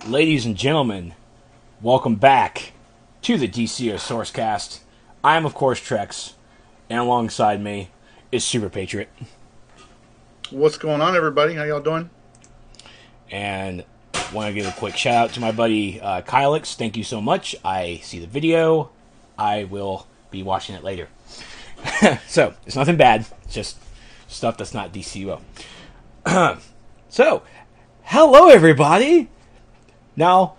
Ladies and gentlemen, welcome back to the DCUO SourceCast. I am, of course, Trex, and alongside me is Super Patriot. What's going on, everybody? How y'all doing? And want to give a quick shout out to my buddy Kylix. Thank you so much. I see the video. I will be watching it later. So, it's nothing bad. It's just stuff that's not DCUO. So, hello, everybody. Now,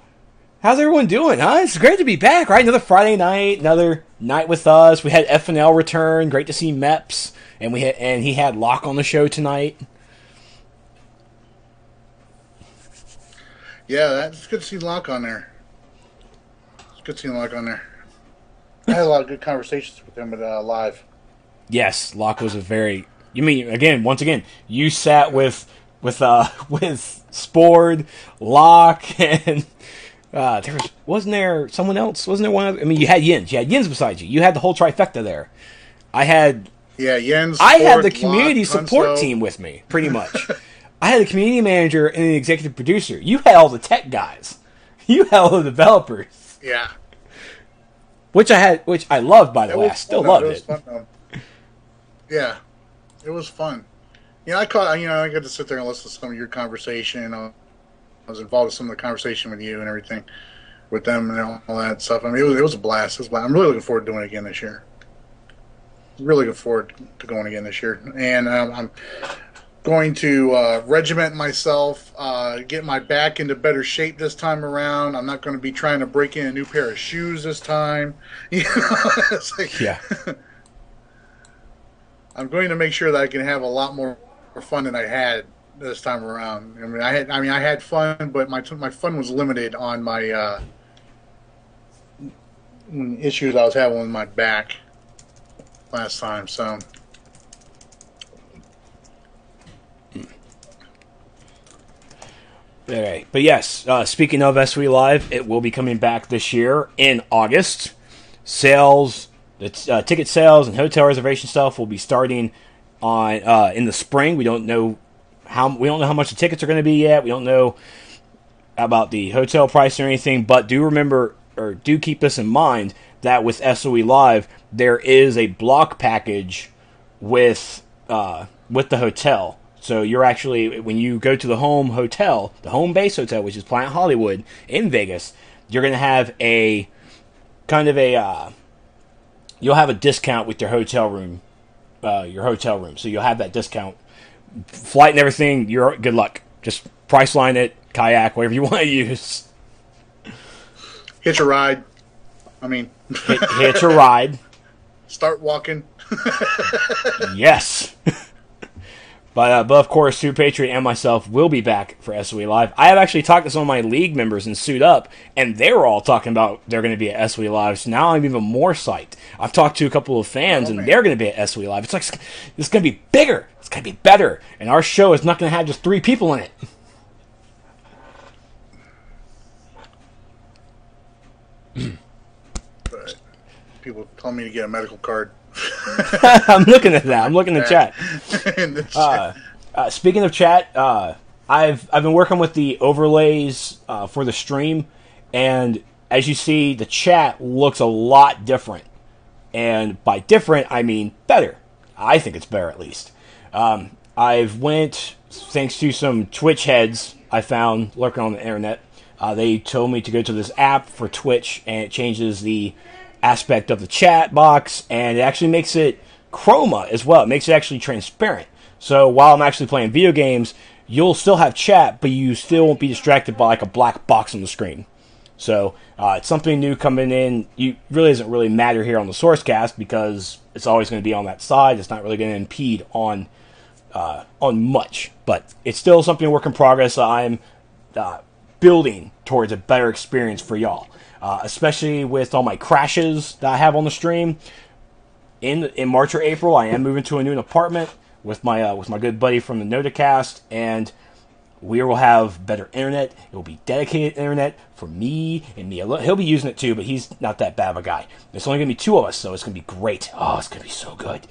how's everyone doing, huh? It's great to be back, right? Another Friday night, another night with us. We had FNL return. Great to see Meps. And he had Locke on the show tonight. Yeah, it's good to see Locke on there. It's good seeing Locke on there. I had a lot of good conversations with him live. Yes, Locke was a very... You mean, once again, you sat with Spord, Locke, and wasn't there someone else? Wasn't there one other? I mean, you had Jens. You had Jens beside you. You had the whole trifecta there. Jens. I had the community support team with me, pretty much. I had a community manager and an executive producer. You had all the tech guys. You had all the developers. Yeah. Which I loved, by the way. I still loved it. Fun, though. Yeah, it was fun. I got to sit there and listen to some of your conversation. I was involved in some of the conversation with you and everything, with them and all that stuff. I mean, it was a blast. I'm really looking forward to doing it again this year. Really looking forward to going again this year, and I'm going to regiment myself, get my back into better shape this time around. I'm not going to be trying to break in a new pair of shoes this time. It's like, yeah. I'm going to make sure that I can have a lot more fun than I had this time around. I had fun, but my fun was limited on my issues I was having with my back last time. So. Okay. But yes, speaking of SOE Live, it will be coming back this year in August. Sales, ticket sales and hotel reservation stuff will be starting on in the spring. We don't know how much the tickets are going to be yet. We don't know about the hotel price or anything. But do remember, or do keep this in mind, that with SOE Live there is a block package with the hotel. So you're actually, when you go to the home hotel, the home base hotel, which is Planet Hollywood in Vegas, you're going to have a kind of you'll have a discount with your hotel room. So you'll have that discount. Flight and everything, good luck. Just price line it, kayak, whatever you want to use. Hitch a ride. Hitch a ride. Start walking. Yes. But of course, Super Patriot and myself will be back for SOE Live. I have actually talked to some of my league members in Suit Up, and they were all talking about they're going to be at SOE Live, so now I'm even more psyched. I've talked to a couple of fans, and they're going to be at SOE Live. It's like, it's going to be bigger, it's going to be better, and our show is not going to have just 3 people in it. But people tell me to get a medical card. I'm looking at that. I'm looking at chat. In the chat. Speaking of chat, I've been working with the overlays for the stream, and as you see, the chat looks a lot different. And by different, I mean better. I think it's better, at least. I've went, thanks to some Twitch heads I found lurking on the internet. They told me to go to this app for Twitch, and it changes the aspect of the chat box, and it actually makes it chroma as well. It makes it actually transparent. So while I'm actually playing video games, you'll still have chat, but you still won't be distracted by like a black box on the screen. So it's something new coming in. It really doesn't really matter here on the SourceCast because it's always going to be on that side. It's not really going to impede on much, but it's still something work in progress. I'm building towards a better experience for y'all. Especially with all my crashes that I have on the stream. In March or April, I am moving to a new apartment with my good buddy from the Notacast, and we will have better internet. It will be dedicated internet for me and me alone. He'll be using it too, but he's not that bad of a guy. It's only going to be 2 of us, so it's going to be great. Oh, it's going to be so good.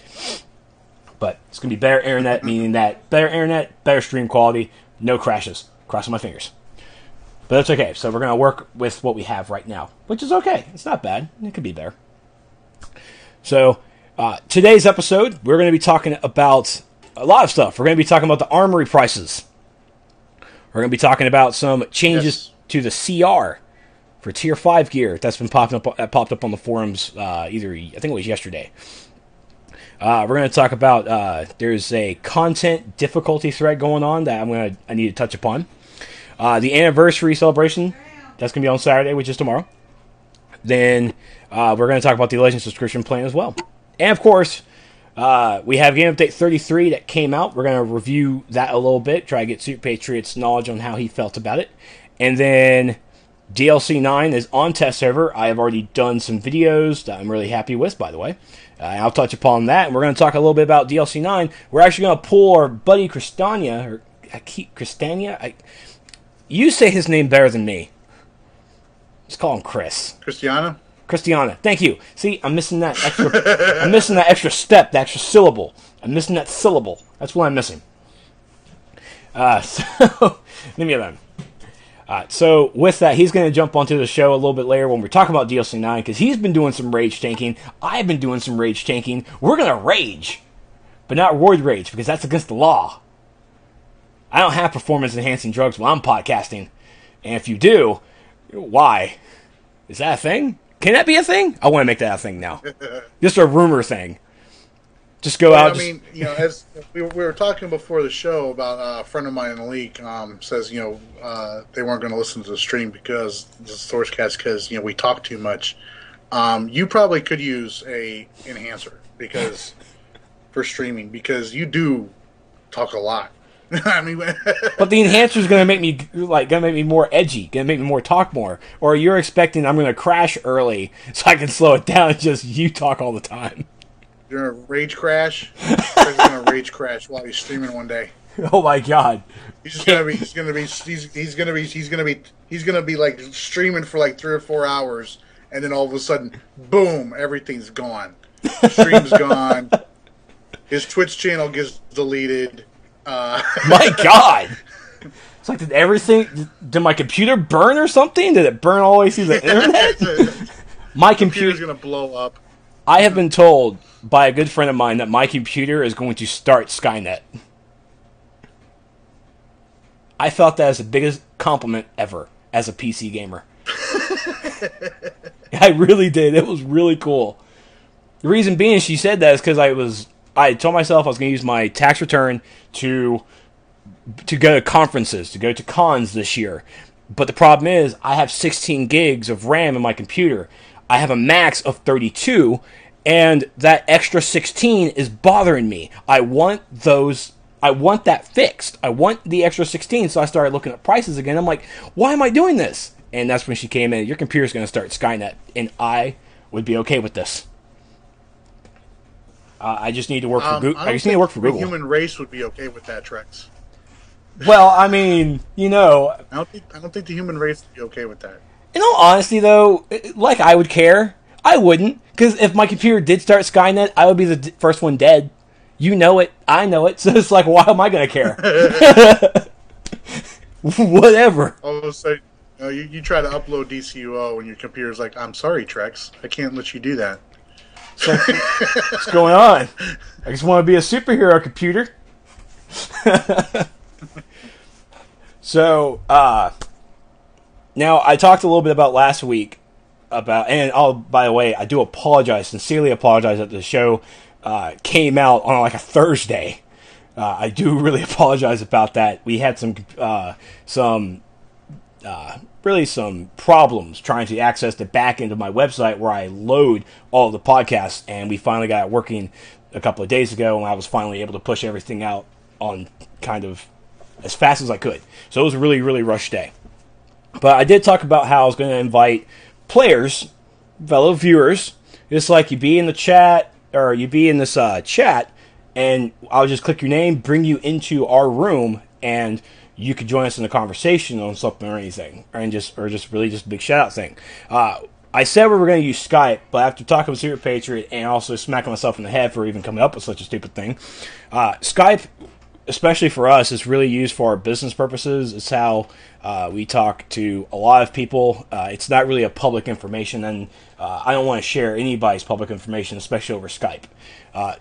But it's going to be better internet, meaning that better internet, better stream quality, no crashes. Crossing my fingers. But that's okay. So we're going to work with what we have right now, which is okay. It's not bad. It could be better. So today's episode, we're going to be talking about a lot of stuff. We're going to be talking about the Armory prices. We're going to be talking about some changes to the CR for Tier 5 gear that's been popped up on the forums I think it was yesterday. We're going to talk about there's a content difficulty thread going on that I need to touch upon. The anniversary celebration, that's going to be on Saturday, which is tomorrow. Then we're going to talk about the Legends subscription plan as well. And of course, we have Game Update 33 that came out. We're going to review that a little bit, try to get Super Patriot's knowledge on how he felt about it. And then DLC 9 is on test server. I have already done some videos that I'm really happy with, by the way. I'll touch upon that. And we're going to talk a little bit about DLC 9. We're actually going to pull our buddy Kristyana, you say his name better than me. Let's call him Chris. Kristyana. Thank you. See, I'm missing that extra step, that extra syllable. I'm missing that syllable. That's what I'm missing. So leave me alone. So with that, he's going to jump onto the show a little bit later when we're talking about DLC 9, because he's been doing some rage tanking. I've been doing some rage tanking. We're going to rage, but not roid rage, because that's against the law. I don't have performance-enhancing drugs while I'm podcasting. And if you do, why? Is that a thing? Can that be a thing? I want to make that a thing now. Just a rumor thing. Just go out. I mean, as we were talking before the show about a friend of mine in the league says, they weren't going to listen to the stream because the SourceCast because we talk too much. You probably could use a enhancer for streaming because you do talk a lot. I mean, but the enhancer is going to make me more edgy, going to make me talk more. Or you're expecting I'm going to crash early so I can slow it down and just you talk all the time. You're going to rage crash. He's going to rage crash while he's streaming one day. Oh my god! He's going to be like streaming for like 3 or 4 hours, and then all of a sudden, boom! Everything's gone. The stream's gone. His Twitch channel gets deleted. My god! It's like, did my computer burn or something? Did it burn all the way through the internet? My computer's going to blow up. I have been told by a good friend of mine that my computer is going to start Skynet. I felt that as the biggest compliment ever as a PC gamer. I really did. It was really cool. The reason being she said that is because I told myself I was going to use my tax return to go to conferences, to go to cons this year. But the problem is I have 16 gigs of RAM in my computer. I have a max of 32, and that extra 16 is bothering me. I want that fixed. I want the extra 16, so I started looking at prices again. I'm like, why am I doing this? And that's when she came in. Your computer's going to start Skynet, and I would be okay with this. I just need to work for Google. The human race would be okay with that, Trex. Well, I mean, I don't think the human race would be okay with that. In all honesty, though, like I would care. I wouldn't, because if my computer did start Skynet, I would be the first one dead. You know it, I know it, so it's like, why am I going to care? Whatever. All of a sudden, you try to upload DCUO, and your computer's like, I'm sorry, Trex, I can't let you do that. So, what's going on? I just want to be a superhero, computer. So, now I talked a little bit about last week by the way, I do sincerely apologize that the show came out on like a Thursday. I do really apologize about that. We had some problems trying to access the back end of my website where I load all of the podcasts, and we finally got it working a couple of days ago, and I was finally able to push everything out on kind of as fast as I could. So it was a really, really rushed day. But I did talk about how I was going to invite players, fellow viewers, just like you be in the chat, or you be in this chat, and I'll just click your name, bring you into our room, and you could join us in a conversation on something or anything, or just a big shout out thing. I said we were going to use Skype, but after talking with Super Patriot and also smacking myself in the head for even coming up with such a stupid thing, Skype especially for us, it's really used for our business purposes. It's how we talk to a lot of people. It's not really a public information, and I don't want to share anybody's public information, especially over Skype.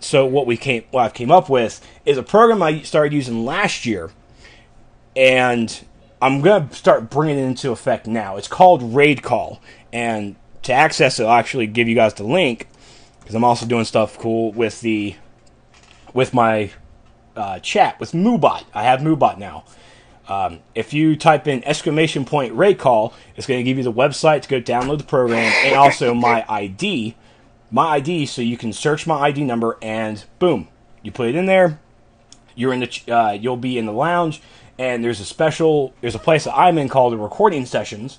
So what I've came up with is a program I started using last year, and I'm going to start bringing it into effect now. It's called Raid Call, and to access it, I'll actually give you guys the link, because I'm also doing stuff cool with my chat with MooBot. I have MooBot now. If you type in !Raid Call, it's going to give you the website to go download the program, and also my ID, so you can search my ID number, and boom, you put it in there. You're in the you'll be in the lounge, and there's a place that I'm in called the recording sessions.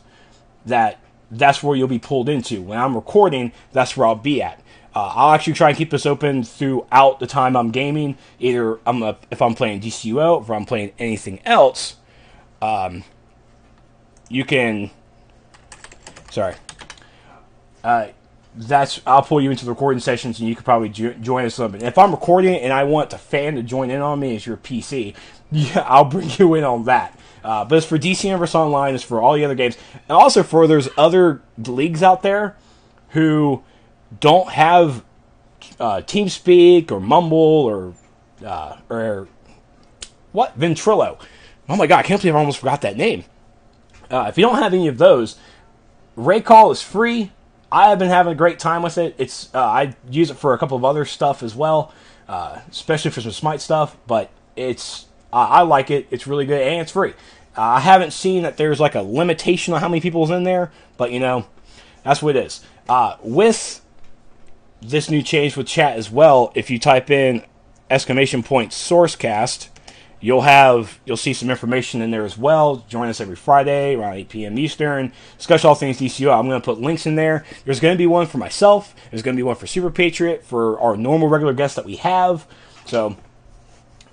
That's where you'll be pulled into. When I'm recording, that's where I'll be at. I'll actually try and keep this open throughout the time I'm gaming. Either if I'm playing DCUO, or if I'm playing anything else, you can. Sorry. I'll pull you into the recording sessions, and you can probably join us a little bit. If I'm recording and I want the fan to join in on me as your PC, yeah, I'll bring you in on that. But it's for DC Universe Online. It's for all the other games, and also for there's other leagues out there who don't have TeamSpeak or Mumble or what? Ventrilo. Oh my god, I can't believe I almost forgot that name. If you don't have any of those, Raid Call is free. I have been having a great time with it. It's I use it for a couple of other stuff as well, especially for some Smite stuff. But I like it. It's really good, and it's free. I haven't seen that there's like a limitation on how many people's in there, but that's what it is. With this new change with chat as well, if you type in !SourceCast, you'll see some information in there as well. Join us every Friday around 8 p.m. Eastern. Discuss all things DCUO. I'm going to put links in there. There's going to be one for myself. There's going to be one for Super Patriot, for our normal regular guests that we have. So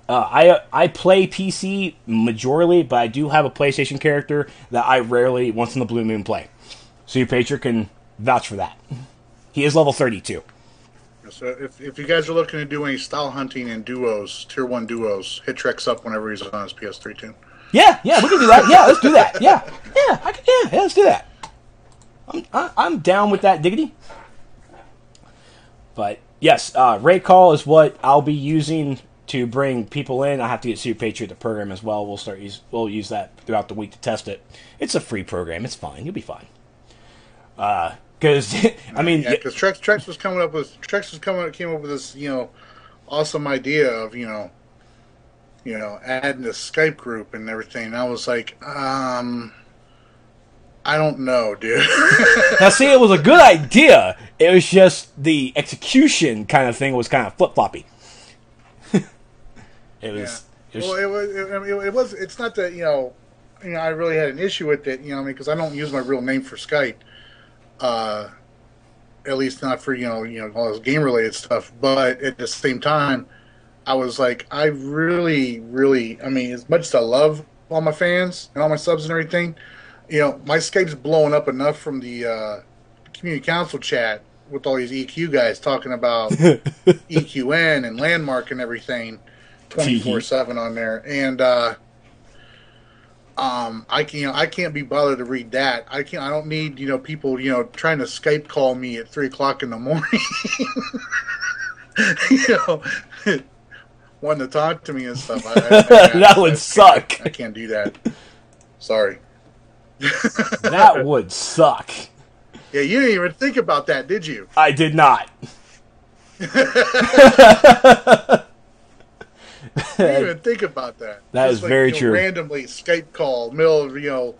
I play PC majorly, but I do have a PlayStation character that I rarely, once in the blue moon, play. Super Patriot can vouch for that. He is level 32. So if you guys are looking to do any style hunting in duos, tier 1 duos, hit Trex up whenever he's on his PS3 too. Yeah, we can do that. Yeah, let's do that. Yeah, let's do that. I'm down with that, diggity. But yes, Raid Call is what I'll be using to bring people in. I have to get Super Patriot the program as well. We'll use that throughout the week to test it. It's a free program. It's fine. You'll be fine. Because because Trex came up with this awesome idea of adding a Skype group and everything. And I was like, I don't know, dude. Now, see, it was a good idea. It was just the execution kind of thing was kind of flip floppy. It's not that I really had an issue with it. Because I don't use my real name for Skype. At least not for all this game related stuff. But at the same time, I was like, I really, as much as I love all my fans and all my subs and everything, my Skype's blowing up enough from the community council chat with all these EQ guys talking about EQN and Landmark and everything 24/7 on there, and I can't be bothered to read that. I don't need people trying to Skype call me at 3:00 in the morning. Wanting to talk to me and stuff. That would suck. I can't do that. Sorry. That would suck. Yeah, you didn't even think about that, did you? I did not. You didn't even think about that. That is very true. Randomly Skype call, middle of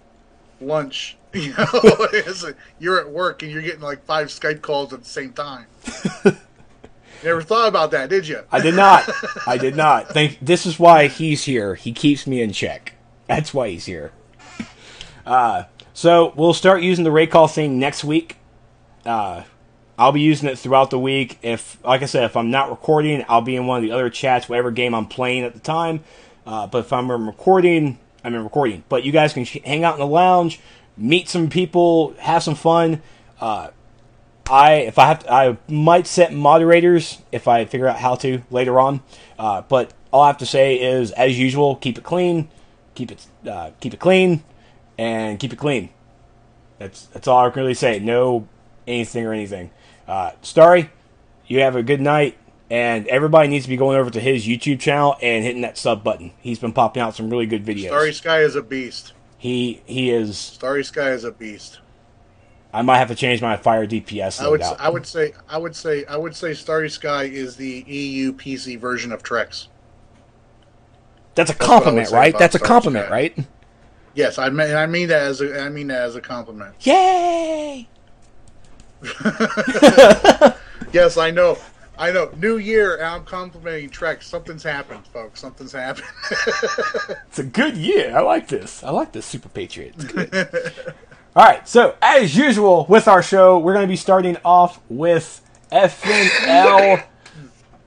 lunch. You're at work and you're getting like 5 Skype calls at the same time. Never thought about that, did you? I did not. This is why he's here. He keeps me in check. That's why he's here. So we'll start using the Raid Call thing next week. I'll be using it throughout the week. Like I said, if I'm not recording, I'll be in one of the other chats, whatever game I'm playing at the time. But if I'm recording, I'm recording. But you guys can hang out in the lounge, meet some people, have some fun. I might set moderators if I figure out how to later on. But all I have to say is, as usual, keep it clean, keep it clean, and keep it clean. That's all I can really say. No anything or anything. Starry, you have a good night, and everybody needs to be going over to his YouTube channel and hitting that sub button. He's been popping out some really good videos. Starry Sky is a beast. He is. Starry Sky is a beast. I might have to change my fire DPS. I would say Starry Sky is the EU PC version of Trex. That's a compliment, right? That's a compliment, right? Yes, I mean that as a compliment. Yay! Yes, I know. New year, and I'm complimenting Trex. Something's happened, folks. Something's happened. It's a good year. I like this. Super Patriot. It's good. All right, so as usual with our show, we're going to be starting off with FNL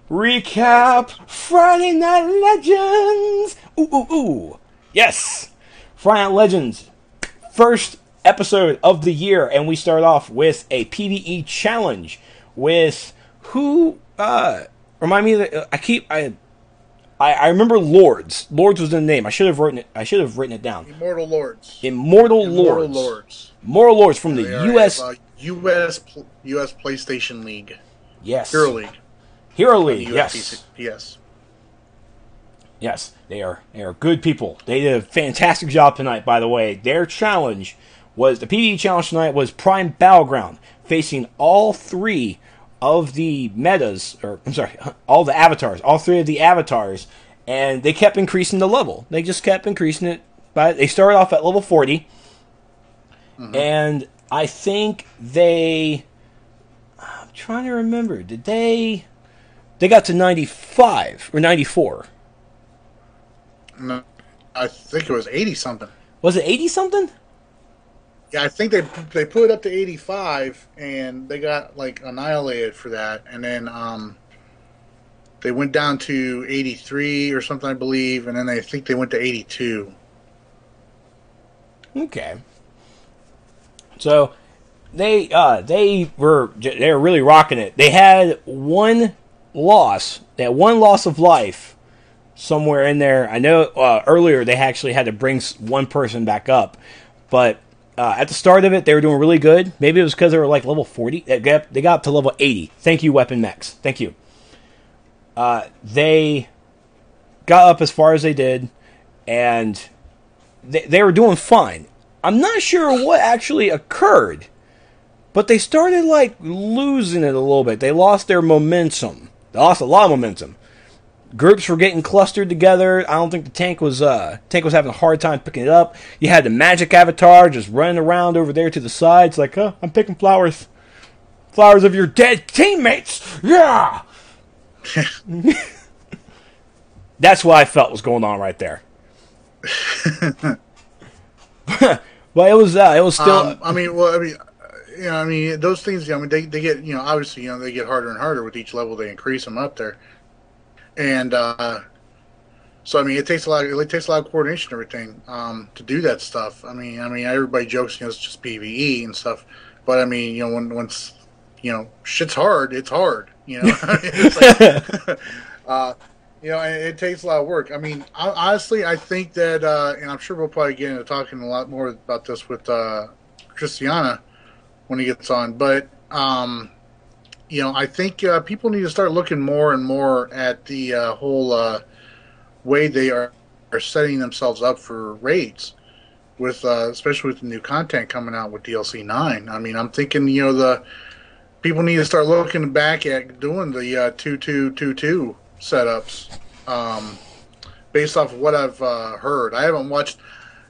Recap Friday Night Legends. Ooh. Yes. Friday Night Legends. First episode of the year, and we start off with a PvE challenge with who, remind me that I remember Lords. Lords was the name. I should have written it down. Immortal Lords. Immortal Lords from the US PlayStation League. Yes. Hero League. Yes. Yes. Yes, they are good people. They did a fantastic job tonight, by the way. Their challenge was, the PvE challenge tonight was Prime Battleground, facing all three of the all the avatars, all three of the avatars, and they kept increasing the level. They just kept increasing it. But they started off at level 40, and I think I'm trying to remember, did they got to 95 or 94? No, I think it was 80 something. Was it 80 something? Yeah, I think they put it up to 85, and they got like annihilated for that, and then they went down to 83 or something, I believe, and then I think they went to 82. Okay. So they were really rocking it. They had one loss. They had one loss of life somewhere in there. I know earlier they actually had to bring one person back up, but at the start of it, they were doing really good. Maybe it was because they were like level 40. They got up to level 80. Thank you, Weapon Mechs. Thank you. They got up as far as they did, and they were doing fine. I'm not sure what actually occurred, but they started like losing it a little bit. They lost their momentum. They lost a lot of momentum. Groups were getting clustered together. I don't think the tank was having a hard time picking it up. You had the magic avatar just running around over there to the sides like, I'm picking flowers. Flowers of your dead teammates. Yeah! That's what I felt was going on right there. But it was still... those things, they get, obviously, they get harder and harder with each level. They increase them up there. And so it takes a lot of coordination and everything to do that stuff. Everybody jokes, it's just PvE and stuff, but once shit's hard, it's hard. It's like, and it takes a lot of work. Honestly, I think that, and I'm sure we'll probably get into talking a lot more about this with Kristyana when he gets on, but. I think people need to start looking more and more at the whole way they are setting themselves up for raids, with especially with the new content coming out with DLC 9. I'm thinking, the people need to start looking back at doing the 2-2-2-2 setups based off of what I've heard. I haven't watched.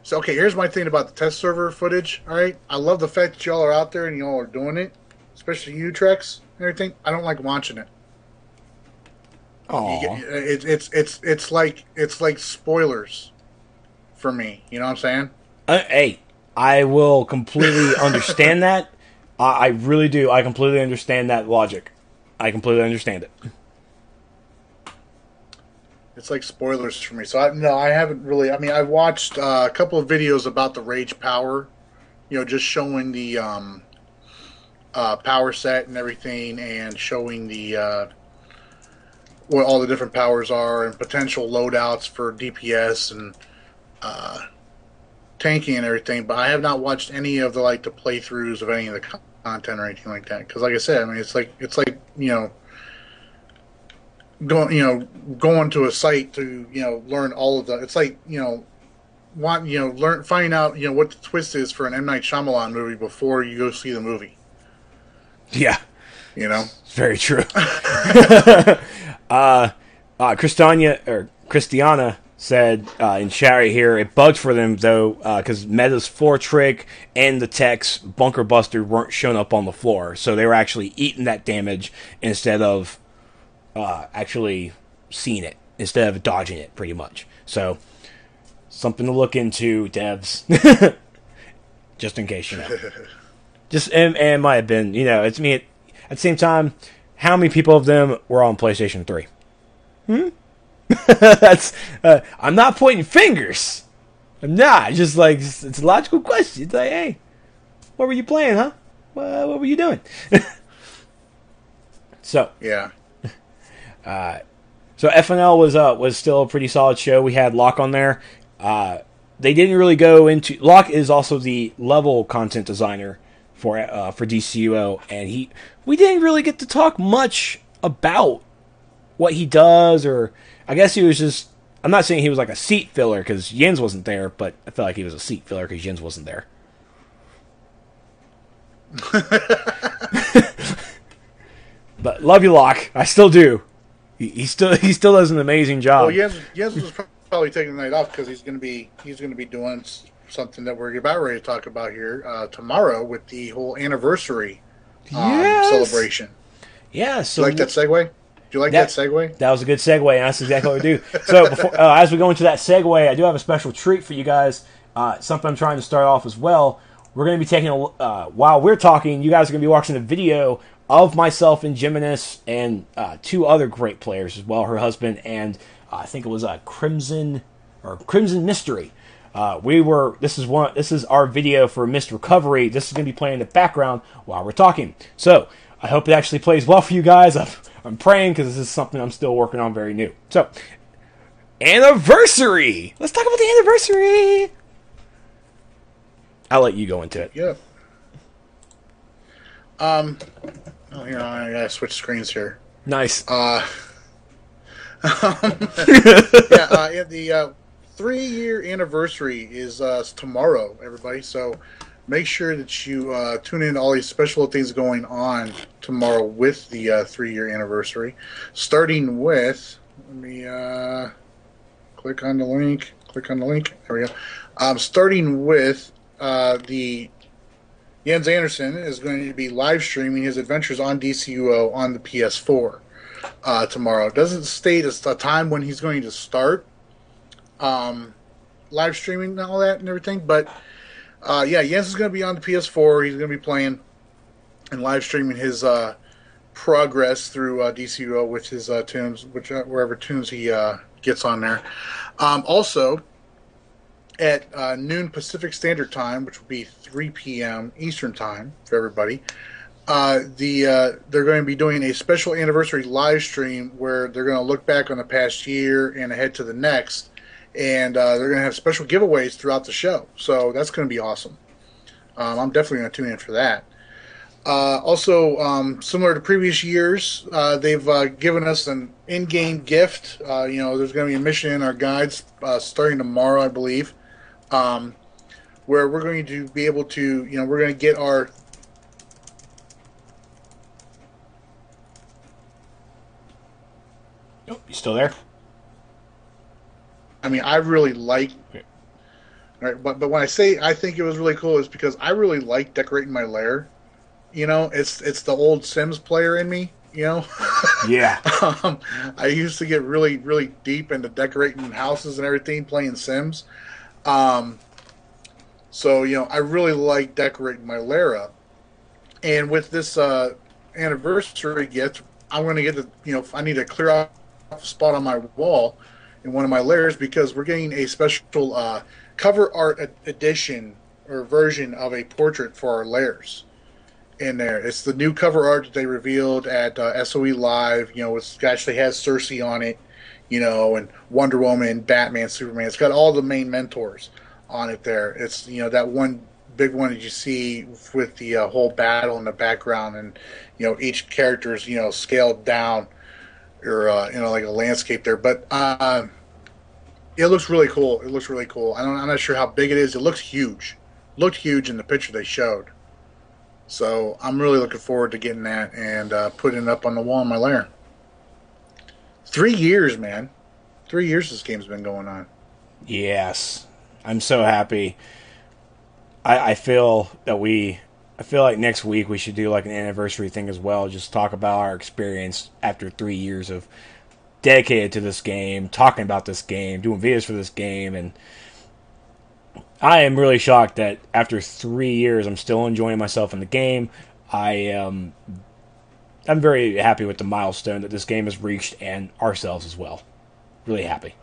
So, okay, here's my thing about the test server footage. All right, I love the fact that y'all are out there and y'all are doing it, especially you, Trex. Everything. I don't like watching it. It's like spoilers for me. You know what I'm saying? Hey, I will completely understand that. I really do. I completely understand that logic. I completely understand it. It's like spoilers for me. So I haven't really. I've watched a couple of videos about the Rage Power. Just showing the power set and everything, and showing the what all the different powers are and potential loadouts for DPS and tanking and everything. But I have not watched any of the playthroughs of any of the content or anything like that. Because, like I said, I mean, it's like going to a site to learn all of the. It's like finding out what the twist is for an M. Night Shyamalan movie before you go see the movie. Yeah, very true. Kristyana said in chat right here, it bugged for them though because Meta's 4-trick and the tech's Bunker Buster weren't shown up on the floor, so they were actually eating that damage instead of actually seeing it, instead of dodging it, pretty much. So something to look into, devs. Just in case, Just and might have been, it's me at the same time. How many people of them were on PlayStation 3? That's I'm not pointing fingers. I'm not. Just it's a logical question. It's like, hey, what were you playing, huh? What were you doing? So yeah. So FNL was still a pretty solid show. We had Locke on there. They didn't really go into. Locke is also the level content designer for DCUO, and we didn't really get to talk much about what he does, or I guess he was just. I'm not saying he was like a seat filler because Jens wasn't there, but I felt like he was a seat filler because Jens wasn't there. But love you, Locke. I still do. He still does an amazing job. Well, Jens was probably taking the night off because he's going to be doing something that we're about ready to talk about here tomorrow with the whole anniversary celebration. Yeah. So you like that segue? Do you like that segue? That was a good segue, and that's exactly what we do. So before, as we go into that segue, I do have a special treat for you guys. Something I'm trying to start off as well. We're going to be taking while we're talking, you guys are going to be watching a video of myself and Geminis and 2 other great players as well. Her husband and I think it was Crimson Mystery. This is our video for Mist Recovery. This is going to be playing in the background while we're talking. So I hope it actually plays well for you guys. I'm praying because this is something I'm still working on, very new. So anniversary. Let's talk about the anniversary. I'll let you go into it. Yeah. I gotta switch screens here. Nice. The 3-year anniversary is tomorrow, everybody. So make sure that you tune in to all these special things going on tomorrow with the 3-year anniversary. Starting with, let me click on the link. There we go. Starting with the Jens Anderson is going to be live streaming his adventures on DCUO on the PS4 tomorrow. It doesn't state a time when he's going to start live streaming and all that and everything, but Jens is going to be on the PS4. He's going to be playing and live streaming his progress through DCUO with his tunes, wherever tunes he gets on there. Also, at noon Pacific Standard Time, which will be 3 p.m. Eastern Time for everybody, they're going to be doing a special anniversary live stream where they're going to look back on the past year and ahead to the next, and they're going to have special giveaways throughout the show. So that's going to be awesome. I'm definitely going to tune in for that. Also, similar to previous years, they've given us an in-game gift. There's going to be a mission in our guides starting tomorrow, I believe, where we're going to be able to, we're going to get our... Oh, you still there? I mean, I really like... Right, but when I say I think it was really cool, it's because I really like decorating my lair. It's the old Sims player in me, Yeah. I used to get really, really deep into decorating houses and everything, playing Sims. So, I really like decorating my lair up. And with this anniversary gift, I'm going to get I need to clear out a spot on my wall in one of my lairs because we're getting a special cover art edition or version of a portrait for our lairs. in there. It's the new cover art that they revealed at SOE Live. You know, it actually has Cersei on it. You know, and Wonder Woman, Batman, Superman. It's got all the main mentors on it. There, it's that one big one that you see with the whole battle in the background, and each character is scaled down or like a landscape there. But it looks really cool. It looks really cool. I'm not sure how big it is. It looks huge. It looked huge in the picture they showed. So I'm really looking forward to getting that and putting it up on the wall in my lair. 3 years, man. 3 years this game's been going on. Yes. I'm so happy. I feel like next week we should do like an anniversary thing as well. Just talk about our experience after 3 years of dedicated to this game, talking about this game, doing videos for this game, and I am really shocked that after 3 years I'm still enjoying myself in the game. I'm very happy with the milestone that this game has reached, and ourselves as well. Really happy.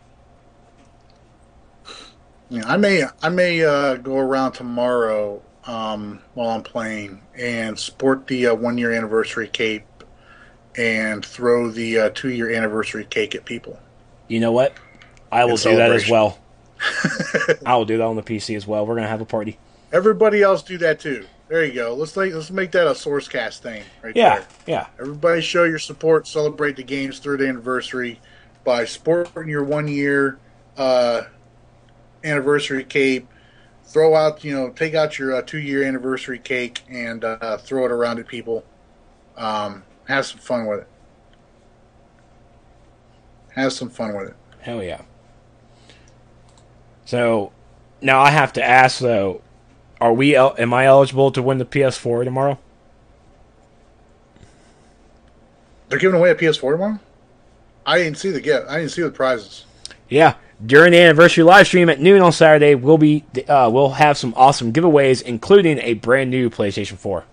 Yeah, I may go around tomorrow while I'm playing and sport the 1 year anniversary cape and throw the 2 year anniversary cake at people. You know what? I will do that as well. I will do that on the PC as well. We're gonna have a party. Everybody else do that too. There you go. Let's make that a SourceCast thing right there. Yeah. Everybody show your support, celebrate the game's 3rd anniversary by sporting your 1 year anniversary cape. Throw out, take out your 2 year anniversary cake and throw it around at people. Have some fun with it. Hell yeah. So now I have to ask though, am I eligible to win the PS4 tomorrow? They're giving away a PS4 tomorrow? I didn't see the gift. I didn't see the prizes. Yeah. During the anniversary live stream at noon on Saturday, we'll have some awesome giveaways, including a brand new PlayStation 4.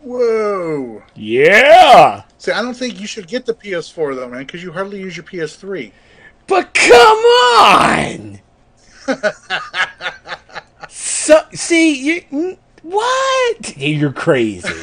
Whoa. Yeah. See, I don't think you should get the PS4 though, man, because you hardly use your PS3. But come on! So, see, what? You're crazy.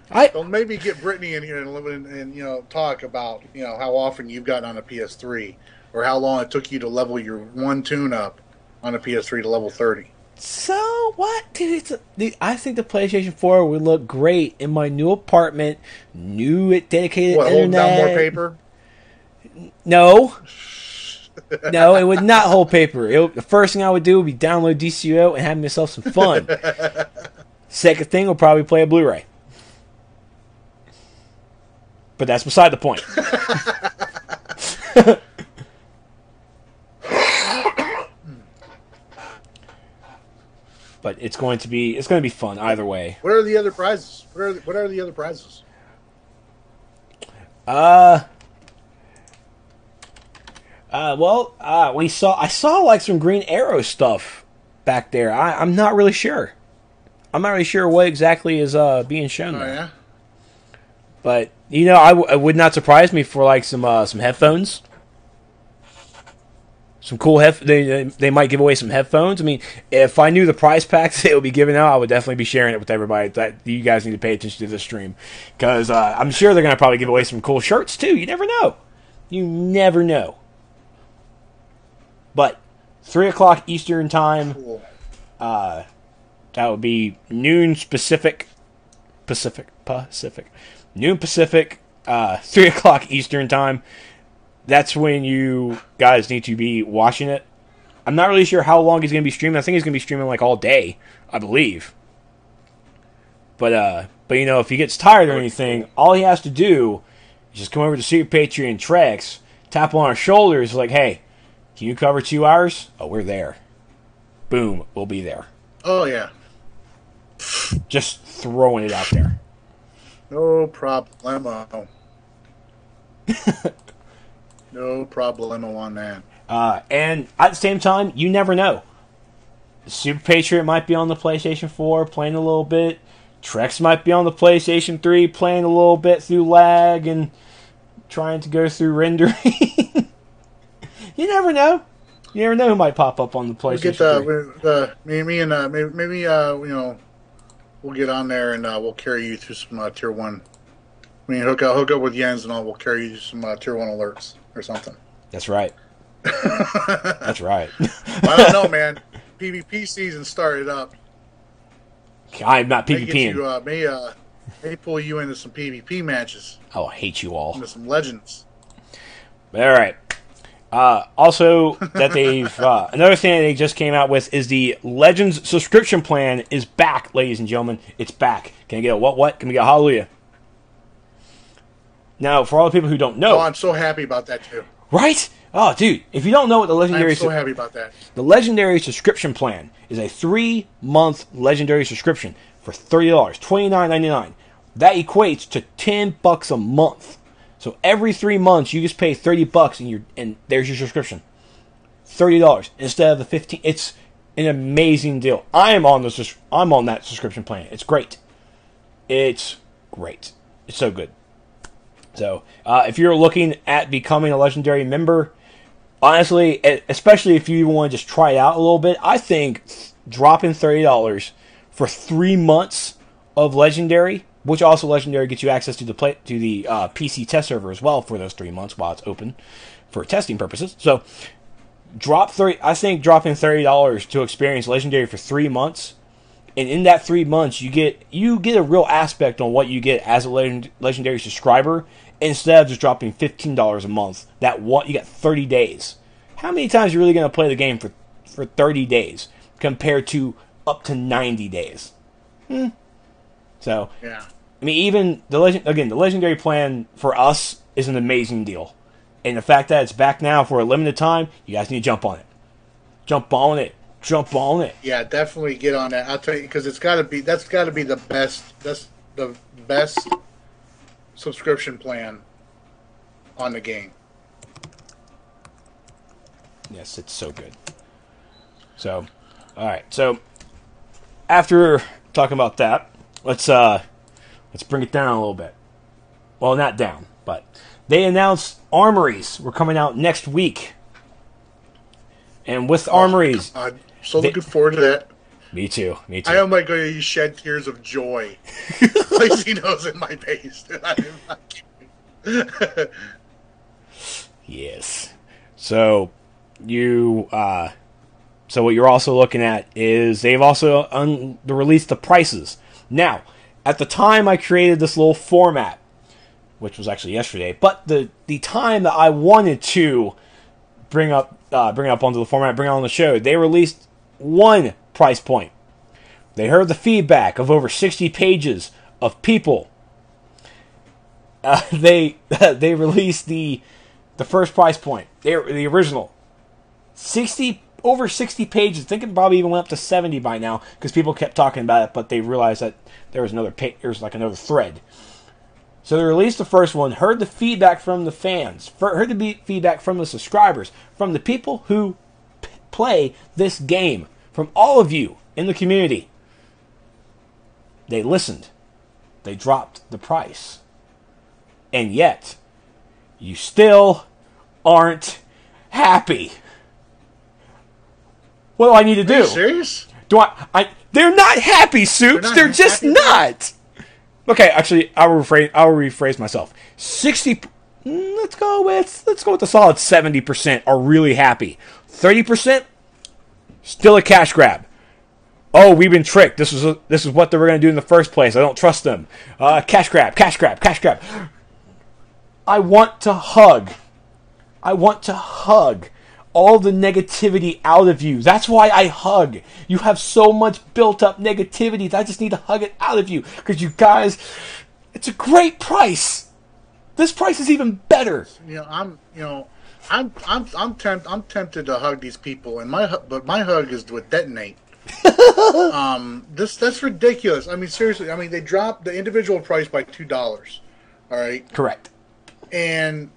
Well, maybe get Brittany in here and talk about how often you've gotten on a PS3 or how long it took you to level your one tune-up on a PS3 to level 30. So what, dude? I think the PlayStation 4 would look great in my new apartment, dedicated internet. Holding down more paper? No, it would not hold paper. The first thing I would do would be download DCUO and have myself some fun. Second thing would probably play a Blu-ray. But that's beside the point. But it's going to be fun either way. What are the other prizes? What are the other prizes? I saw like some Green Arrow stuff back there. I'm not really sure. I'm not really sure what exactly is being shown there. Yeah. But it would not surprise me for like some headphones. Some cool they might give away some headphones. I mean, if I knew the prize packs they would be giving out, I would definitely be sharing it with everybody. That you guys need to pay attention to this stream because I'm sure they're going to probably give away some cool shirts too. You never know. But 3:00 Eastern time. Cool. That would be noon Pacific. Noon Pacific. 3:00 Eastern time. That's when you guys need to be watching it. I'm not really sure how long he's going to be streaming. I think he's going to be streaming like all day, I believe. But if he gets tired or anything, all he has to do is just come over to Super Patreon Trex, tap on our shoulders, like, hey, can you cover 2 hours? Oh, we're there. Boom, we'll be there. Oh, yeah. Just throwing it out there. No problemo. No problemo on that. And at the same time, you never know. Super Patriot might be on the PlayStation 4 playing a little bit. Trex might be on the PlayStation 3 playing a little bit through lag and trying to go through rendering. You never know. You never know who might pop up on the PlayStation 3. Maybe we'll get on there and we'll carry you through some tier 1. Hook up with Jens and we'll carry you through some tier 1 alerts or something. That's right. That's right. I don't know, man. PvP season started up. I'm not PvPing. May pull you into some PvP matches. I'll hate you all. Into some legends. All right. Also, that they've another thing that they just came out with is the Legends subscription plan is back, ladies and gentlemen. It's back. Can I get a what? Can we get a hallelujah? Now, for all the people who don't know, I'm so happy about that too. Right? Oh, dude! If you don't know what the legendary, I'm so happy about that. The legendary subscription plan is a 3-month legendary subscription for $30, $29.99. That equates to $10 a month. So every 3 months, you just pay $30 and there's your subscription. $30 instead of the $15. It's an amazing deal. I'm on that subscription plan. It's great. It's great. It's so good. So if you're looking at becoming a legendary member, honestly, especially if you want to just try it out a little bit, I think dropping $30 for 3 months of legendary, which also legendary gets you access to the PC test server as well for those 3 months while it's open for testing purposes. So I think dropping $30 to experience legendary for 3 months, and in that 3 months you get a real aspect on what you get as a legendary subscriber instead of just dropping $15 a month. You got 30 days. How many times are you really going to play the game for 30 days compared to up to 90 days? So, yeah. I mean, even the legendary plan for us is an amazing deal. And the fact that it's back now for a limited time, you guys need to jump on it. Jump on it. Jump on it. Yeah, definitely get on that. I'll tell you, because that's got to be the best. That's the best subscription plan on the game. Yes, it's so good. So, all right. So, after talking about that, let's bring it down a little bit. Well, not down, but they announced Armories were coming out next week. And with Armories, God. So looking forward to that. Me too. I am like going to shed tears of joy. I see those in my face. Yes. So what you're also looking at is they've also released the prices. Now, at the time I created this little format, which was actually yesterday, but the time that I wanted to bring up onto the format, bring it on the show, they released one price point. They heard the feedback of over 60 pages of people. They released the first price point. The original. Over 60 pages. I think it probably even went up to 70 by now because people kept talking about it, but they realized that there was another thread. So they released the first one, heard the feedback from the fans, heard the feedback from the subscribers, from the people who play this game, from all of you in the community. They listened. They dropped the price. And yet, you still aren't happy. What do I need to do? Are you serious? They're not happy, Soups. They're just not. Okay, actually, I will rephrase myself. 60. Let's go with the solid 70% are really happy. 30% still a cash grab. Oh, we've been tricked. This is what they were going to do in the first place. I don't trust them. Cash grab. I want to hug all the negativity out of you. That's why I hug. You have so much built up negativity that I just need to hug it out of you. Because you guys, it's a great price. This price is even better. I'm tempted to hug these people, but my hug is to detonate. That's ridiculous. I mean, seriously. I mean, they dropped the individual price by $2. All right. Correct. And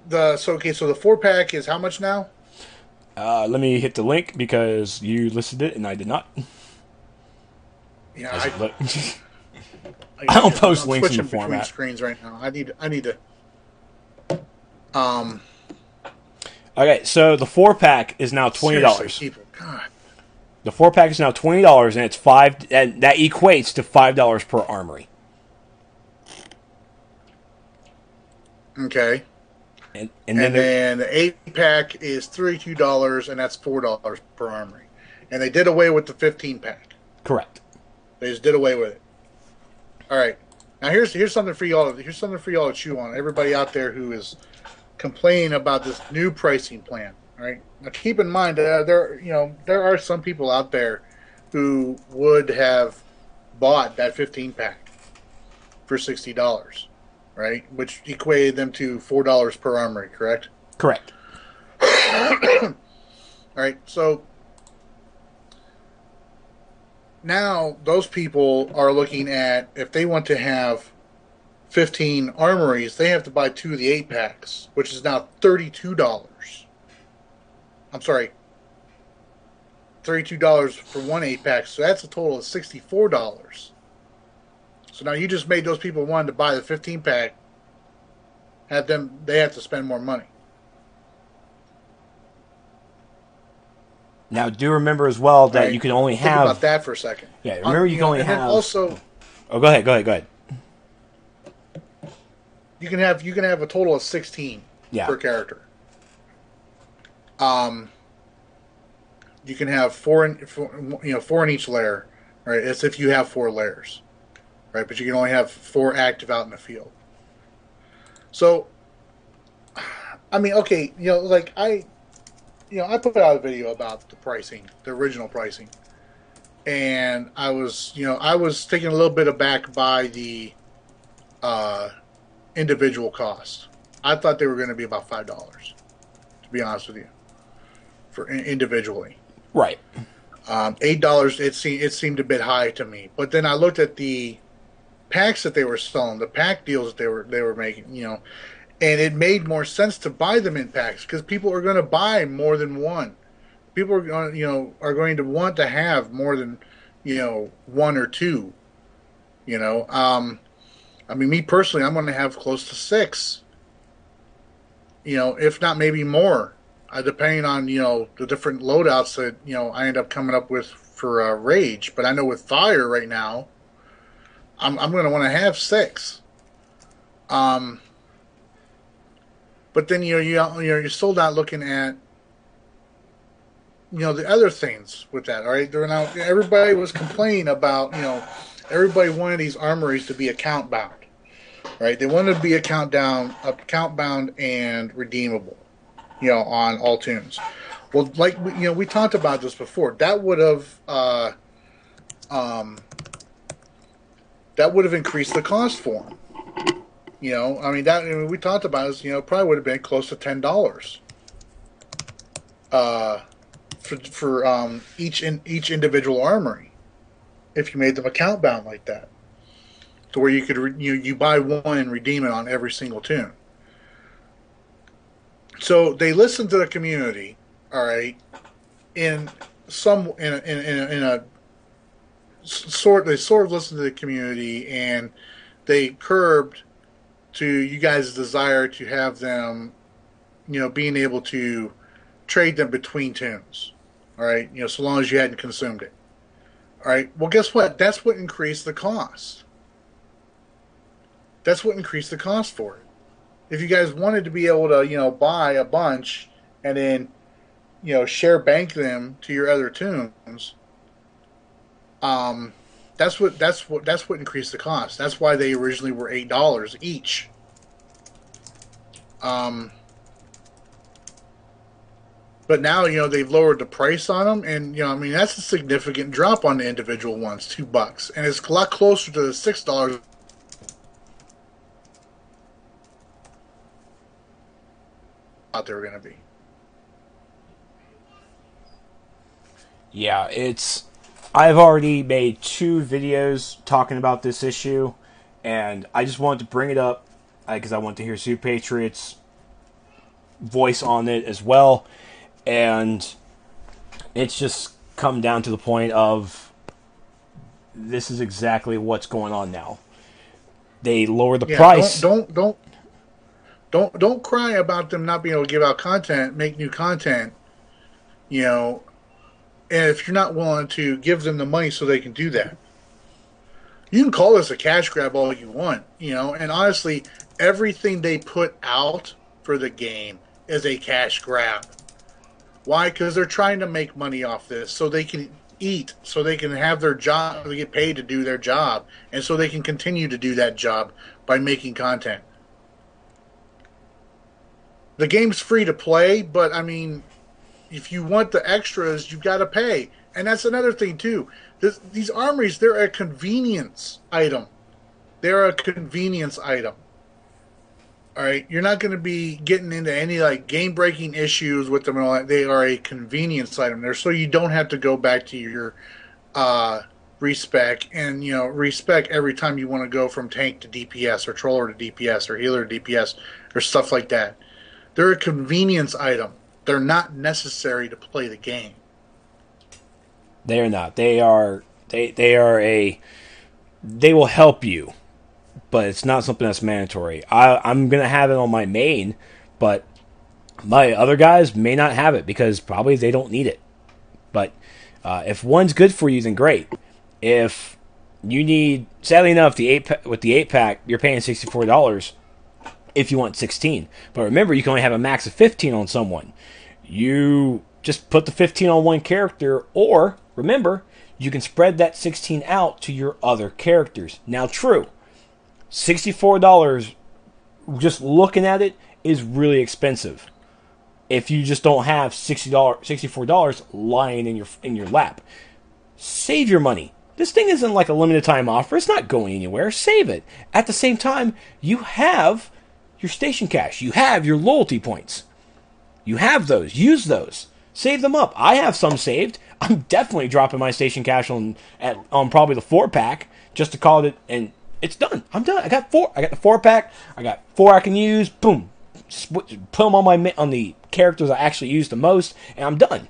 so the 4-pack is how much now? Let me hit the link because you listed it and I did not. Yeah, I don't post links in the format. Screens right now. I need to. Okay, so the 4-pack is now $20. Seriously, people, God. The 4-pack is now $20, and it's $5, and that equates to $5 per armory. Okay. And then the 8-pack is $32, and that's $4 per armory. And they did away with the 15-pack. Correct. They just did away with it. All right. Now here's something for y'all. Here's something for y'all to chew on. Everybody out there who is complaining about this new pricing plan. All right. Now keep in mind there are some people out there who would have bought that 15-pack for $60, right? Which equated them to $4 per armory. Correct. Correct. All right. So now those people are looking at, if they want to have 15 armories, they have to buy 2 of the 8-packs, which is now $32. I'm sorry, $32 for one 8-pack, so that's a total of $64. So now you just made those people want to buy the 15-pack, they have to spend more money. Now, do remember as well that you can only have... Think about that for a second. Yeah, remember you can only have... Also... Oh, go ahead. You can have a total of 16 per character. You can have four in each layer, right? As if you have 4 layers, right? But you can only have 4 active out in the field. So, I mean, okay, I put out a video about the pricing, the original pricing, and I was taken a little bit aback by the individual cost. I thought they were going to be about $5, to be honest with you, for individually. Right. $8. It seemed a bit high to me, but then I looked at the packs that they were selling, the pack deals that they were making, and it made more sense to buy them in packs because people are going to buy more than one. People are going to want to have more than 1 or 2. I mean, me personally, I'm going to have close to 6. If not maybe more, depending on the different loadouts that I end up coming up with for Rage. But I know with Fire right now, I'm going to want to have 6. But then you're still not looking at the other things with that. All right, now everybody was complaining about everybody wanted these armories to be account bound. Right, they wanted to be account bound and redeemable, on all tunes. Well, like we talked about this before. That would have increased the cost for them. We talked about this. Probably would have been close to $10 for each individual armory if you made them account bound like that, to where you could you buy one and redeem it on every single tune. So they listened to the community, all right. They sort of listened to the community, and they curbed to you guys' desire to have them, being able to trade them between tunes, all right. So long as you hadn't consumed it, all right. Well, guess what? That's what increased the cost. That's what increased the cost for it. If you guys wanted to be able to, buy a bunch and then, share bank them to your other tunes, that's what increased the cost. That's why they originally were $8 each. But now, they've lowered the price on them, and that's a significant drop on the individual ones, $2, and it's a lot closer to the $6 they were going to be. Yeah, I've already made 2 videos talking about this issue, and I just wanted to bring it up because I want to hear Sue Patriot's voice on it as well, and it's just come down to the point of this is exactly what's going on now. They lower the price. Don't Don't cry about them not being able to give out content, make new content, you know, and if you're not willing to give them the money so they can do that. You can call this a cash grab all you want, you know, and honestly, everything they put out for the game is a cash grab. Why? Because they're trying to make money off this so they can eat, so they can have their job, they get paid to do their job, and so they can continue to do that job by making content. The game's free to play, but I mean, if you want the extras, you've got to pay. And that's another thing, too. These armories, they're a convenience item. They're a convenience item. All right? You're not going to be getting into any, like, game-breaking issues with them and all that. They are a convenience item. They're so you don't have to go back to your respec and, you know, respec every time you want to go from tank to DPS or troller to DPS or healer to DPS or stuff like that. They're a convenience item. They're not necessary to play the game. They are not. They are a. They will help you, but it's not something that's mandatory. I'm gonna have it on my main, but my other guys may not have it because probably they don't need it. But if one's good for you, then great. If you need, sadly enough, with the 8-pack, you're paying $64 if you want 16. But remember, you can only have a max of 15 on someone. You just put the 15 on one character, or remember, you can spread that 16 out to your other characters. Now, true, $64, just looking at it, is really expensive. If you just don't have $64 lying in your lap, save your money. This thing isn't like a limited time offer. It's not going anywhere. Save it. At the same time, you have your station cash. You have your loyalty points. You have those. Use those. Save them up. I have some saved. I'm definitely dropping my station cash on probably the 4-pack just to call it, and it's done. I'm done. I got 4. I got the 4-pack. I got 4 I can use. Boom. Put them on the characters I actually use the most, and I'm done.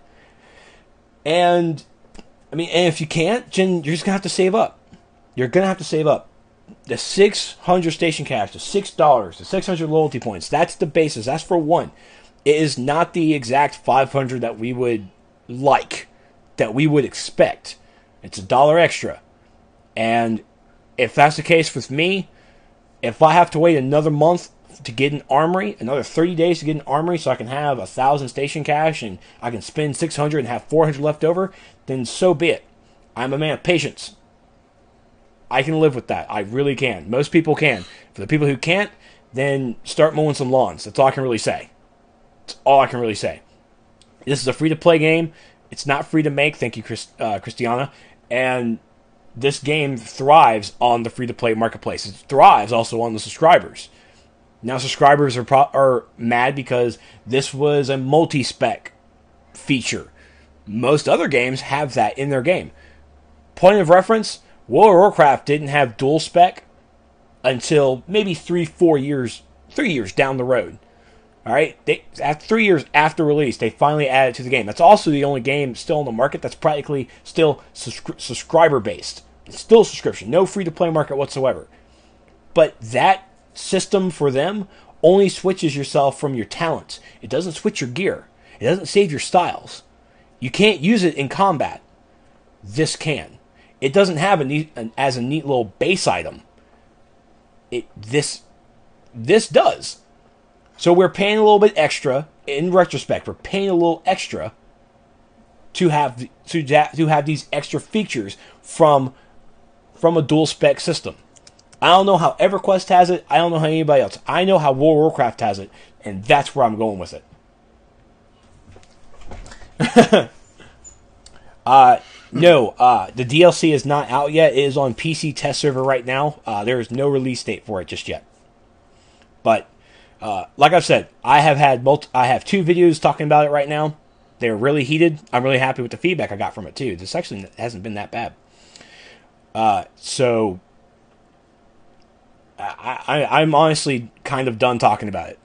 And I mean, and if you can't, then you're just gonna have to save up. You're gonna have to save up. The 600 station cash, the $6, the 600 loyalty points. That's the basis. That's for one. It is not the exact 500 that we would like, that we would expect. It's $1 extra. And if that's the case with me, if I have to wait another month to get an armory, another 30 days to get an armory so I can have 1,000 station cash and I can spend 600 and have 400 left over, then so be it. I'm a man of patience. I can live with that. I really can. Most people can. For the people who can't, then start mowing some lawns. That's all I can really say. That's all I can really say. This is a free-to-play game. It's not free to make. Thank you, Kristyana. And this game thrives on the free-to-play marketplace. It thrives also on the subscribers. Now subscribers are mad because this was a multi-spec feature. Most other games have that in their game. Point of reference, World of Warcraft didn't have dual spec until maybe 3 years down the road. All right, 3 years after release, they finally added it to the game. That's also the only game still on the market that's practically still subscriber-based. It's still a subscription, no free-to-play market whatsoever. But that system for them only switches yourself from your talents. It doesn't switch your gear. It doesn't save your styles. You can't use it in combat. This can. It doesn't have as a neat little base item. This does. So we're paying a little bit extra. In retrospect, we're paying a little extra to have these extra features from a dual spec system. I don't know how EverQuest has it. I don't know how anybody else. I know how World of Warcraft has it, and that's where I'm going with it. No, the DLC is not out yet. It is on PC test server right now. There is no release date for it just yet. But like I've said, I have 2 videos talking about it right now. They're really heated. I'm really happy with the feedback I got from it too. This actually hasn't been that bad. So I'm honestly kind of done talking about it.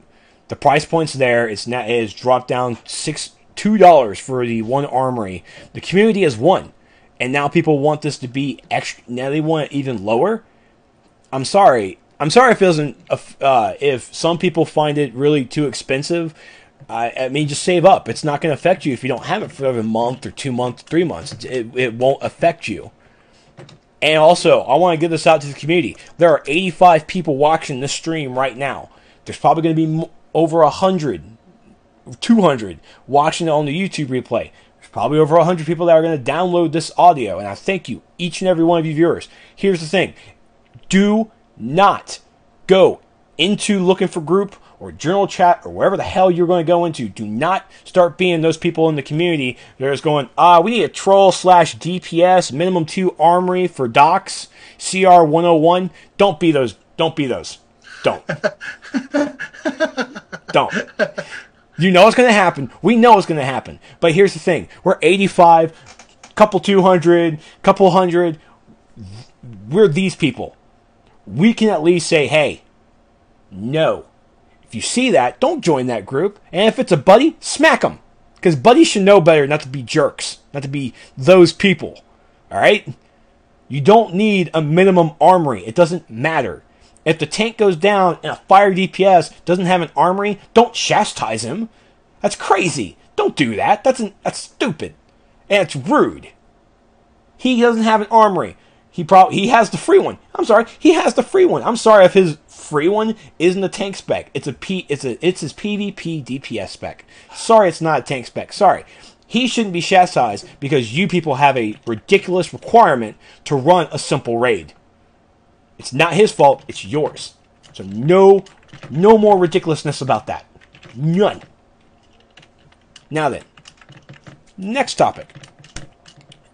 The price point's there. It is dropped down $2 for the one armory. The community has won, and now people want this to be extra. Now they want it even lower. I'm sorry. I'm sorry if it doesn't. If some people find it really too expensive, I mean, just save up. It's not going to affect you if you don't have it for a month or 2 months, 3 months. It won't affect you. And also, I want to get this out to the community. There are 85 people watching this stream right now. There's probably going to be over 100, 200 watching it on the YouTube replay. There's probably over 100 people that are going to download this audio. And I thank you, each and every one of you viewers. Here's the thing. Do not go into looking for group or journal chat or wherever the hell you're going to go into. Do not start being those people in the community that are just going, we need a troll / DPS, minimum 2 armory for docs, CR 101. Don't be those. Don't be those. Don't. Don't. You know it's going to happen. We know it's going to happen. But here's the thing. We're 85, couple 200, couple 100. We're these people. We can at least say, hey, no. If you see that, don't join that group. And if it's a buddy, smack them. Because buddies should know better not to be jerks. Not to be those people. Alright? You don't need a minimum armory. It doesn't matter. If the tank goes down and a fire DPS doesn't have an armory, don't chastise him. That's crazy. Don't do that. That's stupid. And it's rude. He doesn't have an armory. He has the free one. I'm sorry. He has the free one. I'm sorry if his free one isn't a tank spec. It's his PvP DPS spec. Sorry, it's not a tank spec. Sorry. He shouldn't be chastised because you people have a ridiculous requirement to run a simple raid. It's not his fault. It's yours. So no more ridiculousness about that. None. Now then, next topic.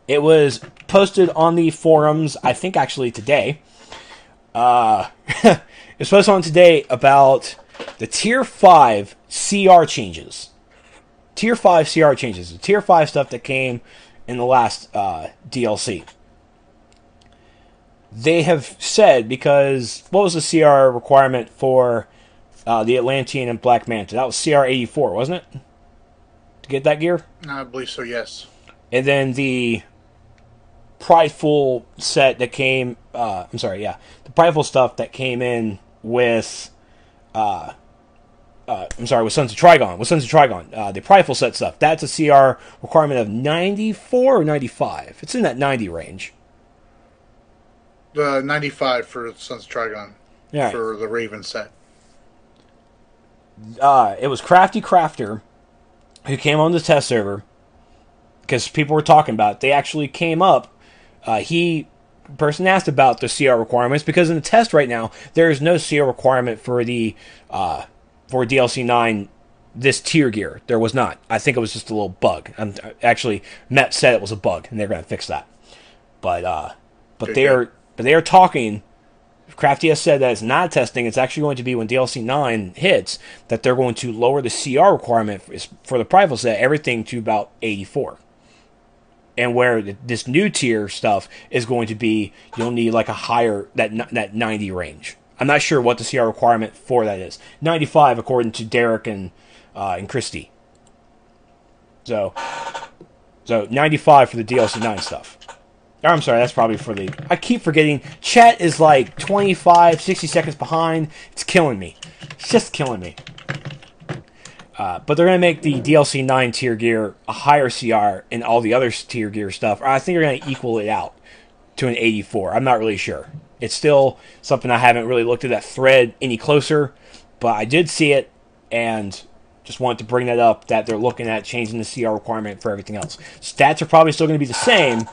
It was posted on the forums, I think actually today. It's posted on today about the Tier 5 CR changes. Tier 5 CR changes. The Tier 5 stuff that came in the last DLC. They have said, because what was the CR requirement for the Atlantean and Black Manta? That was CR 84, wasn't it? To get that gear? I believe so, yes. And then the Prideful set that came, the Prideful stuff that came in with, with Sons of Trigon. The Prideful set stuff. That's a CR requirement of 94 or 95. It's in that 90 range. 95 for Sons of Trigon. Yeah. For the Raven set. It was Crafty Crafter who came on the test server because people were talking about it. They actually came up. Person asked about the CR requirements because in the test right now there is no CR requirement for the for DLC 9 this tier gear. There was not. I think it was just a little bug. Actually, Met said it was a bug and they're going to fix that. But they are talking. Crafty has said that it's not testing. It's actually going to be when DLC 9 hits that they're going to lower the CR requirement for the Prideful set, everything to about 84. And where this new tier stuff is going to be, you'll need like a higher, that 90 range. I'm not sure what the CR requirement for that is. 95 according to Derek and Christy. So 95 for the DLC 9 stuff. I'm sorry, that's probably for the... I keep forgetting. Chat is like 25, 60 seconds behind. It's killing me. It's just killing me. But they're going to make the DLC 9 tier gear a higher CR and all the other tier gear stuff. I think they're going to equal it out to an 84. I'm not really sure. It's still something I haven't really looked at that thread any closer. But I did see it and just wanted to bring that up, that they're looking at changing the CR requirement for everything else. Stats are probably still going to be the same.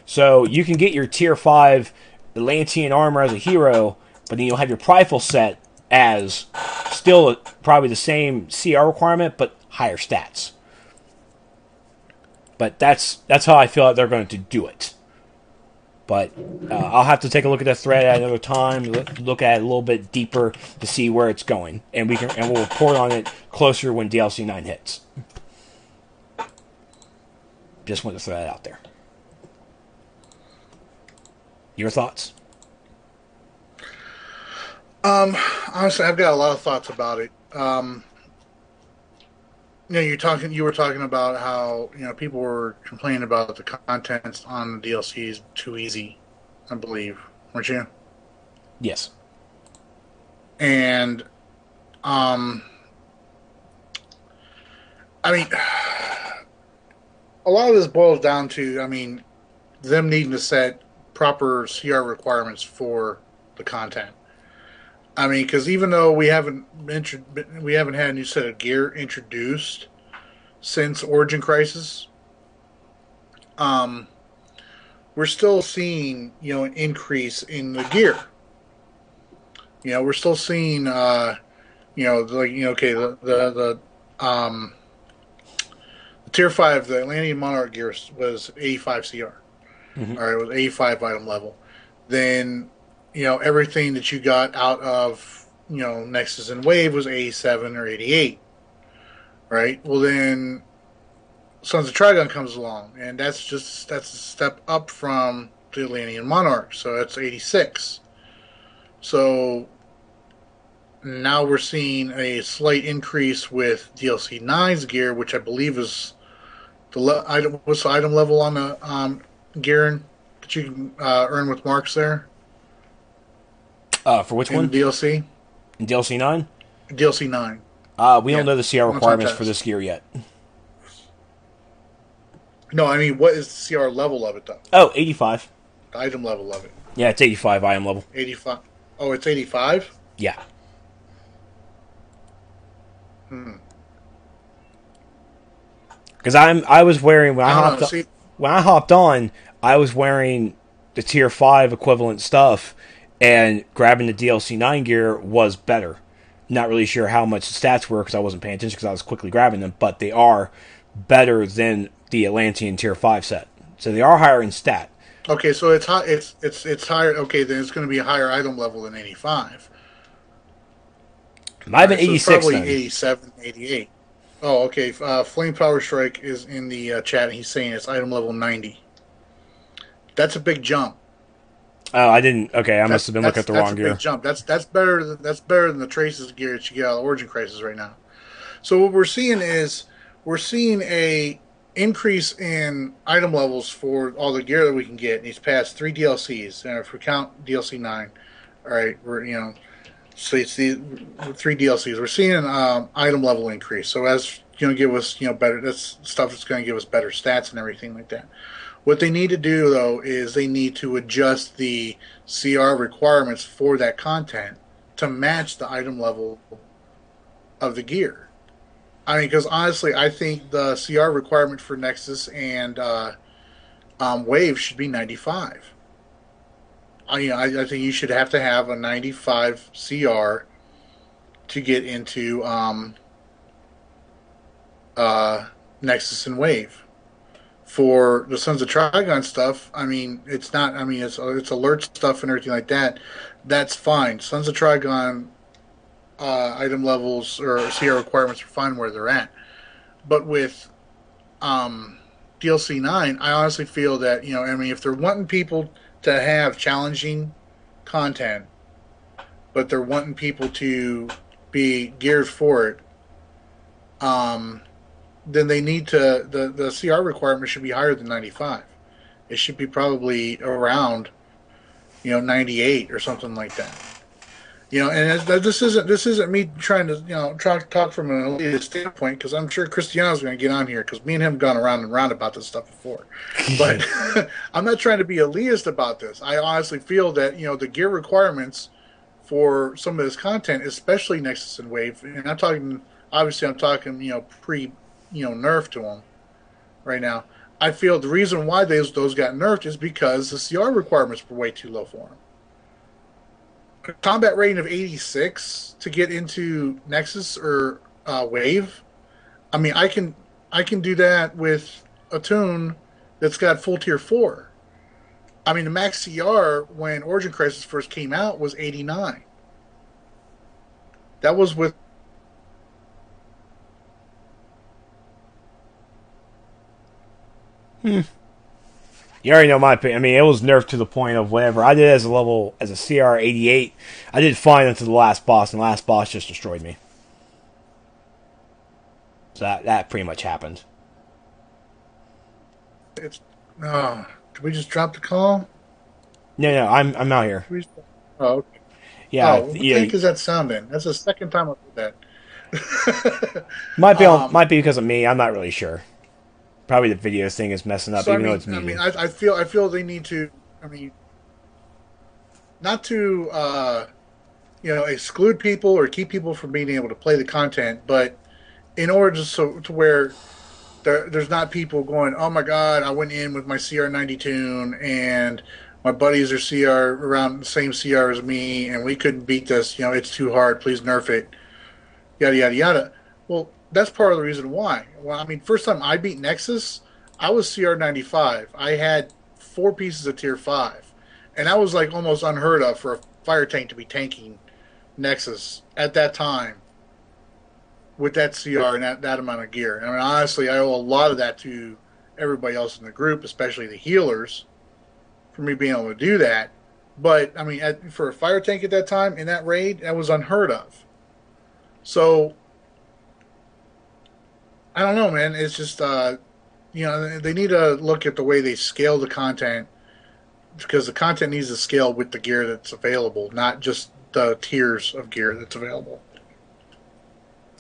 So you can get your Tier 5 Atlantean armor as a hero, but then you'll have your Prideful set as still probably the same CR requirement, but higher stats. But that's how I feel like they're going to do it. But I'll have to take a look at that thread at another time, look at it a little bit deeper to see where it's going, and we'll report on it closer when DLC 9 hits. Just want to throw that out there. Your thoughts? Honestly, I've got a lot of thoughts about it. You were talking about how people were complaining about the contents on the DLCs too easy, I believe, weren't you? Yes. And I mean, a lot of this boils down to, I mean, them needing to set proper CR requirements for the content. I mean, because even though we haven't had a new set of gear introduced since Origin Crisis, um, we're still seeing an increase in the gear. We're still seeing okay, the tier 5, the Atlantean Monarch gear was 85 CR. Mm-hmm. All right, it was 85 item level. Then everything that you got out of Nexus and Wave was 87 or 88. Right. Well, then Sons of Trigon comes along, and that's a step up from the Atlantean Monarch, so that's 86. So now we're seeing a slight increase with DLC 9's gear, which I believe is what's the item level on the gear that you can earn with marks there? For which one? DLC? In DLC 9? DLC 9. We don't know the CR requirements for this gear yet. No, I mean, what is the CR level of it, though? Oh, 85. The item level of it. Yeah, it's 85 item level. 85. Oh, it's 85? Yeah. Because I was wearing when I hopped on, I was wearing the tier 5 equivalent stuff, and grabbing the DLC 9 gear was better. Not really sure how much the stats were because I wasn't paying attention because I was quickly grabbing them, but they are better than the Atlantean tier 5 set. So they are higher in stat. Okay, so it's high. It's higher. Okay, then it's going to be a higher item level than 85. Might have been 86. So probably then. 87, 88. Oh, okay. Flame Power Strike is in the chat, and he's saying it's item level 90. That's a big jump. Oh, I didn't. Okay, I must have been looking at the wrong gear. That's a big jump. That's better. That's better than the Traces gear that you get out of Origin Crisis right now. So what we're seeing is a increase in item levels for all the gear that we can get in these past 3 DLCs, and if we count DLC 9, all right, we're so it's the 3 DLCs. We're seeing an item level increase. So as give us better. That's stuff that's going to give us better stats and everything like that. What they need to do, though, is they need to adjust the CR requirements for that content to match the item level of the gear. I mean, because honestly, I think the CR requirement for Nexus and Wave should be 95. I think you should have to have a 95 CR to get into Nexus and Wave. For the Sons of Trigon stuff, I mean, it's not. I mean, it's alert stuff and everything like that. That's fine. Sons of Trigon item levels or CR requirements are fine where they're at. But with DLC 9, I honestly feel that I mean, if they're wanting people to have challenging content, but they're wanting people to be geared for it, then they need to the CR requirement should be higher than 95. It should be probably around 98 or something like that. And this isn't me trying to talk from an elitist standpoint, because I'm sure Kristyana's going to get on here, because me and him have gone around and round about this stuff before. But I'm not trying to be elitist about this. I honestly feel that the gear requirements for some of this content, especially Nexus and Wave, and I'm talking pre nerf to them right now. I feel the reason why those got nerfed is because the CR requirements were way too low for them. A combat rating of 86 to get into Nexus or Wave. I mean, I can do that with a tune that's got full tier 4. I mean, the max CR when Origin Crisis first came out was 89. That was with You already know my opinion. I mean, it was nerfed to the point of whenever I did as a CR 88, I did fine until the last boss, and the last boss just destroyed me. So that pretty much happened. Did we just drop the call? No, I'm out here. Oh, okay. Yeah, Oh, what the heck is that sounding? That's the second time I've heard that. might be because of me. I'm not really sure. Probably the video thing is messing up, So even though it's I mean, muted. I feel they need to. I mean, not to exclude people or keep people from being able to play the content, but in order to where there's not people going, oh my god, I went in with my CR90 tune and my buddies are CR around the same CR as me and we couldn't beat this. It's too hard. Please nerf it. Yada yada yada. Well, that's part of the reason why. Well, I mean, first time I beat Nexus, I was CR95. I had 4 pieces of tier 5, and that was like almost unheard of for a fire tank to be tanking Nexus at that time with that CR and that amount of gear. I mean, honestly, I owe a lot of that to everybody else in the group, especially the healers, for me being able to do that. But, I mean, for a fire tank at that time, in that raid, that was unheard of. So, I don't know, man. It's just, they need to look at the way they scale the content, because the content needs to scale with the gear that's available, not just the tiers of gear that's available.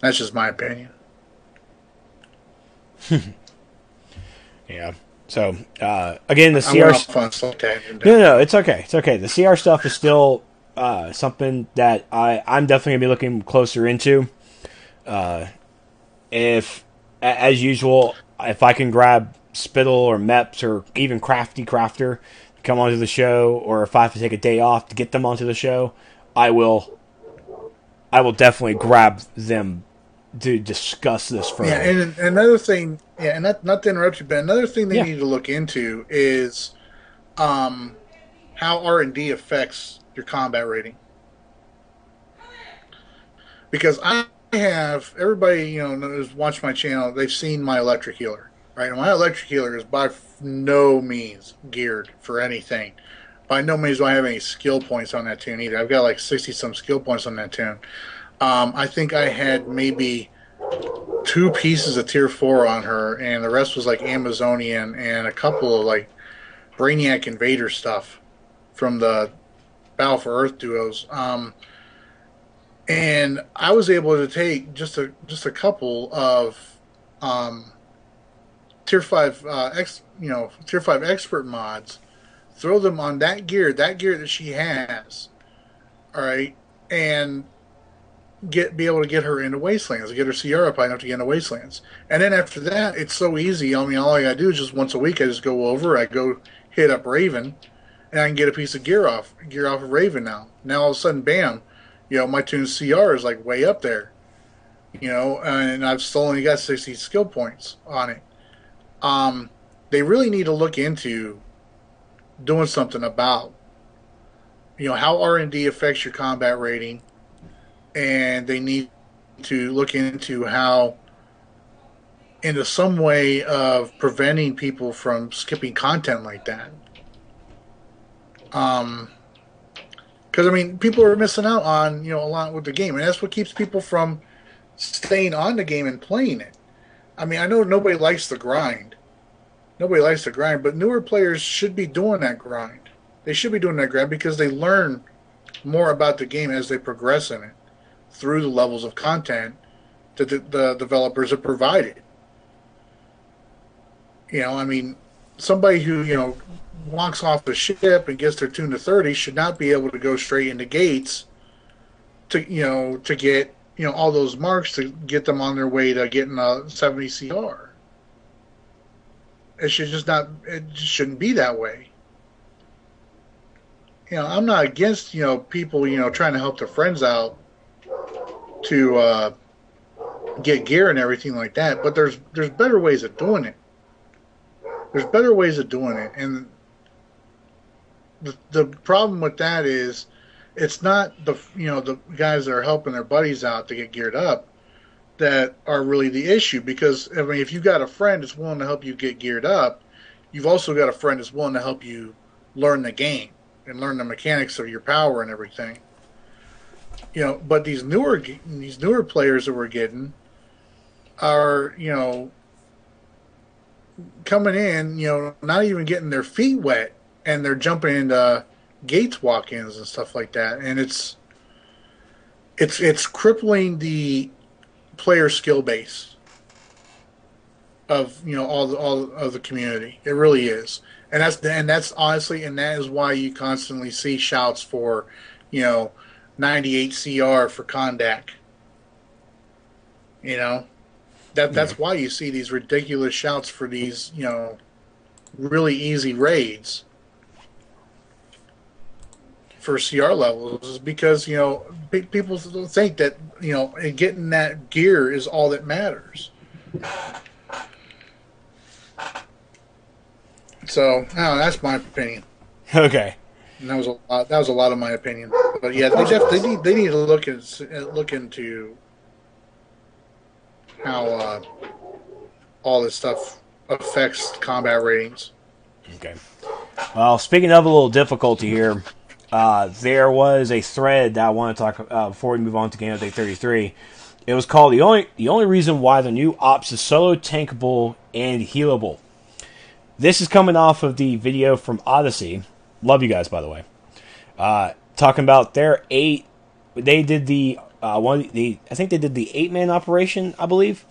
That's just my opinion. Yeah. So again, the CR. No, it's okay. It's okay. The CR stuff is still something that I'm definitely gonna be looking closer into. If, as usual, if I can grab Spittle or Meps or even Crafty Crafter to come onto the show, or if I have to take a day off to get them onto the show, I will definitely grab them to discuss this further. Yeah, and another thing, and not to interrupt you, but another thing they need to look into is how R&D affects your combat rating. Because I have, everybody who's watched my channel, they've seen my electric healer, right? And my electric healer is by no means geared for anything. By no means do I have any skill points on that tune either. I've got like 60-some skill points on that tune. I think I had maybe 2 pieces of tier 4 on her, and the rest was like Amazonian and a couple of like Brainiac Invader stuff from the Battle for Earth duos. And I was able to take just a couple of tier 5 tier 5 expert mods, throw them on that gear that she has, all right, and be able to get her into Wastelands, get her CR up high enough to get into Wastelands. And then after that, it's so easy. I mean, all I gotta do is just once a week, I just go over, I go hit up Raven, and I can get a piece of gear off of Raven now. Now all of a sudden, bam, my tune CR is like way up there. And I've still only got 60 skill points on it. They really need to look into doing something about, how R&D affects your combat rating. And they need to look into some way of preventing people from skipping content like that. Because, I mean, people are missing out on, a lot with the game. And that's what keeps people from staying on the game and playing it. I mean, I know nobody likes the grind. Nobody likes the grind, but newer players should be doing that grind. They should be doing that grind because they learn more about the game as they progress in it, through the levels of content that the developers have provided. I mean, somebody who, walks off the ship and gets their tune to 30 should not be able to go straight into gates to get, all those marks to get them on their way to getting a 70 CR. It just shouldn't be that way. I'm not against, people, trying to help their friends out to get gear and everything like that, but there's better ways of doing it. There's better ways of doing it, and the problem with that is it's not the guys that are helping their buddies out to get geared up that are really the issue. Because I mean, if you've got a friend that's willing to help you get geared up, you've also got a friend that's willing to help you learn the game and learn the mechanics of your power and everything. But these newer players that we're getting are, coming in, not even getting their feet wet, and they're jumping into gates walk-ins and stuff like that. And it's it's crippling the player skill base of all of the community. It really is, and that's honestly, and that is why you constantly see shouts for, 98 CR for Kondak. That's why you see these ridiculous shouts for these really easy raids for CR levels, is because people think that getting that gear is all that matters. So, that's my opinion. Okay. And that was a lot. That was a lot of my opinion. But yeah, they need to look into how all this stuff affects combat ratings. Okay. Well, speaking of a little difficulty here, there was a thread that I want to talk before we move on to Game Update 33. It was called the only reason why the new ops is solo tankable and healable. This is coming off of the video from Odyssey. Love you guys, by the way. Talking about their 8. They did the I think they did the 8-man operation, I believe.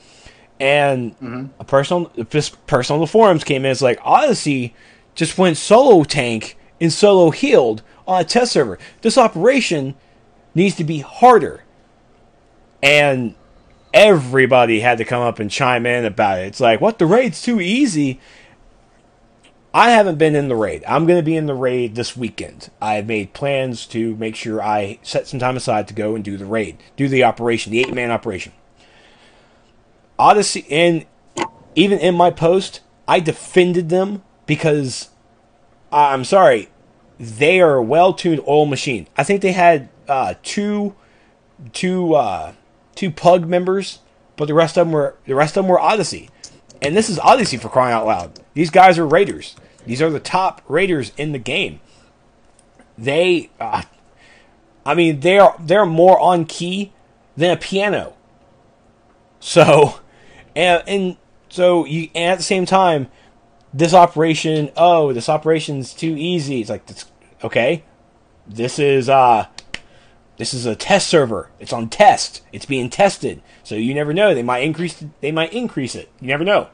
And a person on the forums came in. It's like, Odyssey just went solo tank and solo healed on a test server. This operation needs to be harder. And everybody had to come up and chime in about it. It's like, what? The raid's too easy. I haven't been in the raid. I'm going to be in the raid this weekend. I've made plans to make sure I set some time aside to go and do the raid. Do the operation, the 8-man operation. Odyssey, and even in my post, I defended them because, I'm sorry, they are a well-tuned oil machine. I think they had two Pug members, but the rest of them were Odyssey. And this is Odyssey, for crying out loud. These guys are raiders. These are the top raiders in the game. They, they're more on key than a piano. So, and at the same time, this operation's too easy. It's like, okay, this is a test server. It's on test. It's being tested. So you never know. They might increase it. You never know.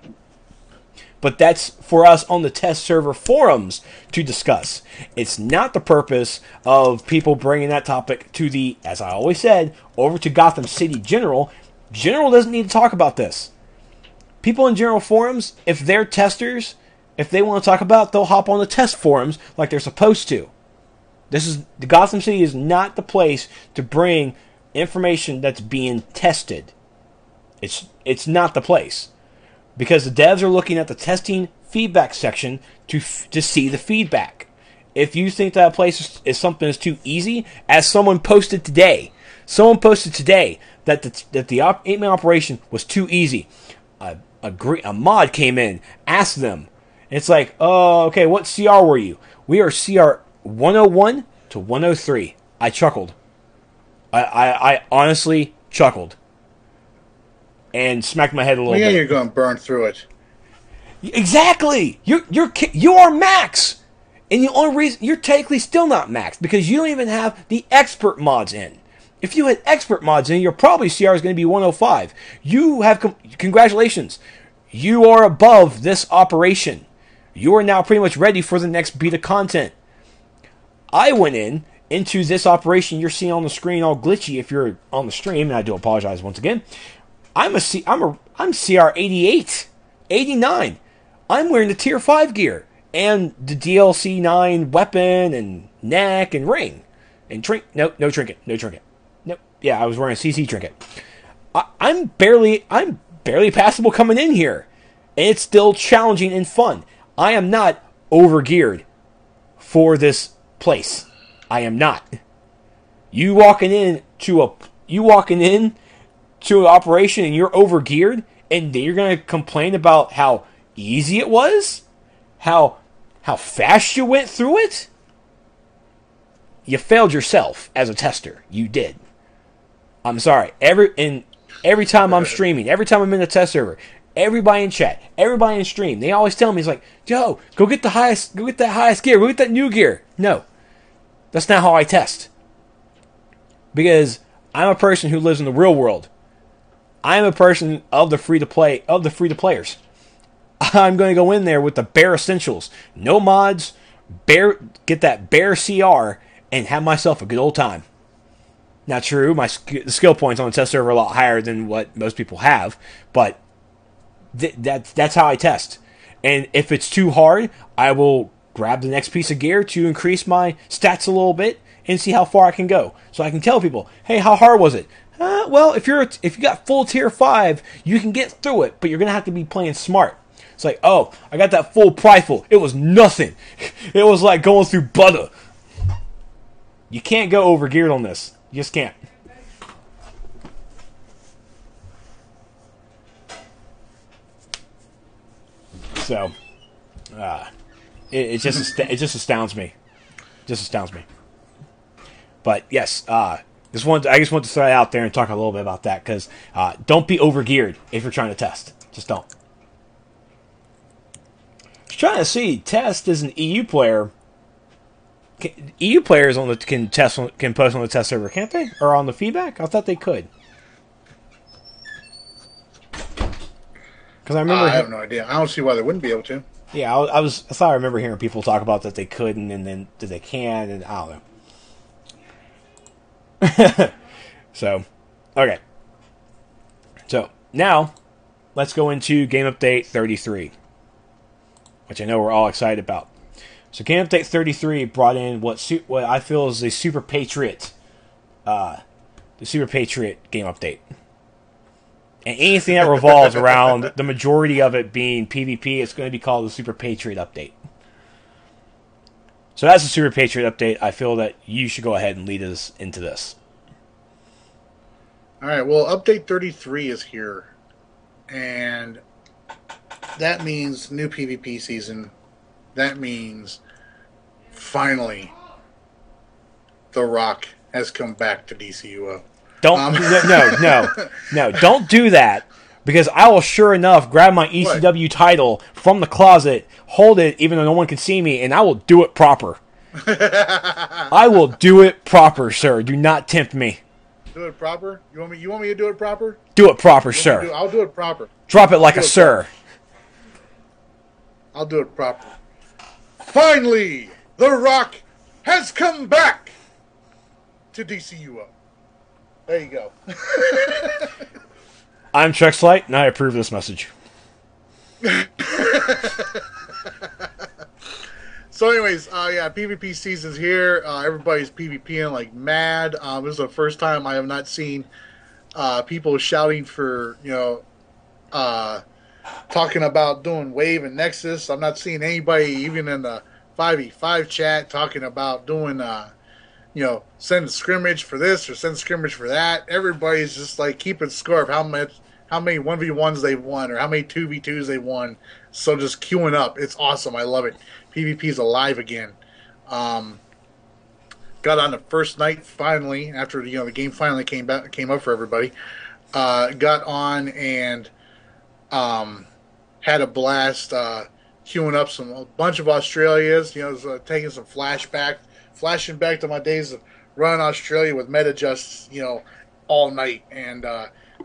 But that's for us on the test server forums to discuss. It's not the purpose of people bringing that topic to as I always said, over to Gotham City General. General doesn't need to talk about this. People in General forums, if they're testers, if they want to talk about it, they'll hop on the test forums like they're supposed to. The Gotham City is not the place to bring information that's being tested. It's not the place, because the devs are looking at the testing feedback section to see the feedback. If you think that place is something that's too easy, as someone posted today that the 8-man operation was too easy. A mod came in, asked them. It's like, oh, okay, what CR were you? We are CR 101 to 103. I chuckled. I honestly chuckled. And smacked my head a little bit. You're going to burn through it. Exactly! You are max! And the only reason, you're technically still not max, because you don't even have the expert mods in. If you had expert mods in, your probably CR is going to be 105. You have, congratulations. You are above this operation. You are now pretty much ready for the next beta content. I went into this operation you're seeing on the screen all glitchy if you're on the stream, and I do apologize once again. I'm CR 88, 89. I'm wearing the tier 5 gear and the DLC 9 weapon and neck and ring and no trinket. Nope. Yeah, I was wearing a CC trinket. I'm barely passable coming in here, and it's still challenging and fun. I am not overgeared for this place. I am not. You walking in to an operation and you're overgeared, and then you're going to complain about how easy it was? How fast you went through it? You failed yourself as a tester. You did. I'm sorry. Every time I'm streaming, every time I'm in the test server, everybody in chat, everybody in stream, they always tell me, it's like, Joe, go get that highest gear, go get that new gear. No. That's not how I test. Because I'm a person who lives in the real world. I'm a person of the free-to-players. I'm going to go in there with the bare essentials. No mods, get that bare CR, and have myself a good old time. Now, true, the skill points on the test server are a lot higher than what most people have, but that's how I test. And if it's too hard, I will grab the next piece of gear to increase my stats a little bit and see how far I can go. So I can tell people, hey, how hard was it? Well, if you got full tier 5, you can get through it, but you're going to have to be playing smart. It's like, oh, I got that full rifle. It was nothing. It was like going through butter. You can't go over geared on this. You just can't. So, it just astounds me. Just astounds me. But yes, I just want to throw it out there and talk a little bit about that, because don't be over geared if you're trying to test. Just don't. Trying to see, test as an EU player. EU players can post on the test server, can't they? Or on the feedback? I thought they could. Because I remember, I have no idea. I don't see why they wouldn't be able to. Yeah, I thought I remember hearing people talk about that they couldn't, and then that they can, and I don't know. So, okay. So now, let's go into Game Update 33. Which I know we're all excited about. So Game Update 33 brought in what I feel is the Super Patriot Game Update. And anything that revolves around the majority of it being PvP, it's going to be called the Super Patriot Update. So that's the Super Patriot Update. I feel that you should go ahead and lead us into this. Alright, well, Update 33 is here. And that means new PvP season. That means finally The Rock has come back to DCUO. No, don't do that, because I will sure enough grab my ECW title from the closet, hold it even though no one can see me, and I will do it proper. I will do it proper, sir. Do not tempt me. Do it proper? You want me to do it proper? Do it proper, sir. I'll do it proper. Drop it like a sir. I'll do it proper. Finally, The Rock has come back to DCUO. There you go. I'm Trexlight, and I approve this message. So anyways, PvP season's here. Everybody's PvPing like mad. This is the first time I have not seen people shouting for, talking about doing Wave and Nexus. I'm not seeing anybody, even in the 5v5 chat, talking about doing, send a scrimmage for this or send a scrimmage for that. Everybody's just like keeping score of how many 1v1s they've won or how many 2v2s they've won. So just queuing up. It's awesome. I love it. PvP's alive again. Got on the first night finally after the game finally came up for everybody. Got on and had a blast queuing up a bunch of Australias. Taking some flashing back to my days of running Australia with meta-justs, all night and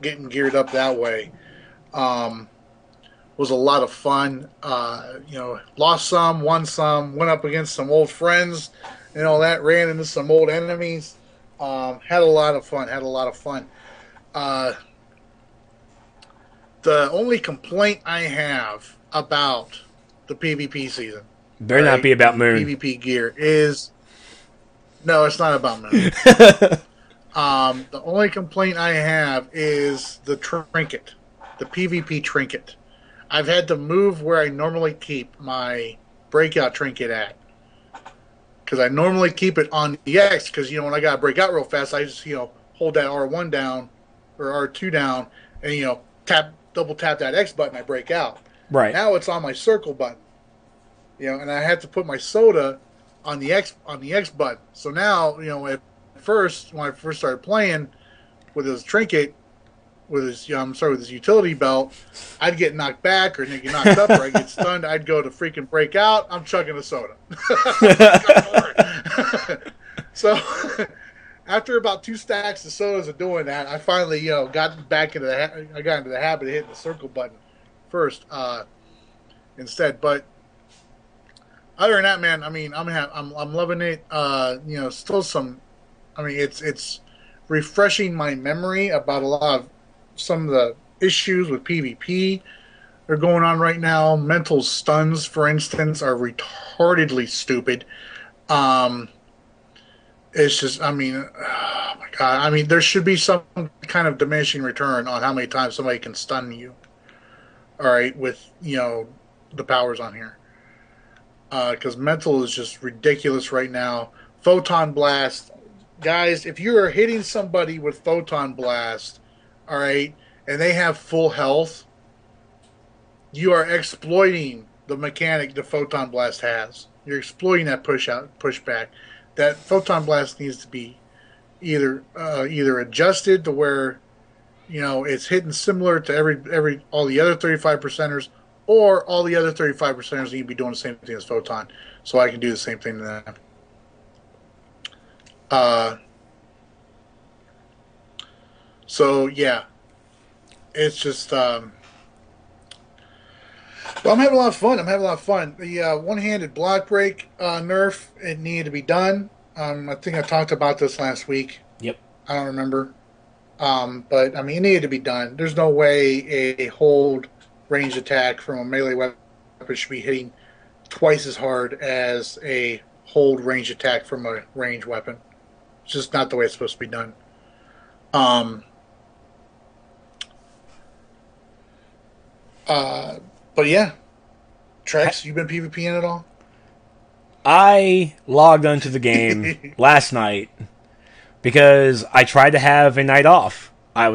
getting geared up that way. Was a lot of fun. Lost some, won some, went up against some old friends, that ran into some old enemies. Had a lot of fun. The only complaint I have about the PvP season, better not be about Moon. PvP gear is no, it's not about Moon. The only complaint I have is the trinket, the PvP trinket. I've had to move where I normally keep my breakout trinket at, because I normally keep it on the X. Because when I got to break out real fast, I just hold that R1 down or R2 down, and double tap that X button. I break out. Right now it's on my circle button. And I had to put my soda on the X button. So now when I first started playing with his trinket, with his utility belt, I'd get knocked back or get knocked up or I'd get stunned. I'd go to freaking break out. I'm chugging a soda. So after about 2 stacks of sodas of doing that, I finally, got back into I got into the habit of hitting the circle button first instead. But other than that, man, I mean, I'm loving it. Still some. I mean, it's refreshing my memory about a lot of some of the issues with PvP that are going on right now. Mental stuns, for instance, are retardedly stupid. It's just, I mean, oh my god. I mean, there should be some kind of diminishing return on how many times somebody can stun you. All right, with the powers on here, because mental is just ridiculous right now. Photon blast, guys. If you are hitting somebody with photon blast, all right, and they have full health, you are exploiting the mechanic the photon blast has. You're exploiting that pushback. That photon blast needs to be either adjusted to where it's hitting similar to all the other 35%ers, or all the other 35%ers need to be doing the same thing as photon, so I can do the same thing to them. So yeah, it's just. Well, I'm having a lot of fun. The one-handed block break nerf, it needed to be done. I think I talked about this last week. Yep. I don't remember. But, I mean, it needed to be done. There's no way a hold ranged attack from a melee weapon should be hitting twice as hard as a hold ranged attack from a ranged weapon. It's just not the way it's supposed to be done. But yeah, Trex, you been PvPing at all? I logged onto the game last night because I tried to have a night off. I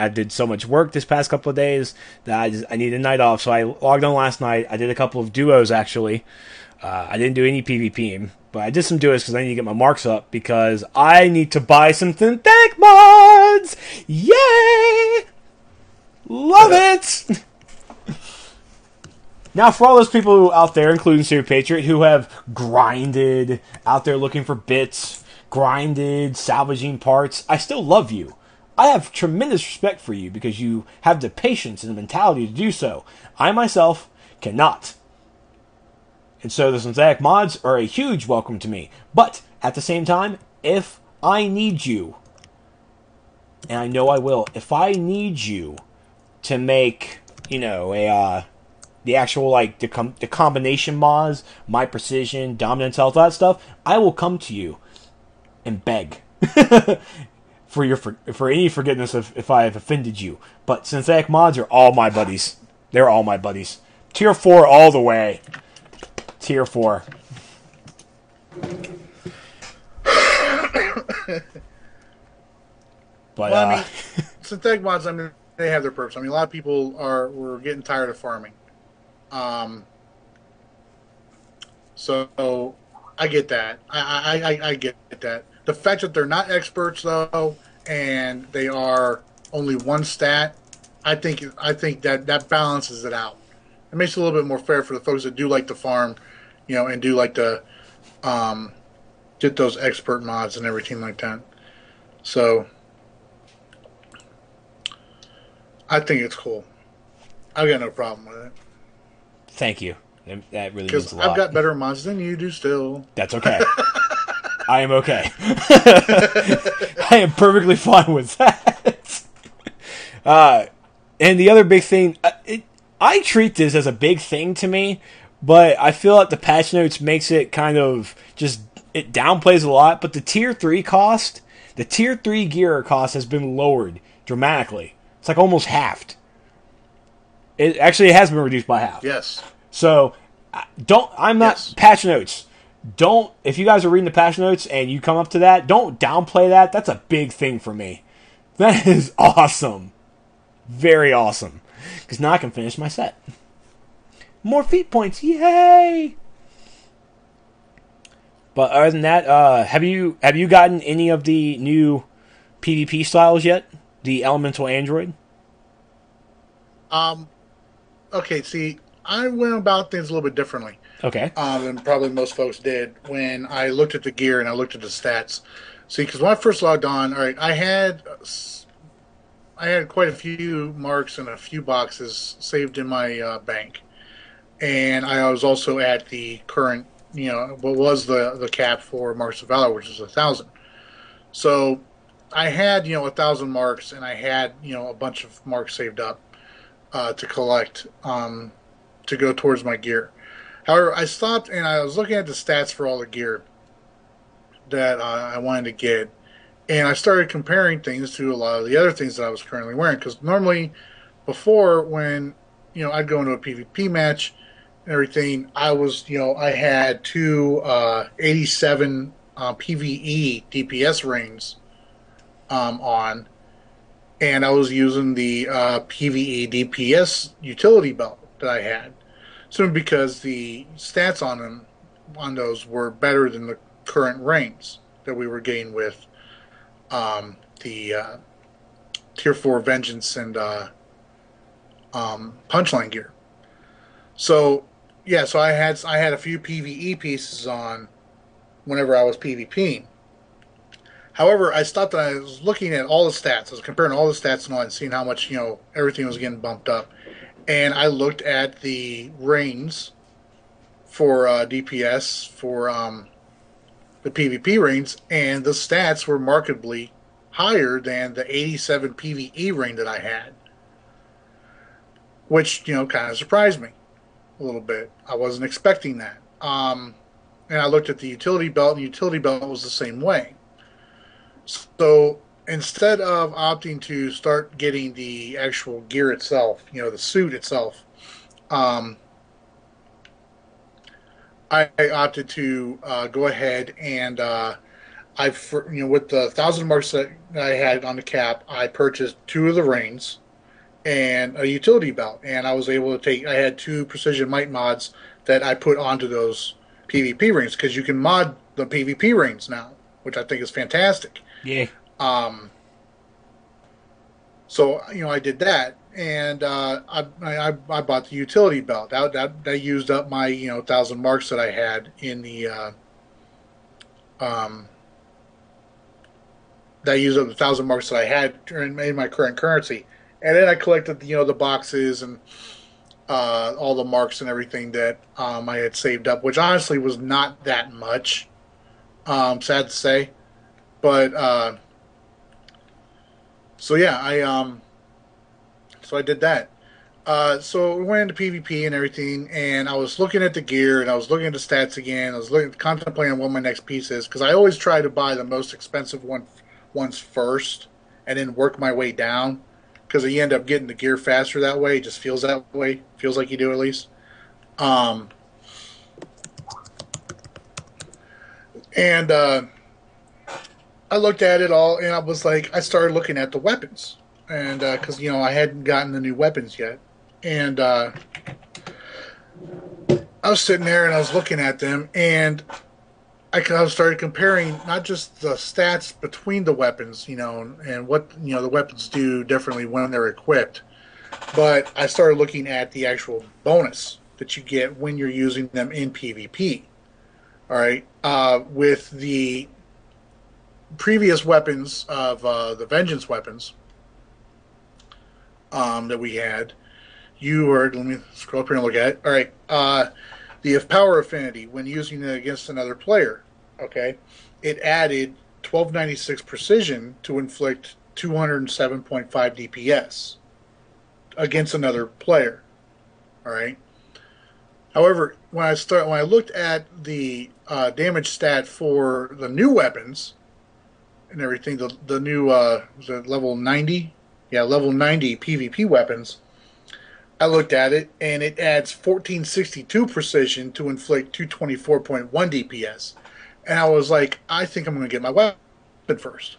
did so much work this past couple of days that I needed a night off. So I logged on last night. I did a couple of duos actually. I didn't do any PvPing, but I did some duos because I need to get my marks up because I need to buy some synthetic mods. Yay! Love it! Now, for all those people out there, including Super Patriot, who have grinded, out there looking for bits, grinded, salvaging parts, I still love you. I have tremendous respect for you because you have the patience and the mentality to do so. I myself cannot. And so the synthetic mods are a huge welcome to me. But, at the same time, if I need you, and I know I will, if I need you to make, the actual, the combination mods, my precision, dominance health, all that stuff, I will come to you and beg for any forgiveness if I have offended you. But synthetic mods are all my buddies. They're all my buddies. Tier 4 all the way. Tier 4. But, well, I mean, synthetic mods, I mean, they have their purpose. I mean, a lot of people were getting tired of farming. So I get that. I get that. The fact that they're not experts though, and they are only one stat, I think that balances it out. It makes it a little bit more fair for the folks that do like to farm, and do like to get those expert mods and everything like that. So I think it's cool. I've got no problem with it. Thank you. That really means Because a lot. I've got better mods than you do still. That's okay. I am okay. I am perfectly fine with that. And the other big thing, I treat this as a big thing to me, but I feel like the patch notes makes it kind of just, it downplays a lot, but the tier 3 gear cost has been lowered dramatically. It's like almost halved. It has been reduced by half. Yes. So, patch notes. If you guys are reading the patch notes and you come up to that, don't downplay that. That's a big thing for me. That is awesome. Very awesome. Because now I can finish my set. More feat points. Yay! But other than that, have you gotten any of the new PvP styles yet? The Elemental Android? Okay, see, I went about things a little bit differently. Okay. Than probably most folks did when I looked at the gear and I looked at the stats. See, because when I first logged on, all right, I had quite a few marks and a few boxes saved in my bank, and I was also at the current, what was the cap for Marks of Valor, which is 1,000. So I had 1,000 marks, and I had a bunch of marks saved up to collect to go towards my gear. However, I stopped and I was looking at the stats for all the gear that I wanted to get, and I started comparing things to a lot of the other things that I was currently wearing. Because normally, before, when I'd go into a PvP match and everything, I had two 87 PvE DPS rings on, and I was using the PvE DPS utility belt that I had. Simply because the stats on those were better than the current rings that we were getting with the Tier 4 Vengeance and Punchline gear. So yeah, so I had a few PvE pieces on whenever I was PvPing. However, I stopped and I was looking at all the stats. I was comparing all the stats and all and seeing how much everything was getting bumped up. And I looked at the rings for DPS for the PvP rings, and the stats were markedly higher than the 87 PvE ring that I had, which kind of surprised me a little bit. I wasn't expecting that. And I looked at the utility belt, and the utility belt was the same way. So instead of opting to start getting the actual gear itself, the suit itself, I opted to go ahead and with the 1,000 marks that I had on the cap, I purchased two of the rings and a utility belt, and I was able to I had two precision might mods that I put onto those PvP rings, because you can mod the PvP rings now, which I think is fantastic. Yeah. So I did that, and I bought the utility belt. That used up my 1,000 marks that I had in the that used up the 1,000 marks that I had in my current currency, and then I collected the boxes and all the marks and everything that I had saved up, which honestly was not that much. Sad to say, but so yeah, I did that. So we went into PvP and everything, and I was looking at the gear, and I was looking at the stats again. I was contemplating what my next piece is, because I always try to buy the most expensive ones first, and then work my way down, because you end up getting the gear faster that way. It just feels that way. Feels like you do, at least. And I looked at it all, and I was like, I started looking at the weapons, and because I hadn't gotten the new weapons yet, and I was sitting there and I was looking at them, and I started comparing not just the stats between the weapons, and what the weapons do differently when they're equipped, but I started looking at the actual bonus that you get when you're using them in PvP. All right, with the previous weapons of the Vengeance weapons that we had, let me scroll up here and look at it. All right, the power affinity when using it against another player. Okay, it added 1296 precision to inflict 207.5 DPS against another player. All right. However, when I looked at the damage stat for the new weapons and everything, the new was it level 90? Yeah, level 90 PvP weapons. I looked at it, and it adds 1462 precision to inflict 224.1 DPS. And I was like, I think I'm going to get my weapon first.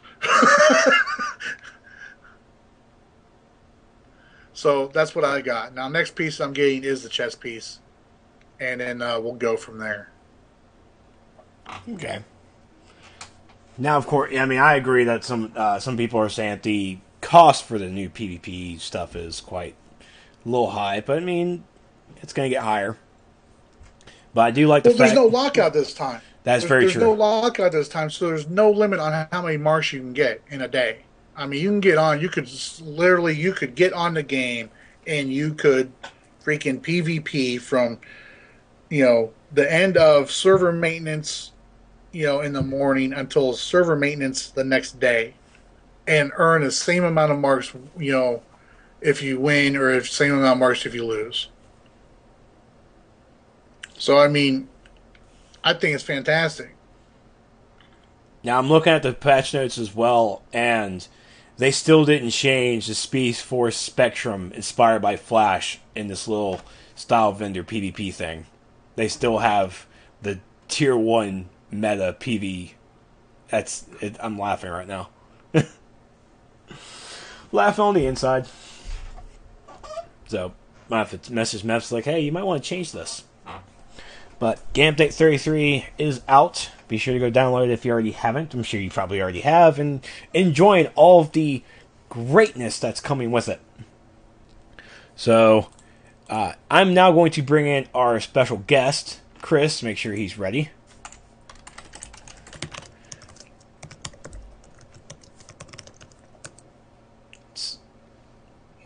So that's what I got. Now, next piece I'm getting is the chest piece, and then we'll go from there. Okay. Now, of course, I mean, I agree that some people are saying that the cost for the new PvP stuff is quite a little high, but I mean, it's going to get higher. But I do like the fact... there's no lockout this time. That's very There's no true. lockout this time, so there's no limit on how many marks you can get in a day. I mean, you can get on. You could get on the game, and you could freaking PvP from the end of server maintenance, in the morning until server maintenance the next day, and earn the same amount of marks, if you win, or the same amount of marks if you lose. So I mean, I think it's fantastic. Now I'm looking at the patch notes as well, and they still didn't change the Speed Force Spectrum inspired by Flash in this little style vendor PvP thing. They still have the Tier 1 meta PV. I'm laughing right now. Laughing on the inside. So, I have to message Mep's like, hey, you might want to change this. But Game Update 33 is out. Be sure to go download it if you already haven't. I'm sure you probably already have. And enjoying all of the greatness that's coming with it. So, I'm now going to bring in our special guest, Chris. Make sure he's ready.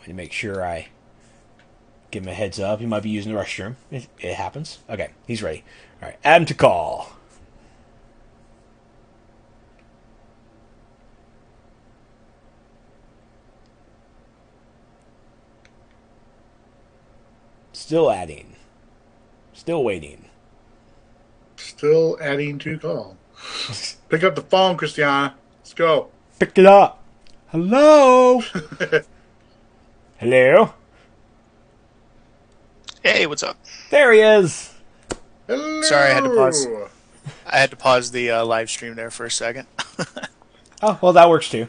Let me make sure I give him a heads up. He might be using the restroom. It happens. Okay, he's ready. All right, add him to call. Still adding. Still waiting. Still adding to call. Pick up the phone, Kristyana. Let's go. Pick it up. Hello? Hello? Hey, what's up? There he is. Hello. Sorry, I had to pause the live stream there for a second. Oh, well, that works too.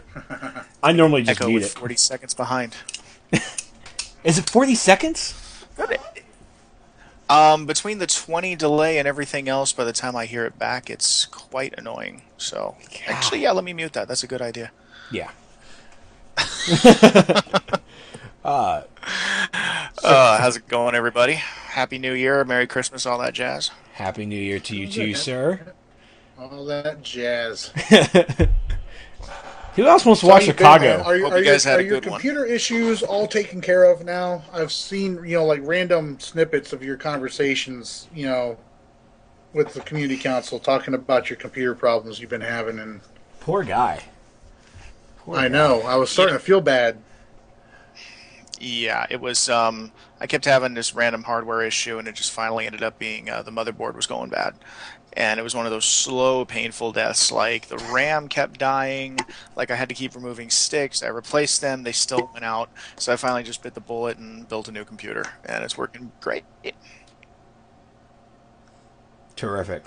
I normally just Echo mute with it. 40 seconds behind. Is it 40 seconds? Between the 20 delay and everything else, by the time I hear it back, it's quite annoying. So, actually, yeah, let me mute that. That's a good idea. Yeah. How's it going, everybody? Happy New Year, Merry Christmas, all that jazz. Happy New Year to you too, sir. All that jazz. Who else wants to watch Chicago? Hope you guys had a your good one. computer issues all taken care of now? I've seen, like random snippets of your conversations, with the community council talking about your computer problems you've been having, and Poor guy. I know. I was starting to feel bad. Yeah, it was, I kept having this random hardware issue, and it just finally ended up being the motherboard was going bad. And it was one of those slow, painful deaths. Like, the RAM kept dying. Like, I had to keep removing sticks. I replaced them. They still went out. So I finally just bit the bullet and built a new computer. And it's working great. Terrific.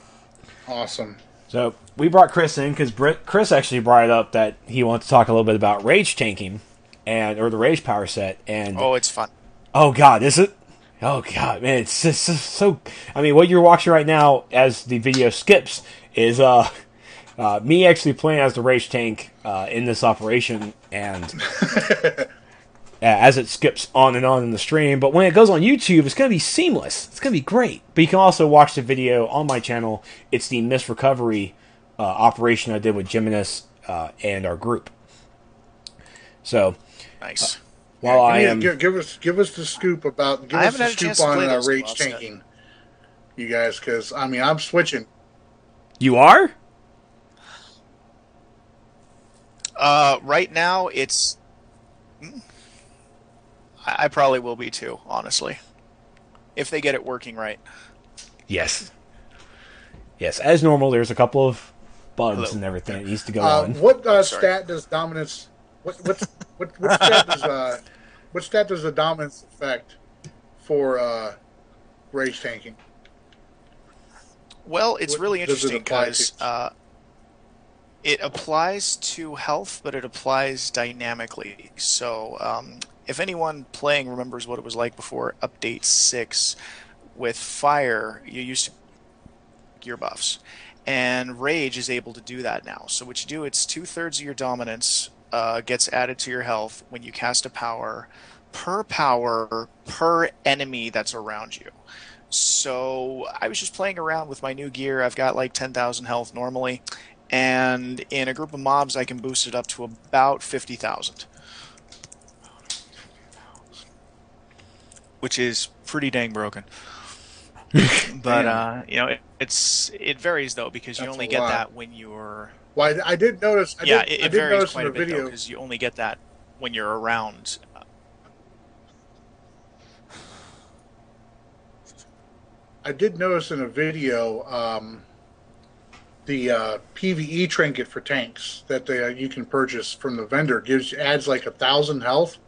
Awesome. So, we brought Chris in because Chris actually brought it up that he wanted to talk a little bit about rage tanking, or the rage power set. And Oh, it's fun. oh, God, is it? Oh, God, man, it's just so... I mean, what you're watching right now as the video skips is me actually playing as the Rage Tank in this operation, and as it skips on and on in the stream. But when it goes on YouTube, it's going to be seamless. It's going to be great. But you can also watch the video on my channel. It's the Miss Recovery operation I did with Geminis and our group. So... Nice. Give us the scoop about on rage tanking, you guys, because I'm switching. You are? Right now it's. I probably will be too, honestly, if they get it working right. Yes. Yes, as normal, there's a couple of bugs and everything that needs to go on. What stat does dominance? What stat does the dominance affect for rage tanking? Well, it's really interesting because it applies to health, but it applies dynamically. So if anyone playing remembers what it was like before Update 6 with Fire, you used to gear buffs. And Rage is able to do that now. So what you do, it's 2/3 of your dominance gets added to your health when you cast a power per enemy that's around you. So I was just playing around with my new gear. I've got like 10,000 health normally, and in a group of mobs, I can boost it up to about 50,000, which is pretty dang broken. But it varies though, because you That's only a get lot. that when you're. Well, I did notice. It did varies notice in quite the a bit though, video. because you only get that when you're around. I did notice in a video the PVE trinket for tanks that you can purchase from the vendor adds like 1,000 health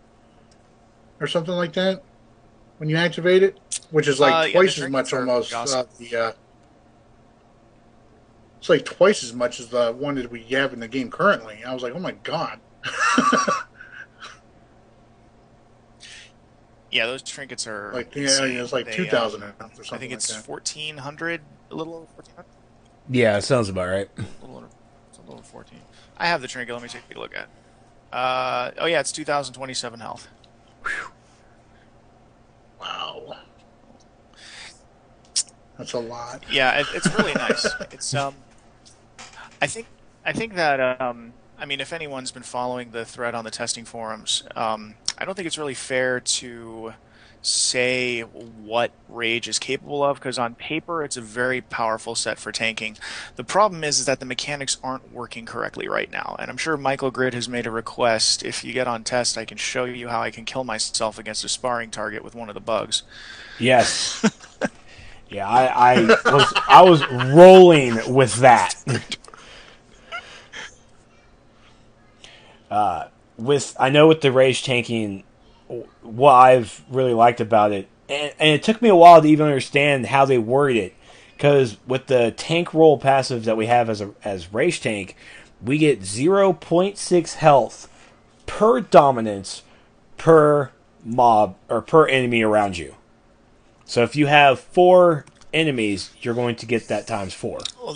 or something like that when you activate it, which is like Yeah, the twice as trinkets much are almost. awesome. It's like twice as much as the one that we have in the game currently. I was like, oh my god. Yeah, those trinkets are Like insane. it's like They, 2,000 or something I think like it's that. 1,400, a little over 1,400. Yeah, it sounds about right. A little over, it's a little over 14. I have the trinket. Let me take a look at. Oh yeah, it's 2,027 health. Wow. That's a lot. Yeah, it's really nice. It's I think that I mean, if anyone's been following the thread on the testing forums, I don't think it's really fair to say what Rage is capable of, because on paper it's a very powerful set for tanking. The problem is that the mechanics aren't working correctly right now, and I'm sure Michael Grid has made a request. If you get on test, I can show you how I can kill myself against a sparring target with one of the bugs. Yes. Yeah, I was rolling with that. With the rage tanking, what I've really liked about it, and it took me a while to even understand how they worded it, because with the tank roll passive that we have as rage tank, we get 0.6 health per dominance per mob or per enemy around you. So if you have 4 enemies, you're going to get that times 4. Well,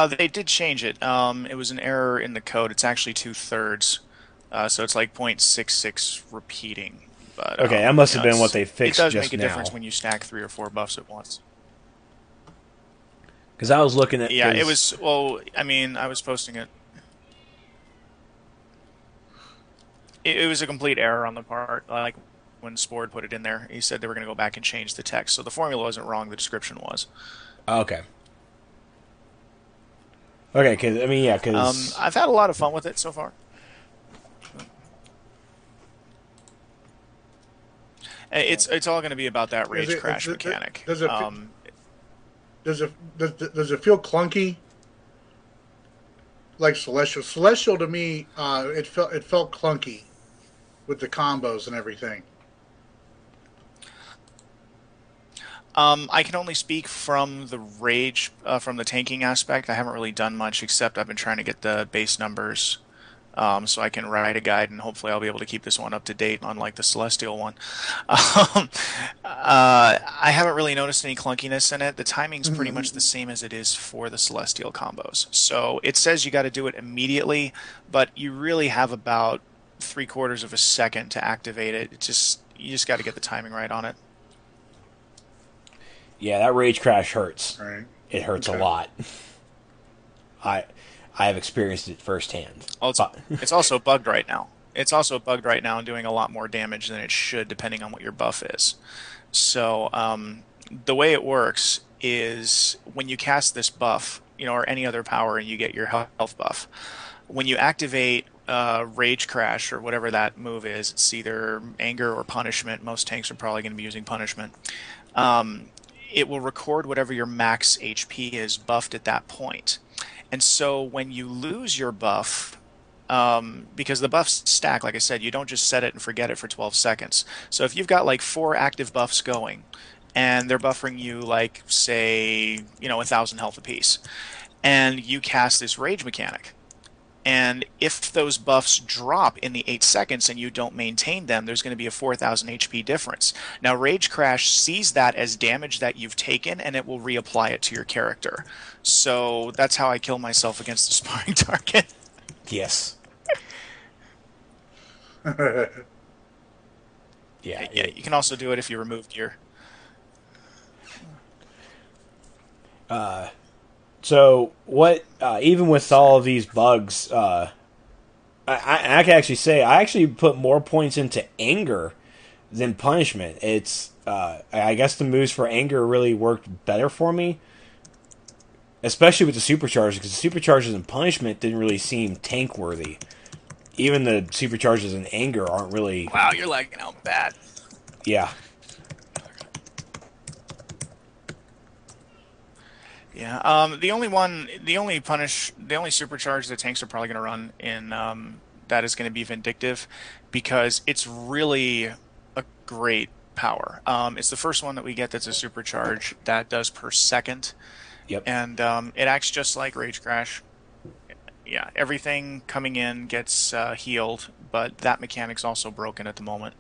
they did change it. It was an error in the code. It's actually 2/3, so it's like 0.66 repeating. But Okay, that must have been what they fixed just now. It does just make a now. difference when you stack 3 or 4 buffs at once. Because I was looking at... Yeah, it was... Well, I mean, I was posting it. It was a complete error on the part. Like, when Spord put it in there, he said they were going to go back and change the text. So the formula wasn't wrong, the description was. Okay. Okay, because... I mean, yeah, because... I've had a lot of fun with it so far. It's all going to be about that rage crash mechanic. Does it feel clunky? Like Celestial. Celestial to me, it felt clunky with the combos and everything. I can only speak from the rage, from the tanking aspect. I haven't really done much, except I've been trying to get the base numbers, so I can write a guide, and hopefully I'll be able to keep this one up to date, unlike the Celestial one. I haven't really noticed any clunkiness in it. The timing's pretty much the same as it is for the Celestial combos. So it says you got to do it immediately, but you really have about 3/4 of a second to activate it. You just got to get the timing right on it. Yeah, that rage crash hurts. Right. It hurts a lot. I have experienced it firsthand. It's also bugged right now. It's also bugged right now and doing a lot more damage than it should, depending on what your buff is. So the way it works is when you cast this buff, or any other power, and you get your health buff, when you activate Rage Crash or whatever that move is, it's either Anger or Punishment. Most tanks are probably going to be using Punishment. It will record whatever your max HP is buffed at that point. And so when you lose your buff, because the buffs stack, like I said, you don't just set it and forget it for 12 seconds. So if you've got like 4 active buffs going, and they're buffering you like, say, 1,000 health apiece, and you cast this rage mechanic, and if those buffs drop in the 8 seconds and you don't maintain them, there's going to be a 4,000 HP difference. Now, Rage Crash sees that as damage that you've taken, and it will reapply it to your character. So that's how I kill myself against the sparring target. Yes. Yeah. Yeah, you can also do it if you remove gear. So what? Even with all of these bugs, I can actually say I actually put more points into anger than punishment. It's I guess the moves for anger really worked better for me, especially with the supercharges, because the supercharges and punishment didn't really seem tank worthy. Even the supercharges and anger aren't really. Wow, you're lagging out bad. Yeah. Yeah. The only supercharge that tanks are probably going to run in that is going to be Vindictive, because it's really a great power. It's the first one that we get that's a supercharge that does per second, Yep. and it acts just like Rage Crash. Yeah, everything coming in gets healed, but that mechanic's also broken at the moment.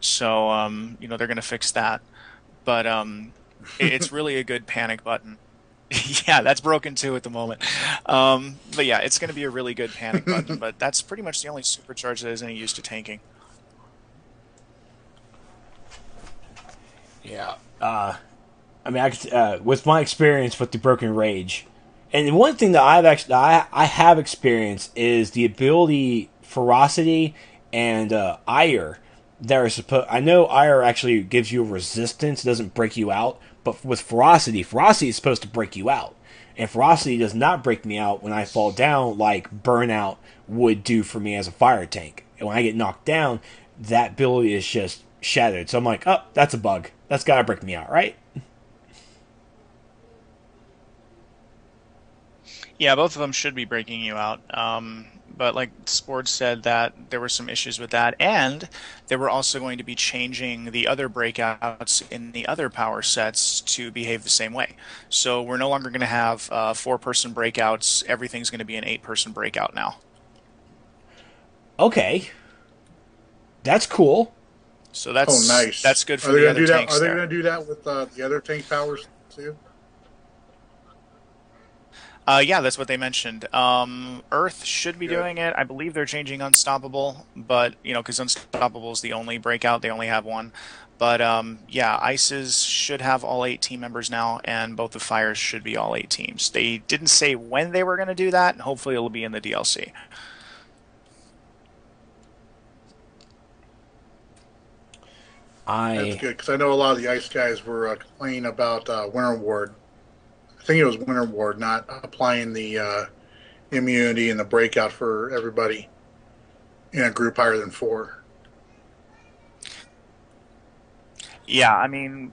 So they're going to fix that. But it's really a good panic button. Yeah, that's broken too at the moment. But yeah, it's going to be a really good panic button. But that's pretty much the only supercharge that is any use to tanking. Yeah. I mean, with my experience with the Broken Rage, and one thing that I have experienced is the ability Ferocity and Ire. I know Ire actually gives you a resistance, doesn't break you out, but with Ferocity is supposed to break you out, and Ferocity does not break me out when I fall down like Burnout would do for me as a fire tank. And when I get knocked down, that ability is just shattered. So I'm like, oh, that's a bug. That's gotta break me out, right? Yeah, both of them should be breaking you out. But like Sport said, that there were some issues with that, and they were also going to be changing the other breakouts in the other power sets to behave the same way. So we're no longer going to have 4-person breakouts. Everything's going to be an 8-person breakout now. Okay, that's cool. So that's nice. That's good for the other tanks. Are they going to do that with the other tank powers too? Yeah, that's what they mentioned. Earth should be doing it. I believe they're changing Unstoppable, but because Unstoppable is the only breakout, they only have one. But yeah, Ices should have all 8 team members now, and both the Fires should be all 8 teams. They didn't say when they were going to do that, and hopefully it'll be in the DLC. That's good, because I know a lot of the Ice guys were complaining about Winter Ward. I think it was Winter Ward not applying the immunity and the breakout for everybody in a group higher than 4. Yeah, I mean,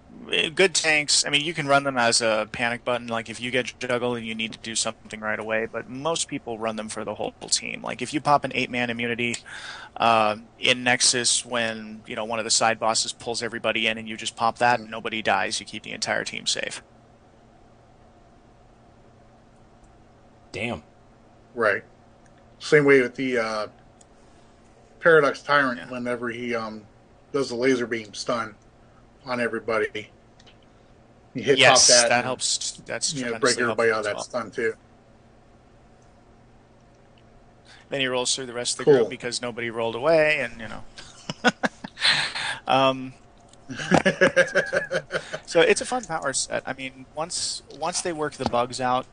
good tanks. I mean, you can run them as a panic button, like if you get juggled and you need to do something right away. But most people run them for the whole team. Like if you pop an 8-man immunity in Nexus when one of the side bosses pulls everybody in, and you just pop that, and nobody dies. You keep the entire team safe. Damn. Right. Same way with the Paradox Tyrant. Whenever he does the laser beam stun on everybody, you hit pop that. That helps. That's break everybody out of that stun too. Then he rolls through the rest of the group because nobody rolled away, and so it's a fun power set. I mean, once they work the bugs out,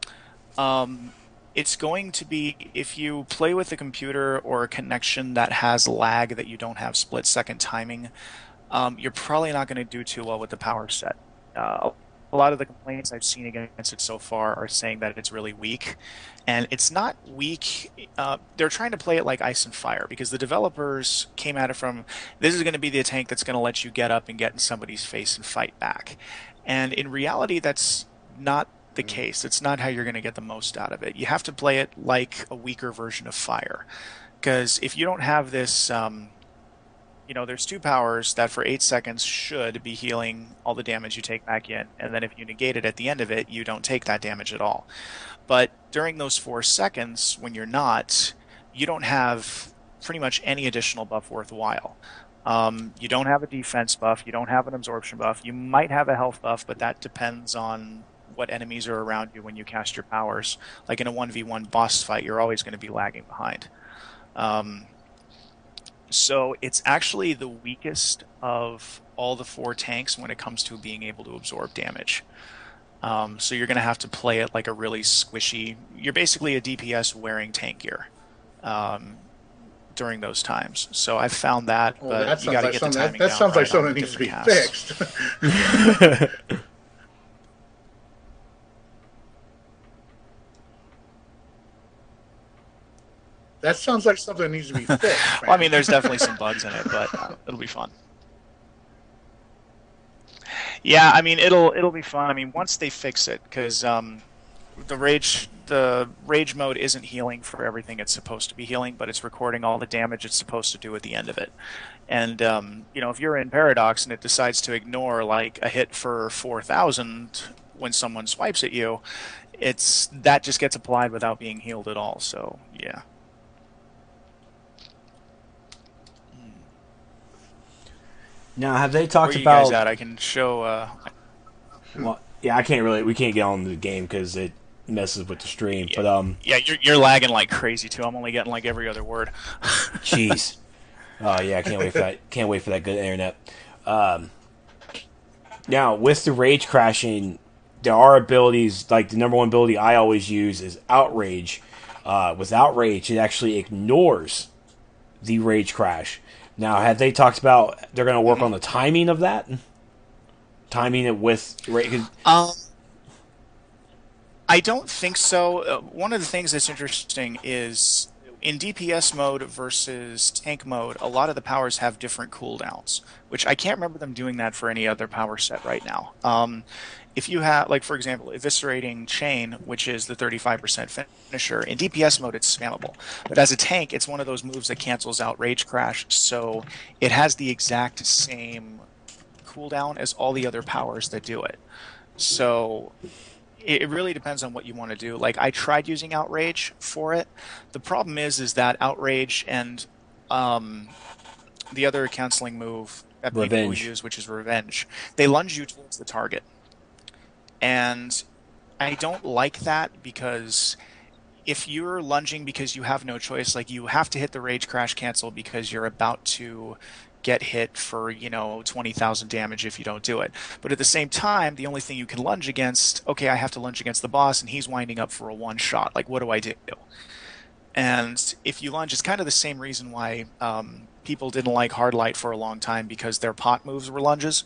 it's going to be, if you play with a computer or a connection that has lag that you don't have split-second timing, you're probably not going to do too well with the power set. A lot of the complaints I've seen against it so far are saying that it's really weak. And it's not weak. They're trying to play it like Ice and Fire, because the developers came at it from, this is going to be the tank that's going to let you get up and get in somebody's face and fight back. And in reality, that's not the case. It's not how you're going to get the most out of it. You have to play it like a weaker version of Fire. Because if you don't have this, there's 2 powers that for 8 seconds should be healing all the damage you take back in, and then if you negate it at the end of it, you don't take that damage at all. But during those 4 seconds, when you're not, you don't have pretty much any additional buff worthwhile. You don't have a defense buff, you don't have an absorption buff, you might have a health buff, but that depends on what enemies are around you when you cast your powers. Like in a 1v1 boss fight, you're always going to be lagging behind. So it's actually the weakest of all the 4 tanks when it comes to being able to absorb damage. So you're going to have to play it like a really squishy. You're basically a DPS wearing tank gear during those times. So I've found that, but that you got to like get the timing that down sounds right like something on that needs to be different fixed. That sounds like something that needs to be fixed. Well, I mean, there's definitely some bugs in it, but it'll be fun. Yeah, I mean, it'll be fun. I mean, once they fix it, because the rage mode isn't healing for everything it's supposed to be healing, but it's recording all the damage it's supposed to do at the end of it. And if you're in Paradox and it decides to ignore like a hit for 4,000 when someone swipes at you, that just gets applied without being healed at all. So yeah. Now, have they talked Where you about? guys at? I can show. Well, yeah, I can't really. We can't get on the game because it messes with the stream. Yeah, But yeah, you're lagging like crazy too. I'm only getting like every other word. jeez. Oh yeah, I can't wait for that. Can't wait for that good internet. Now with the rage crashing, there are abilities like the number one ability I always use is outrage. With outrage, it actually ignores the rage crash. Now, have they talked about they're going to work on the timing of that? Timing it with rage? I don't think so. One of the things that's interesting is in DPS mode versus tank mode, a lot of the powers have different cooldowns, which I can't remember them doing that for any other power set right now. If you have, like, for example, Eviscerating Chain, which is the 35% finisher, in DPS mode it's spammable. But as a tank, it's one of those moves that cancels out Rage Crash, so it has the exact same cooldown as all the other powers that do it. So it really depends on what you want to do. Like, I tried using Outrage for it. The problem is that Outrage and the other canceling move that people use, which is Revenge, they lunge you towards the target. And I don't like that because if you're lunging because you have no choice, like you have to hit the Rage Crash cancel because you're about to get hit for, 20,000 damage if you don't do it. But at the same time, the only thing you can lunge against, okay, I have to lunge against the boss and he's winding up for a one shot. Like, what do I do? And if you lunge, it's kind of the same reason why people didn't like Hard Light for a long time because their pot moves were lunges.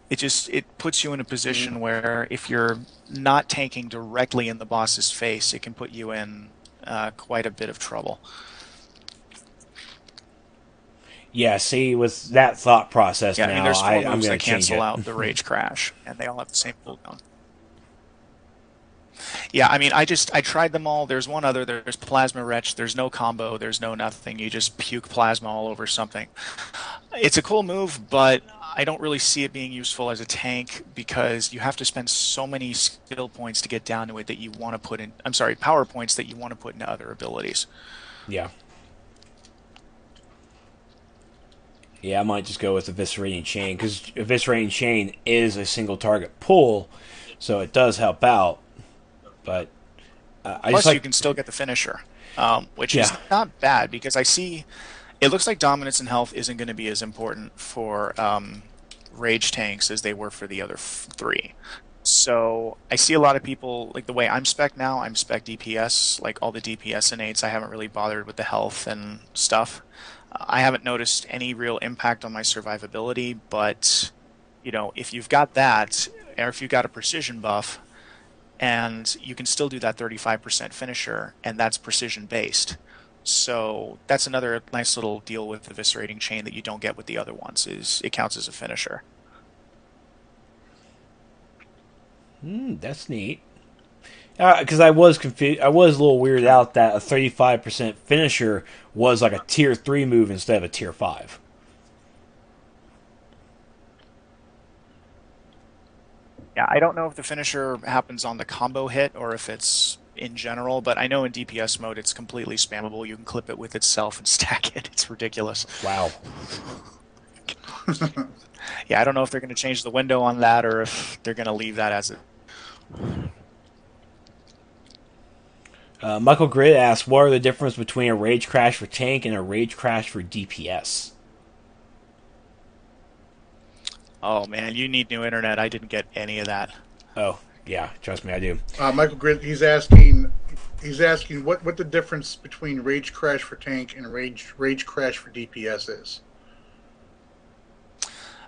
It puts you in a position where if you're not tanking directly in the boss's face, it can put you in quite a bit of trouble. Yeah, see, with that thought process yeah, now, I mean, there's 4 I'm moves going that to change cancel it. out the Rage Crash, and they all have the same cooldown. Yeah, I mean, I tried them all. There's one other. There's Plasma Wretch. There's no combo. There's no nothing. You just puke plasma all over something. It's a cool move, but I don't really see it being useful as a tank because you have to spend so many skill points to get down to it that you want to put in. I'm sorry, power points that you want to put into other abilities. Yeah. Yeah, I might just go with Eviscerating Chain because Eviscerating Chain is a single target pull, so it does help out. But Plus, you can still get the finisher, which is not bad because I see it looks like dominance and health isn't going to be as important for rage tanks as they were for the other 3. So I see a lot of people, like the way I'm spec now, I'm spec DPS, like all the DPS innates. I haven't really bothered with the health and stuff. I haven't noticed any real impact on my survivability, but if you've got that, or if you've got a precision buff, and you can still do that 35% finisher, and that's precision based. So that's another nice little deal with the Eviscerating Chain that you don't get with the other ones, is it counts as a finisher. That's neat. Because I was confused. I was a little weirded out that a 35% finisher was like a tier 3 move instead of a tier 5. Yeah, I don't know if the finisher happens on the combo hit or if it's in general, but I know in DPS mode it's completely spammable. You can clip it with itself and stack it. It's ridiculous. Wow. Yeah, I don't know if they're going to change the window on that or if they're going to leave that as it. Michael Grid asks, what are the difference between a Rage Crash for tank and a Rage Crash for DPS? Oh man, you need new internet. I didn't get any of that. Oh, yeah, trust me, I do. Michael Grid, he's asking what the difference between Rage Crash for tank and Rage Crash for DPS is.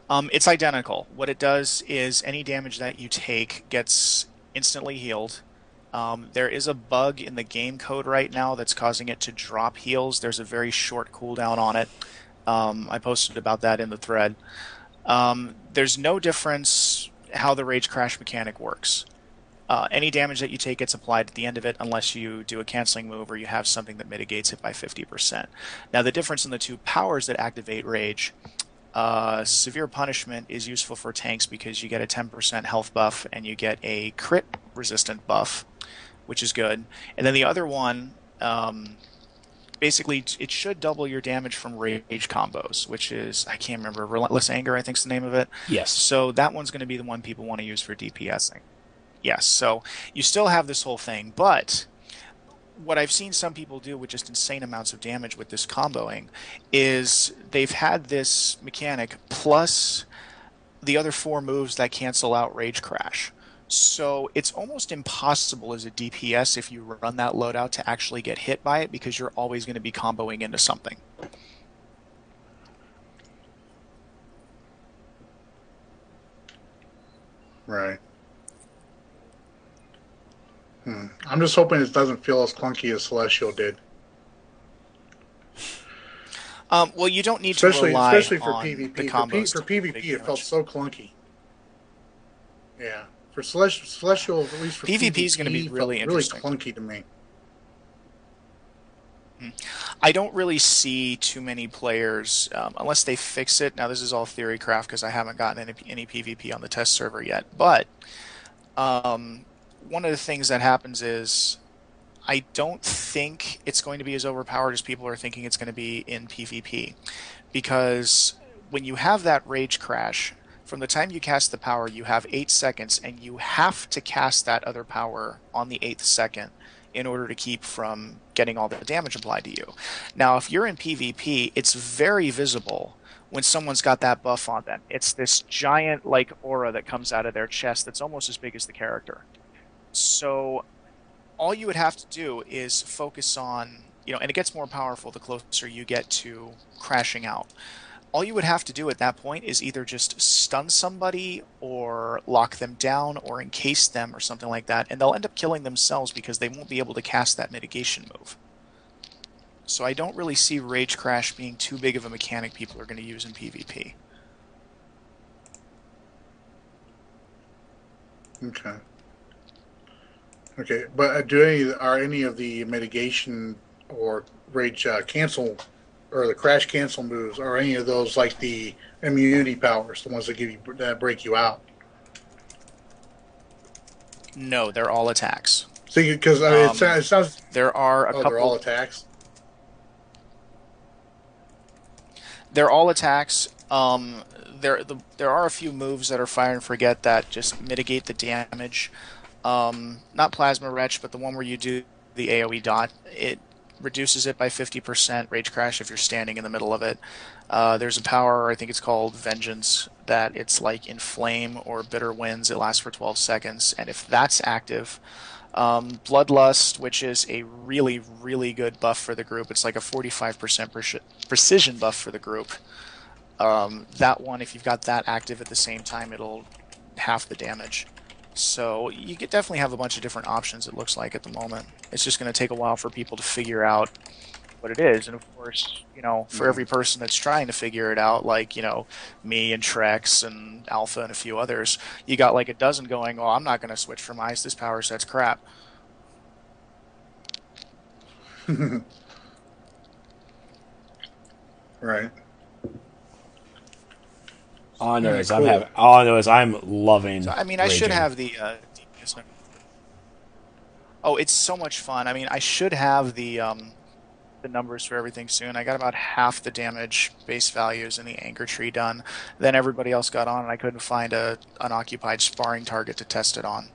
It's identical. What it does is any damage that you take gets instantly healed. There is a bug in the game code right now that's causing it to drop heals. There's a very short cooldown on it. I posted about that in the thread. There's no difference how the Rage Crash mechanic works. Any damage that you take gets applied at the end of it unless you do a canceling move or you have something that mitigates it by 50%. Now the difference in the two powers that activate Rage, Severe Punishment is useful for tanks because you get a 10% health buff and you get a crit resistant buff, which is good. And then the other one, basically it should double your damage from rage combos, which is, I can't remember, Relentless Anger I think is the name of it. Yes. So that one's going to be the one people want to use for DPSing. Yes, so you still have this whole thing, but what I've seen some people do with just insane amounts of damage with this comboing is they've had this mechanic plus the other 4 moves that cancel out Rage Crash. So it's almost impossible as a DPS if you run that loadout to actually get hit by it because you're always going to be comboing into something. Right. I'm just hoping it doesn't feel as clunky as Celestial did. Well, you don't need to rely especially for on PvP. the combos. For PvP, it felt so clunky. Yeah, for Celestial, at least for PvP is going to be really interesting. Really clunky to me. I don't really see too many players, unless they fix it. Now, this is all theory craft because I haven't gotten any PvP on the test server yet. But one of the things that happens is I don't think it's going to be as overpowered as people are thinking it's going to be in PvP. Because when you have that Rage Crash, from the time you cast the power, you have 8 seconds, and you have to cast that other power on the 8th second in order to keep from getting all the damage applied to you. Now, if you're in PvP, it's very visible when someone's got that buff on them. It's this giant, like, aura that comes out of their chest that's almost as big as the character. So all you would have to do is focus on, and it gets more powerful the closer you get to crashing out. All you would have to do at that point is either just stun somebody or lock them down or encase them or something like that, and they'll end up killing themselves because they won't be able to cast that mitigation move. So I don't really see Rage Crash being too big of a mechanic people are going to use in PvP. Okay, but are any of the mitigation or rage cancel or the crash cancel moves, are any of those like the immunity powers, the ones that break you out? No, they're all attacks. See, because it sounds there are a couple. They're all attacks. They're all attacks. There are a few moves that are fire and forget that just mitigate the damage. Not Plasma Wretch, but the one where you do the AoE dot. It reduces it by 50%, Rage Crash, if you're standing in the middle of it. There's a power, I think it's called Vengeance, that it's like Inflame or Bitter Winds. It lasts for 12 seconds, and if that's active, Bloodlust, which is a really, really good buff for the group. It's like a 45% precision buff for the group. That one, if you've got that active at the same time, it'll half the damage. So you could definitely have a bunch of different options, it looks like, at the moment. It's just going to take a while for people to figure out what it is. And of course, for every person that's trying to figure it out, like, me and Trex and Alpha and a few others, you got like a dozen going, I'm not going to switch from ice. This power set's crap. Right. All I know is I'm loving. So, I should have the. It's so much fun. I should have the numbers for everything soon. I got about half the damage base values in the anchor tree done. Then everybody else got on, and I couldn't find an unoccupied sparring target to test it on.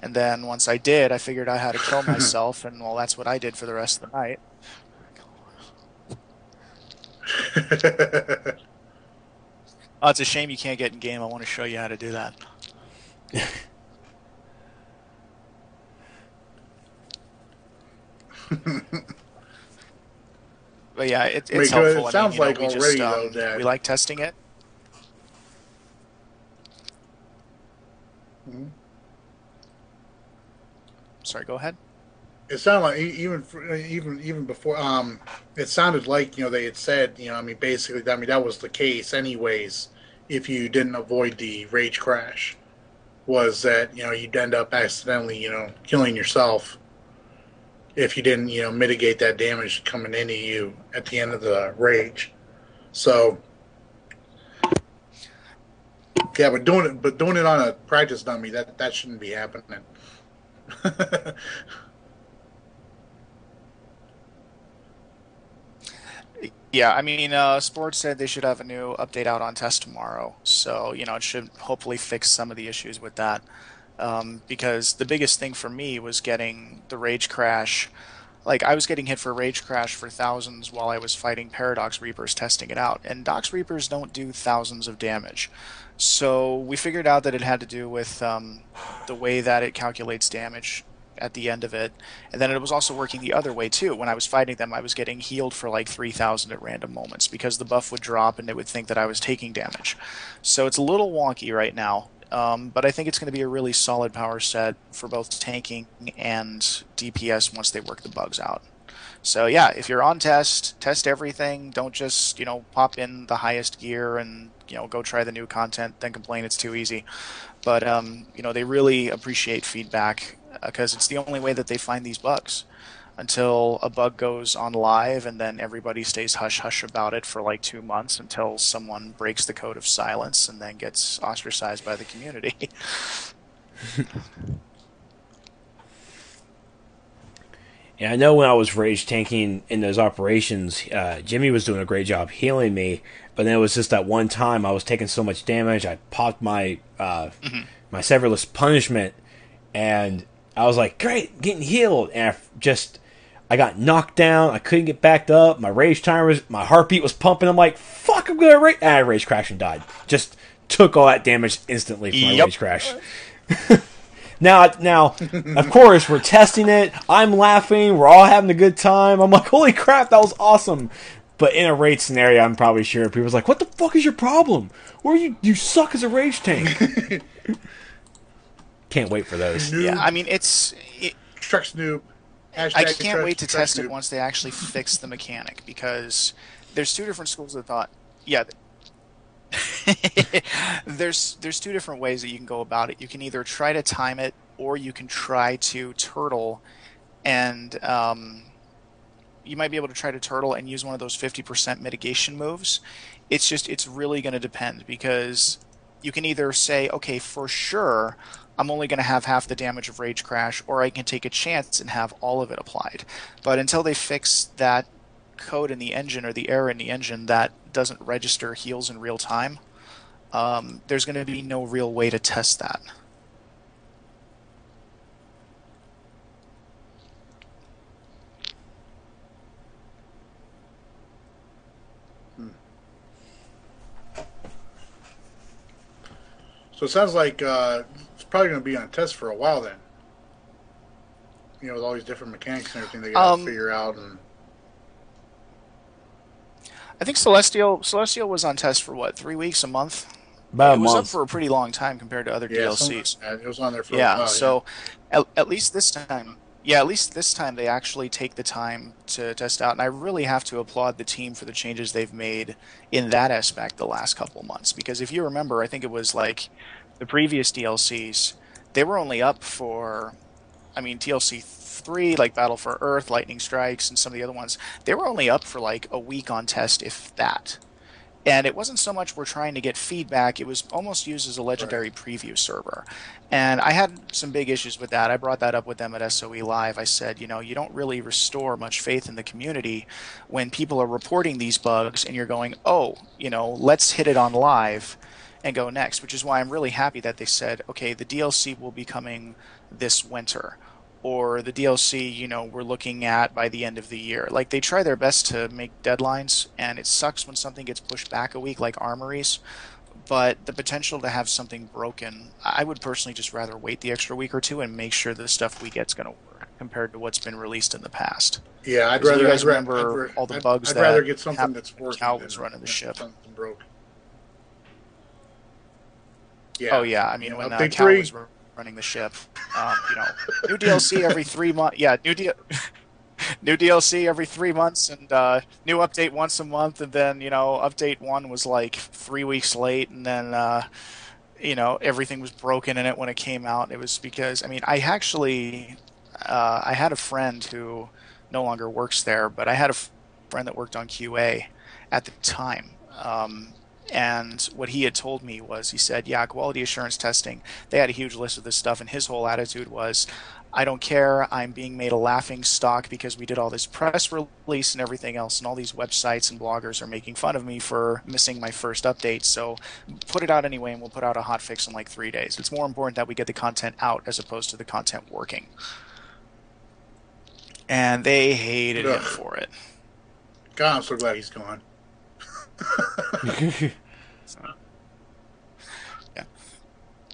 And then once I did, I figured out how to kill myself, and well, that's what I did for the rest of the night. Oh, it's a shame you can't get in game. I want to show you how to do that. But yeah, it's helpful. It sounds like we already, just, though, that... we like testing it. Mm-hmm. Sorry, go ahead. It sounded like even before. It sounded like they had said basically that was the case anyways. If you didn't avoid the rage crash, was that you'd end up accidentally killing yourself if you didn't mitigate that damage coming into you at the end of the rage. So yeah, but doing it on a practice dummy, that shouldn't be happening. Yeah, I mean, Sports said they should have a new update out on test tomorrow, so it should hopefully fix some of the issues with that. Because the biggest thing for me was getting the rage crash. Like, I was getting hit for rage crash for thousands while I was fighting Paradox Reapers testing it out, and Dox Reapers don't do thousands of damage. So we figured out that it had to do with the way that it calculates damage at the end of it, and then it was also working the other way too. When I was fighting them, I was getting healed for like 3,000 at random moments because the buff would drop and it would think that I was taking damage. So it's a little wonky right now, but I think it's going to be a really solid power set for both tanking and DPS once they work the bugs out. So yeah, if you're on test everything. Don't just pop in the highest gear and go try the new content, then complain it's too easy. But they really appreciate feedback because it's the only way that they find these bugs. Until a bug goes on live, and then everybody stays hush-hush about it for like 2 months until someone breaks the code of silence and then gets ostracized by the community. Yeah, I know when I was rage tanking in those operations, Jimmy was doing a great job healing me, but then it was just that one time I was taking so much damage, I popped my my Severless Punishment, and I was like, great, getting healed, and I got knocked down, I couldn't get backed up, my rage timer my heartbeat was pumping, I'm like, fuck, I'm gonna rage, and I rage crashed and died. Just took all that damage instantly from my rage crash. Now, of course, we're testing it. I'm laughing. We're all having a good time. I'm like, holy crap, that was awesome. But in a raid scenario, I'm probably sure people's like, what the fuck is your problem? Or you suck as a rage tank. Can't wait for those. Noob. Yeah, I mean, Trex noob. I can't wait to test it once they actually fix the mechanic, because there's two different schools of thought. Yeah. There's two different ways that you can go about it. You can either try to time it, or you can try to turtle, and you might be able to try to turtle and use one of those 50% mitigation moves. It's really going to depend, because you can either say, okay, for sure, I'm only going to have half the damage of Rage Crash, or I can take a chance and have all of it applied. But until they fix that code in the engine, or the error in the engine that doesn't register heals in real time, there's going to be no real way to test that. So it sounds like it's probably going to be on test for a while then. With all these different mechanics and everything they got to figure out. And I think Celestial was on test for what, 3 weeks, a month? About it a was month. up for a pretty long time compared to other DLCs. It was on there for a while. So at least this time, they actually take the time to test out, and I really have to applaud the team for the changes they've made in that aspect the last couple of months. Because if you remember, I think it was like the previous DLCs, they were only up for, TLC 3, like Battle for Earth, Lightning Strikes, and some of the other ones, they were only up for like a week on test, if that. And it wasn't so much we're trying to get feedback, it was almost used as a legendary preview server. And I had some big issues with that. I brought that up with them at SOE Live. I said, you don't really restore much faith in the community when people are reporting these bugs and you're going, let's hit it on live. and go next, which is why I'm really happy that they said, okay, the DLC will be coming this winter, or the DLC, we're looking at by the end of the year. Like, they try their best to make deadlines, and it sucks when something gets pushed back a week, like Armories. But the potential to have something broken, I would personally just rather wait the extra week or two and make sure the stuff we get's going to work compared to what's been released in the past. Yeah, I'd rather. You guys remember all the bugs I'd that rather get something that's working. Cal was running the ship. Something broke. Yeah. Oh yeah, I mean when Cal was running the ship, new DLC every 3 months. Yeah, new DLC every 3 months, and new update once a month, and then update 1 was like 3 weeks late, and then everything was broken in it when it came out. It was because I actually I had a friend who no longer works there, but I had a friend that worked on QA at the time. And what he had told me was, he said, yeah, quality assurance testing, they had a huge list of this stuff, and his whole attitude was, I don't care, I'm being made a laughing stock because we did all this press release and everything else, and all these websites and bloggers are making fun of me for missing my first update, so put it out anyway, and we'll put out a hotfix in like 3 days. It's more important that we get the content out as opposed to the content working. And they hated him for it. God, I'm so glad he's gone. Yeah.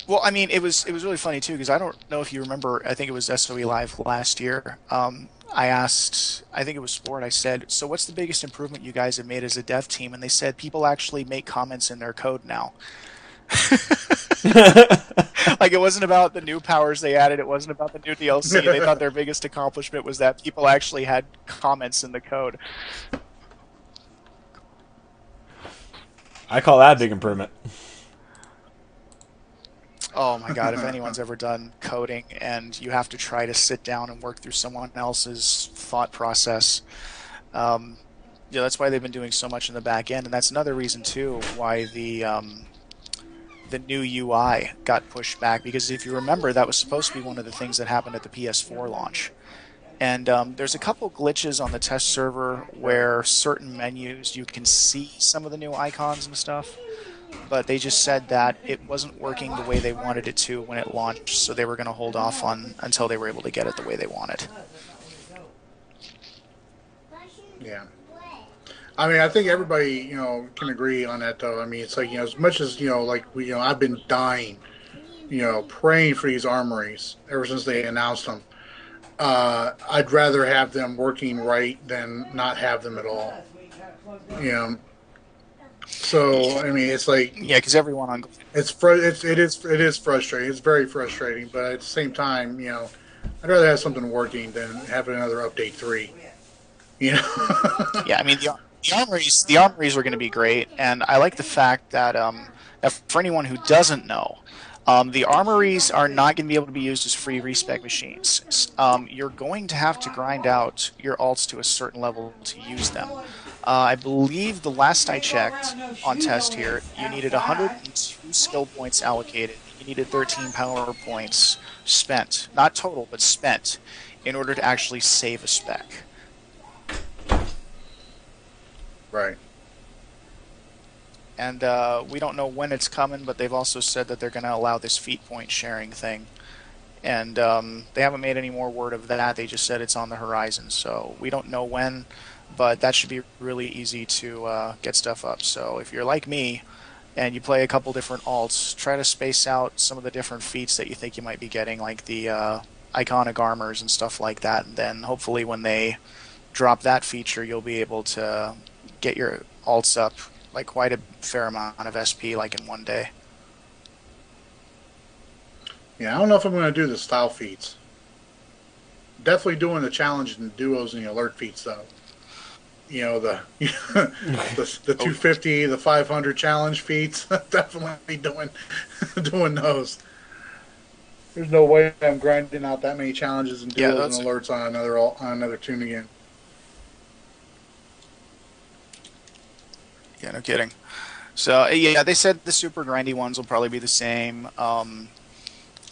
Well, it was really funny too, because I don't know if you remember. I think it was SOE Live last year. I asked, I think it was Sport. I said, "So what's the biggest improvement you guys have made as a dev team?" And they said, "People actually make comments in their code now." Like, it wasn't about the new powers they added. It wasn't about the new DLC. They thought their biggest accomplishment was that people actually had comments in the code. I call that a big improvement. Oh my god, if anyone's ever done coding and you have to try to sit down and work through someone else's thought process, that's why they've been doing so much in the back end, and that's another reason too why the new UI got pushed back, because if you remember, that was supposed to be one of the things that happened at the PS4 launch. And there's a couple glitches on the test server where certain menus, you can see some of the new icons and stuff, but they just said that it wasn't working the way they wanted it to when it launched, so they were going to hold off on until they were able to get it the way they wanted. Yeah. I think everybody, can agree on that, though. It's like, as much as, I've been dying, praying for these armories ever since they announced them. I'd rather have them working right than not have them at all. So it's like, yeah, because everyone on it is frustrating. It's very frustrating, but at the same time, I'd rather have something working than have another update 3. Yeah, the armories were going to be great, and I like the fact that for anyone who doesn't know, the armories are not going to be able to be used as free respec machines. You're going to have to grind out your alts to a certain level to use them. I believe the last I checked on test here, you needed 102 skill points allocated. You needed 13 power points spent, not total, but spent, in order to actually save a spec. Right. And we don't know when it's coming, but they've also said that they're going to allow this feat point sharing thing. And they haven't made any more word of that. They just said it's on the horizon. So we don't know when, but that should be really easy to get stuff up. So if you're like me and you play a couple different alts, try to space out some of the different feats that you think you might be getting, like the iconic armors and stuff like that. And then hopefully when they drop that feature, you'll be able to get your alts up like quite a fair amount of SP like in one day. Yeah, I don't know if I'm going to do the style feats. Definitely doing the challenge and the duos and the alert feats though. The 250, the 500 challenge feats. Definitely doing those. There's no way I'm grinding out that many challenges and duos and alerts on another tune again. Yeah, no kidding. So, yeah, they said the super grindy ones will probably be the same.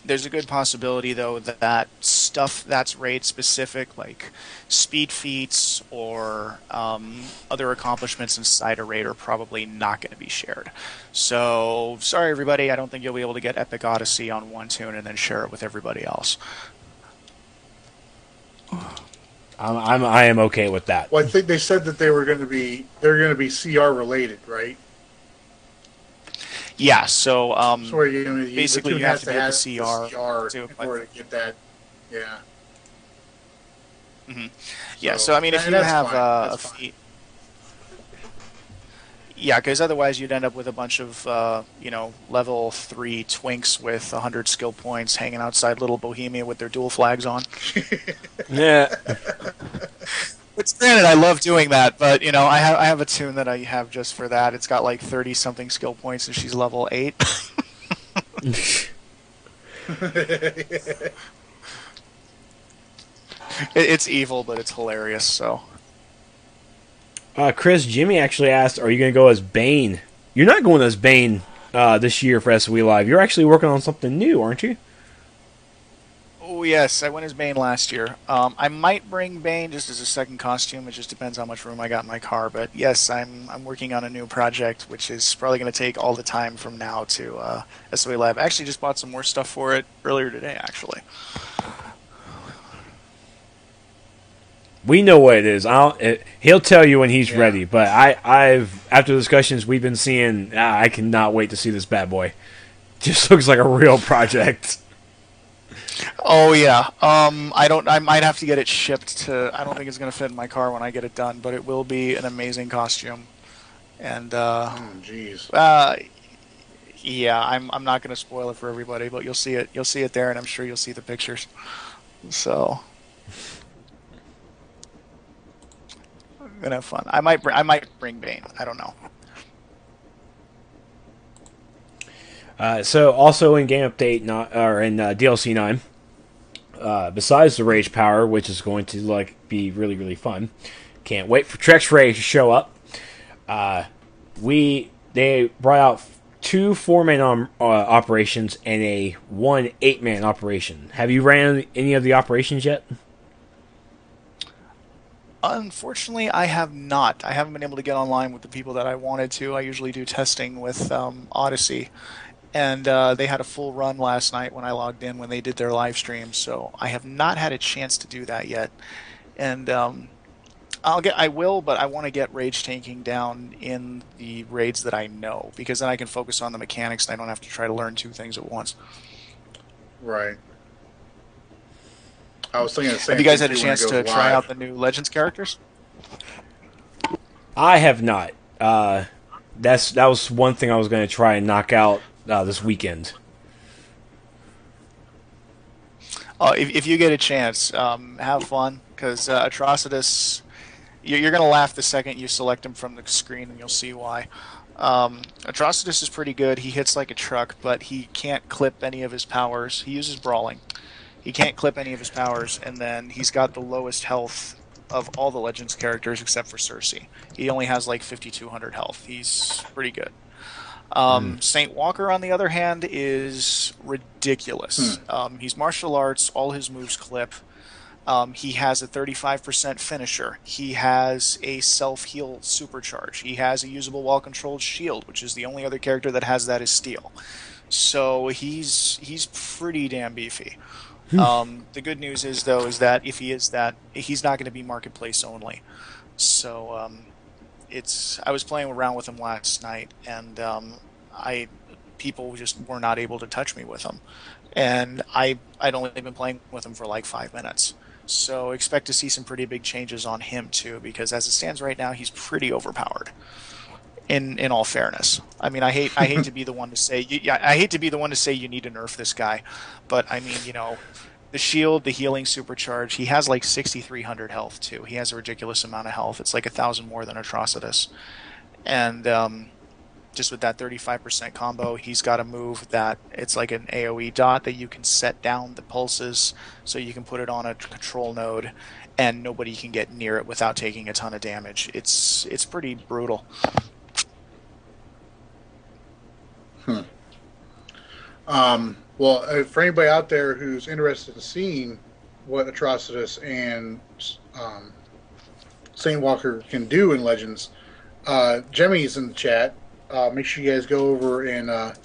There's a good possibility, though, that stuff that's raid specific, like speed feats or other accomplishments inside a raid, are probably not going to be shared. So, sorry everybody, I don't think you'll be able to get Epic Odyssey on one tune and then share it with everybody else. I am okay with that. Well, I think they said that they're going to be CR related, right? Yeah, so basically you have to be at the CR in order to get that. Yeah. Mm-hmm. Yeah, so I mean, if you have a feat, yeah, because otherwise you'd end up with a bunch of level 3 twinks with 100 skill points hanging outside Little Bohemia with their dual flags on. Yeah. Which, granted, I love doing that, but I have a tune that I have just for that. It's got like 30 something skill points, and she's level 8. It's evil, but it's hilarious. So, Chris, Jimmy actually asked, "Are you going to go as Bane?" You're not going as Bane this year for SOE Live. You're actually working on something new, aren't you? Oh yes, I went as Bane last year. I might bring Bane just as a second costume. It just depends how much room I got in my car. But yes, I'm working on a new project, which is probably going to take all the time from now to SOE Live. I actually just bought some more stuff for it earlier today, actually. We know what it is. He'll tell you when he's ready. But I've after the discussions we've been seeing, I cannot wait to see this bad boy. Just looks like a real project. Oh yeah. I might have to get it shipped to. I don't think it's going to fit in my car when I get it done, but it will be an amazing costume. And yeah, I'm not going to spoil it for everybody, but you'll see it. You'll see it there, and I'm sure you'll see the pictures. So. I'm gonna have fun. I might bring Bane. I don't know. So also in game update, or in DLC 9, besides the Rage Power, which is going to be really really fun. Can't wait for Trexlight to show up. They brought out 2 4-man operations and 1 8-man operation. Have you ran any of the operations yet? Unfortunately, I have not. I haven't been able to get online with the people that I wanted to. I usually do testing with Odyssey, and they had a full run last night when I logged in when they did their live stream. So I have not had a chance to do that yet, and I will, but I want to get rage tanking down in the raids that I know, because then I can focus on the mechanics and I don't have to try to learn 2 things at once. Right. I was thinking the same. Have you guys had a chance to try out the new Legends characters? I have not. That was one thing I was going to try and knock out this weekend. If you get a chance, have fun, because Atrocitus, you're going to laugh the second you select him from the screen, and you'll see why. Atrocitus is pretty good. He hits like a truck, but he can't clip any of his powers. He uses Brawling. He can't clip any of his powers, and then he's got the lowest health of all the Legends characters except for Cersei. He only has like 5,200 health. He's pretty good. Saint Walker, on the other hand, is ridiculous. He's martial arts. All his moves clip. He has a 35% finisher. He has a self-heal supercharge. He has a usable wall-controlled shield, which is the only other character that has that is Steel. So he's pretty damn beefy. The good news is, though, is that if he is that, he's not going to be marketplace only. So I was playing around with him last night, and people just were not able to touch me with him, and I'd only been playing with him for like 5 minutes. So expect to see some pretty big changes on him too, because as it stands right now, he's pretty overpowered. In all fairness, I mean, I hate to be the one to say you need to nerf this guy, but I mean, the shield, the healing supercharge, he has like 6,300 health too. He has a ridiculous amount of health. It's like 1,000 more than Atrocitus, and just with that 35% combo, he's got a move that it's like an AoE dot that you can set down the pulses, so you can put it on a control node, and nobody can get near it without taking a ton of damage. It's pretty brutal. Well, for anybody out there who's interested in seeing what Atrocitus and Saint Walker can do in Legends, Jemmy's in the chat. Make sure you guys go over and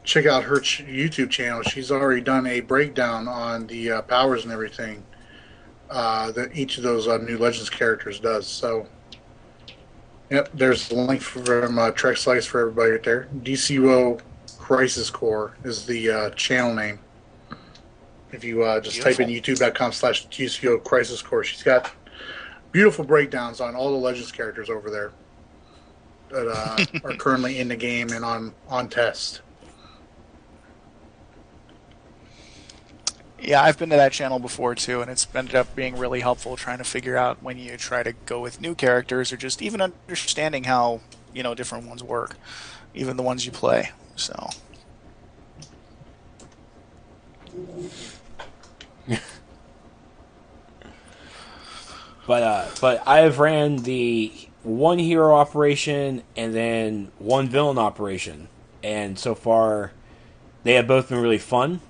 check out her YouTube channel. She's already done a breakdown on the powers and everything that each of those new Legends characters does. So, yep, there's the link from Trexlight for everybody right there. DCUO Crisis Core is the channel name. If you just type in youtube.com/DCUO Crisis Core, she's got beautiful breakdowns on all the Legends characters over there that are currently in the game and on test. Yeah, I've been to that channel before too, and it's ended up being really helpful trying to figure out when you try to go with new characters or just even understanding how, different ones work, even the ones you play. So. But I've ran the one hero operation and then one villain operation, and so far they have both been really fun.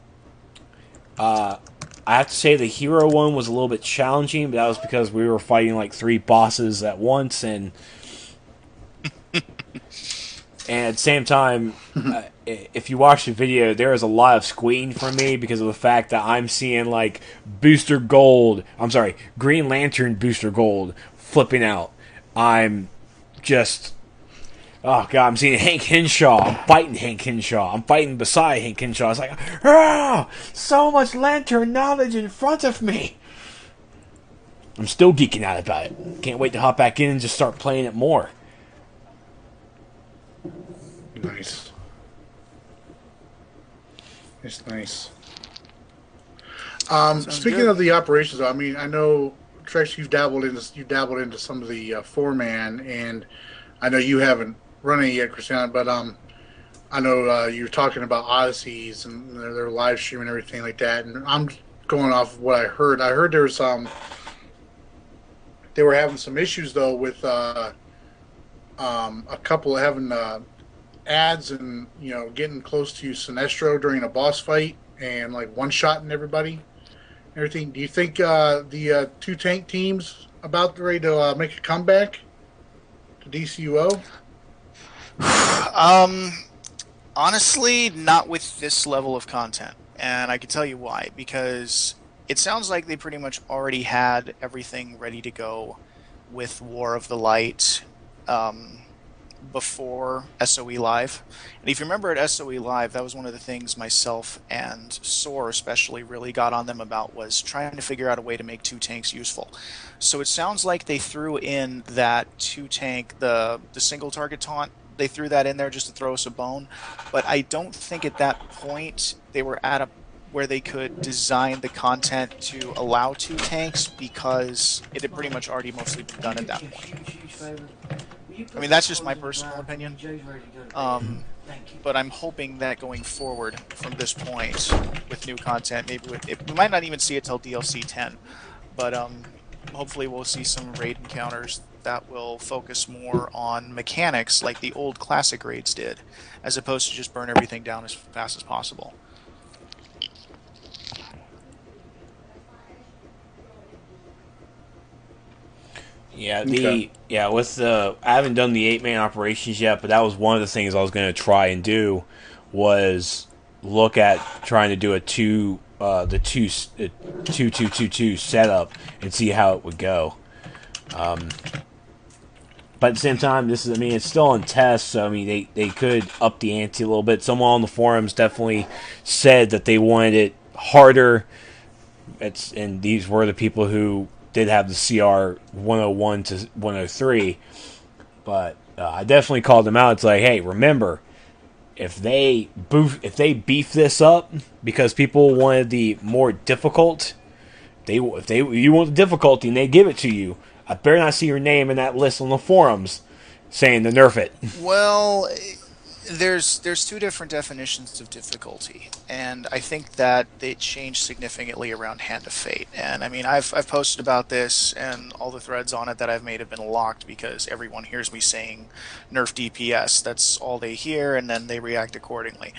I have to say the hero one was a little bit challenging, but that was because we were fighting like 3 bosses at once, and at the same time, if you watch the video, there is a lot of squealing from me because of the fact that I'm seeing like Green Lantern Booster Gold flipping out. I'm just, oh god, I'm seeing Hank Henshaw. I'm fighting Hank Henshaw. I'm fighting beside Hank Henshaw. It's like, so much Lantern knowledge in front of me. I'm still geeking out about it. Can't wait to hop back in and just start playing it more. Nice. It's nice. Speaking of the operations, I mean, I know Trex, you've dabbled into some of the 4-man, and I know you haven't run any yet, Kristyana. But I know you're talking about Odysseys and their live stream and everything like that. And I'm going off of what I heard. I heard there was they were having some issues though with a couple having ads and getting close to Sinestro during a boss fight and like one-shotting everybody and everything. Do you think the 2 tank teams about ready to make a comeback to DCUO? Honestly, not with this level of content, and I can tell you why. Because it sounds like they pretty much already had everything ready to go with War of the Light before SOE Live. And if you remember at SOE Live, that was one of the things myself and Soar especially really got on them about, was trying to figure out a way to make 2 tanks useful. So it sounds like they threw in that 2 tank, the single target taunt, they threw that in there just to throw us a bone. But I don't think at that point they were at where they could design the content to allow 2 tanks, because it had pretty much already mostly been done at that point. I mean, that's just my personal opinion. But I'm hoping that going forward from this point with new content, maybe we might not even see it till DLC 10, but hopefully we'll see some raid encounters that will focus more on mechanics like the old classic raids did, as opposed to just burn everything down as fast as possible. Yeah, I haven't done the 8-man operations yet, but that was one of the things I was going to try and do, was look at trying to do a 2-2-2-2 setup and see how it would go. But at the same time, it's still on test, so they could up the ante a little bit. Someone on the forums definitely said that they wanted it harder. And these were the people who did have the CR 101 to 103, but I definitely called them out. It's like, hey, remember, if they beef this up because people wanted the more difficult, you want the difficulty and they give it to you, I better not see your name in that list on the forums saying to nerf it. Well, There's two different definitions of difficulty, and I think that they changed significantly around Hand of Fate. And I mean, I've posted about this, and all the threads on it that I've made have been locked because everyone hears me saying nerf DPS. That's all they hear, and then they react accordingly.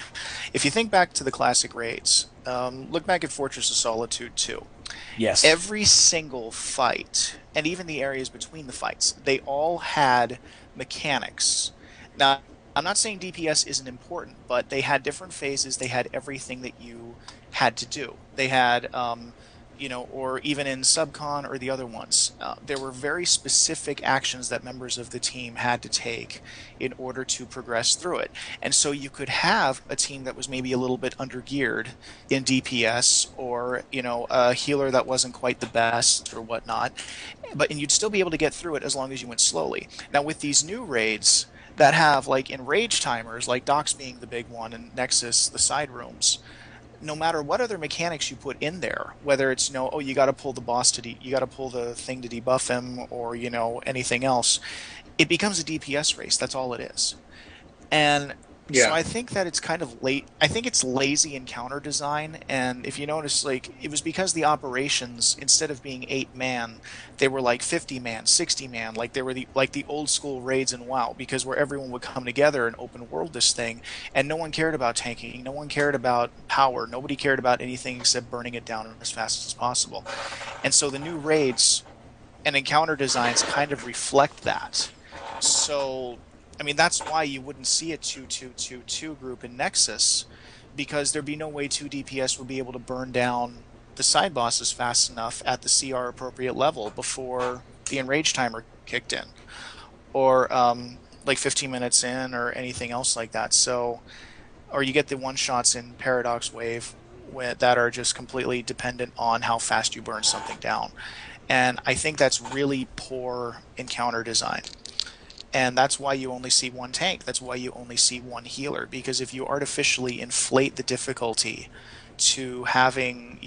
If you think back to the classic raids, look back at Fortress of Solitude 2. Yes. Every single fight, and even the areas between the fights, they all had mechanics. Now, I'm not saying DPS isn't important, but they had different phases. They had everything that you had to do. They had, or even in Subcon or the other ones, there were very specific actions that members of the team had to take in order to progress through it. And so you could have a team that was maybe a little bit undergeared in DPS, or a healer that wasn't quite the best or whatnot, and you'd still be able to get through it as long as you went slowly. Now with these new raids that have, like, enrage timers, like Docks being the big one, and Nexus, the side rooms, no matter what other mechanics you put in there, whether it's, you got to pull the boss you got to pull the thing to debuff him, or, anything else, it becomes a DPS race. That's all it is. And so I think that it's kind of late. I think it's lazy encounter design, and if you notice, like, it was because the operations, instead of being 8-man, they were like 50-man, 60-man, like they were the old school raids in WoW, because where everyone would come together and open world this thing, and no one cared about tanking, no one cared about power, nobody cared about anything except burning it down as fast as possible. And so the new raids and encounter designs kind of reflect that. So I mean, that's why you wouldn't see a 2-2-2-2 group in Nexus, because there'd be no way 2 DPS would be able to burn down the side bosses fast enough at the CR appropriate level before the enrage timer kicked in, or like 15 minutes in, or anything else like that. So, or you get the one-shots in Paradox Wave that are just completely dependent on how fast you burn something down. And I think that's really poor encounter design. And that's why you only see one tank. That's why you only see one healer. Because if you artificially inflate the difficulty to having,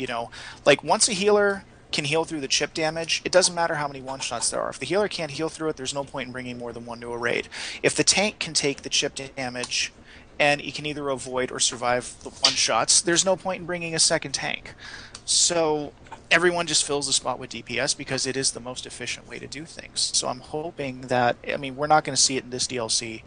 like, once a healer can heal through the chip damage, it doesn't matter how many one-shots there are. If the healer can't heal through it, there's no point in bringing more than one to a raid. If the tank can take the chip damage and he can either avoid or survive the one-shots, there's no point in bringing a second tank. So everyone just fills the spot with DPS because it is the most efficient way to do things. So I'm hoping that, we're not going to see it in this DLC,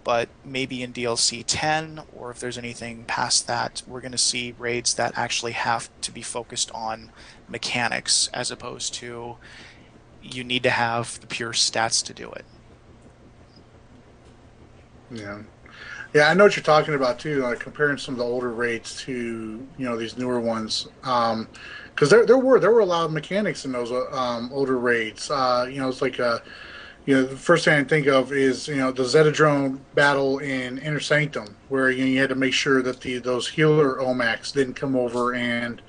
but maybe in DLC 10, or if there's anything past that, we're going to see raids that actually have to be focused on mechanics, as opposed to you need to have the pure stats to do it. Yeah, I know what you're talking about too. Like comparing some of the older raids to these newer ones, because there were a lot of mechanics in those older raids. It's like the first thing I think of is the Zetadrone battle in Inner Sanctum, where you had to make sure that those healer Omacs didn't come over and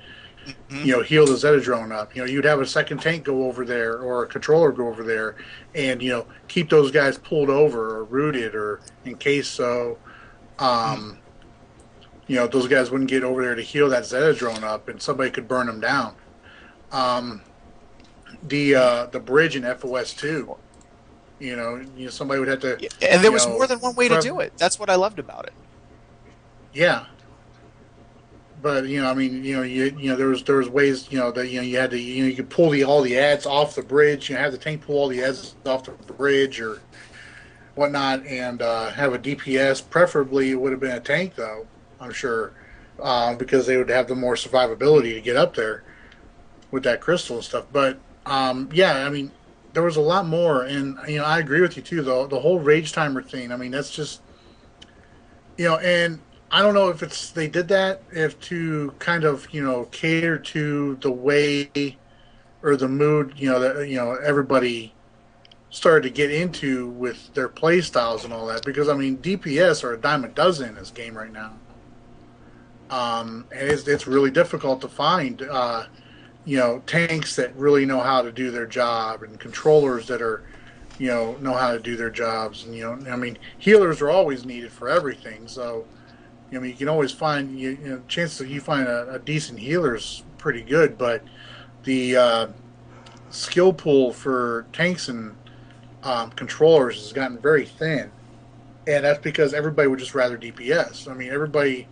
heal the Zetadrone up. You'd have a second tank go over there, or a controller go over there, and keep those guys pulled over or rooted, or in case so. Those guys wouldn't get over there to heal that Zetadrone up, and somebody could burn them down. The bridge in FOS 2, somebody would have to. And there was more than one way to do it. That's what I loved about it. Yeah, but there was ways that you had to you could pull all the ads off the bridge. Have the tank pull all the ads off the bridge or whatnot, and have a DPS. Preferably, it would have been a tank, though, I'm sure, because they would have the more survivability to get up there with that crystal and stuff. But there was a lot more, and I agree with you too. The whole rage timer thing. That's just and I don't know if they did that if to kind of cater to the way or the mood that everybody started to get into with their play styles and all that, because DPS are a dime a dozen in this game right now, and it's really difficult to find tanks that really know how to do their job, and controllers that are know how to do their jobs, and healers are always needed for everything. So you can always find chances that you find a decent healer is pretty good, but the skill pool for tanks and controllers has gotten very thin, and that's because everybody would just rather DPS. I mean, everybody.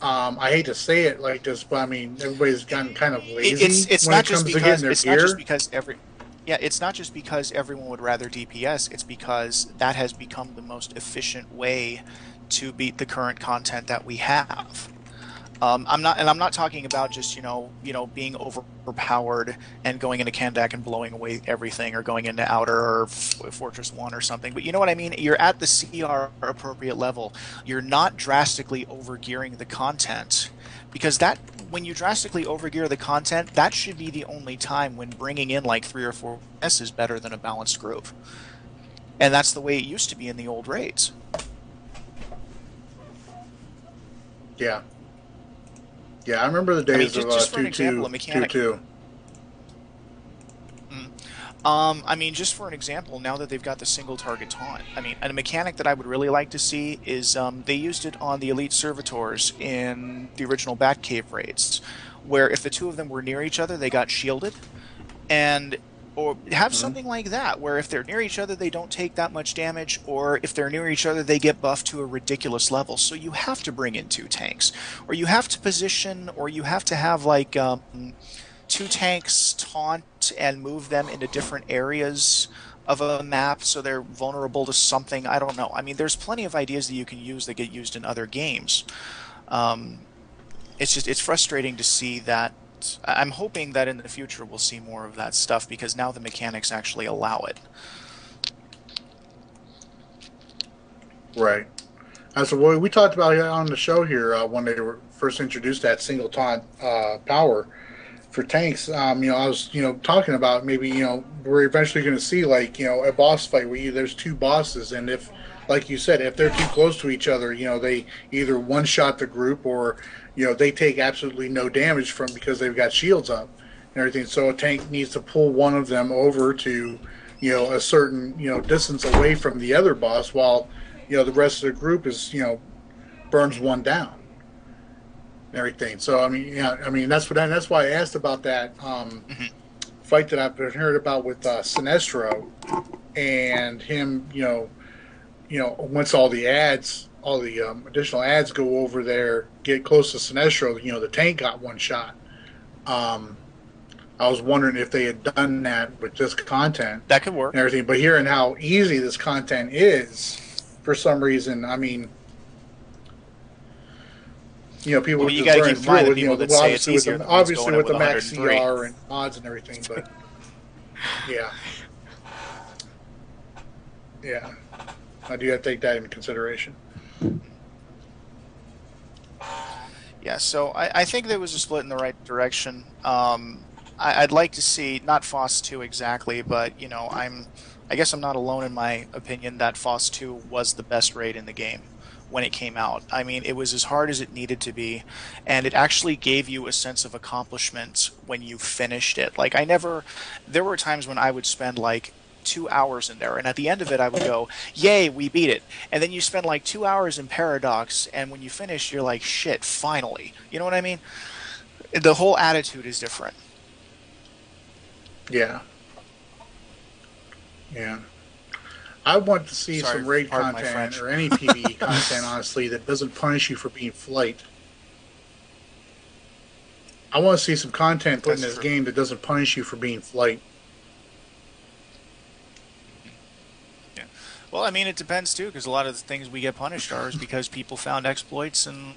I hate to say it like this, but I mean, everybody's gotten kind of lazy It's when not it comes just to getting because their it's not just gear. because it's not just because everyone would rather DPS. It's because that has become the most efficient way to beat the current content that we have. I'm not talking about just being overpowered and going into Kandak and blowing away everything, or going into Outer or Fortress 1 or something. But you know what I mean? You're at the CR appropriate level. You're not drastically overgearing the content, because that when you drastically overgear the content, that should be the only time when bringing in like 3 or 4 S is better than a balanced group. And that's the way it used to be in the old raids. Yeah. Yeah, I remember the days of just for an example, 2-2, a mechanic. 2-2. I mean, just for an example, now that they've got the single target taunt, I mean, and a mechanic that I would really like to see is they used it on the Elite Servitors in the original Batcave raids, where if the two of them were near each other, they got shielded, or have something like that, where if they're near each other, they don't take that much damage, or if they're near each other, they get buffed to a ridiculous level. So you have to bring in 2 tanks, or you have to position, or you have to have like 2 tanks taunt and move them into different areas of a map so they're vulnerable to something. I don't know. I mean, there's plenty of ideas that you can use that get used in other games. It's frustrating to see that. I'm hoping that in the future we'll see more of that stuff, because now the mechanics actually allow it. Right. So what we talked about on the show here when they were first introduced that single taunt power for tanks. I was talking about maybe we're eventually going to see like a boss fight where there's 2 bosses, and if, like you said, if they're too close to each other, they either one shot the group, or they take absolutely no damage because they've got shields up and everything. So a tank needs to pull one of them over to a certain distance away from the other boss, while the rest of the group is burns one down and everything. So I mean that's why I asked about that fight that I've heard about with Sinestro, and him once all the additional ads go over there, get close to Sinestro, the tank got one shot. I was wondering if they had done that with this content. That could work. And everything, but hearing how easy this content is, for some reason, I mean, people you just got to burn keep in mind through that people that say it's easier than obviously with the going max with 103. CR and mods and everything, but yeah, I do have to take that into consideration. Yeah, so I think there was a split in the right direction. I'd like to see, not FOSS 2 exactly, but I guess I'm not alone in my opinion that FOSS 2 was the best raid in the game when it came out. I mean, it was as hard as it needed to be, and it actually gave you a sense of accomplishment when you finished it. Like, there were times when I would spend like 2 hours in there, and at the end of it I would go, yay, we beat it. And then you spend like 2 hours in Paradox, and when you finish you're like, shit, finally. You know what I mean? The whole attitude is different. Yeah. I want to see some raid content or any PvE content, honestly, that doesn't punish you for being flight. I want to see some content put in this game that doesn't punish you for being flight. Yeah. Well, I mean, it depends too, because a lot of the things we get punished are is because people found exploits and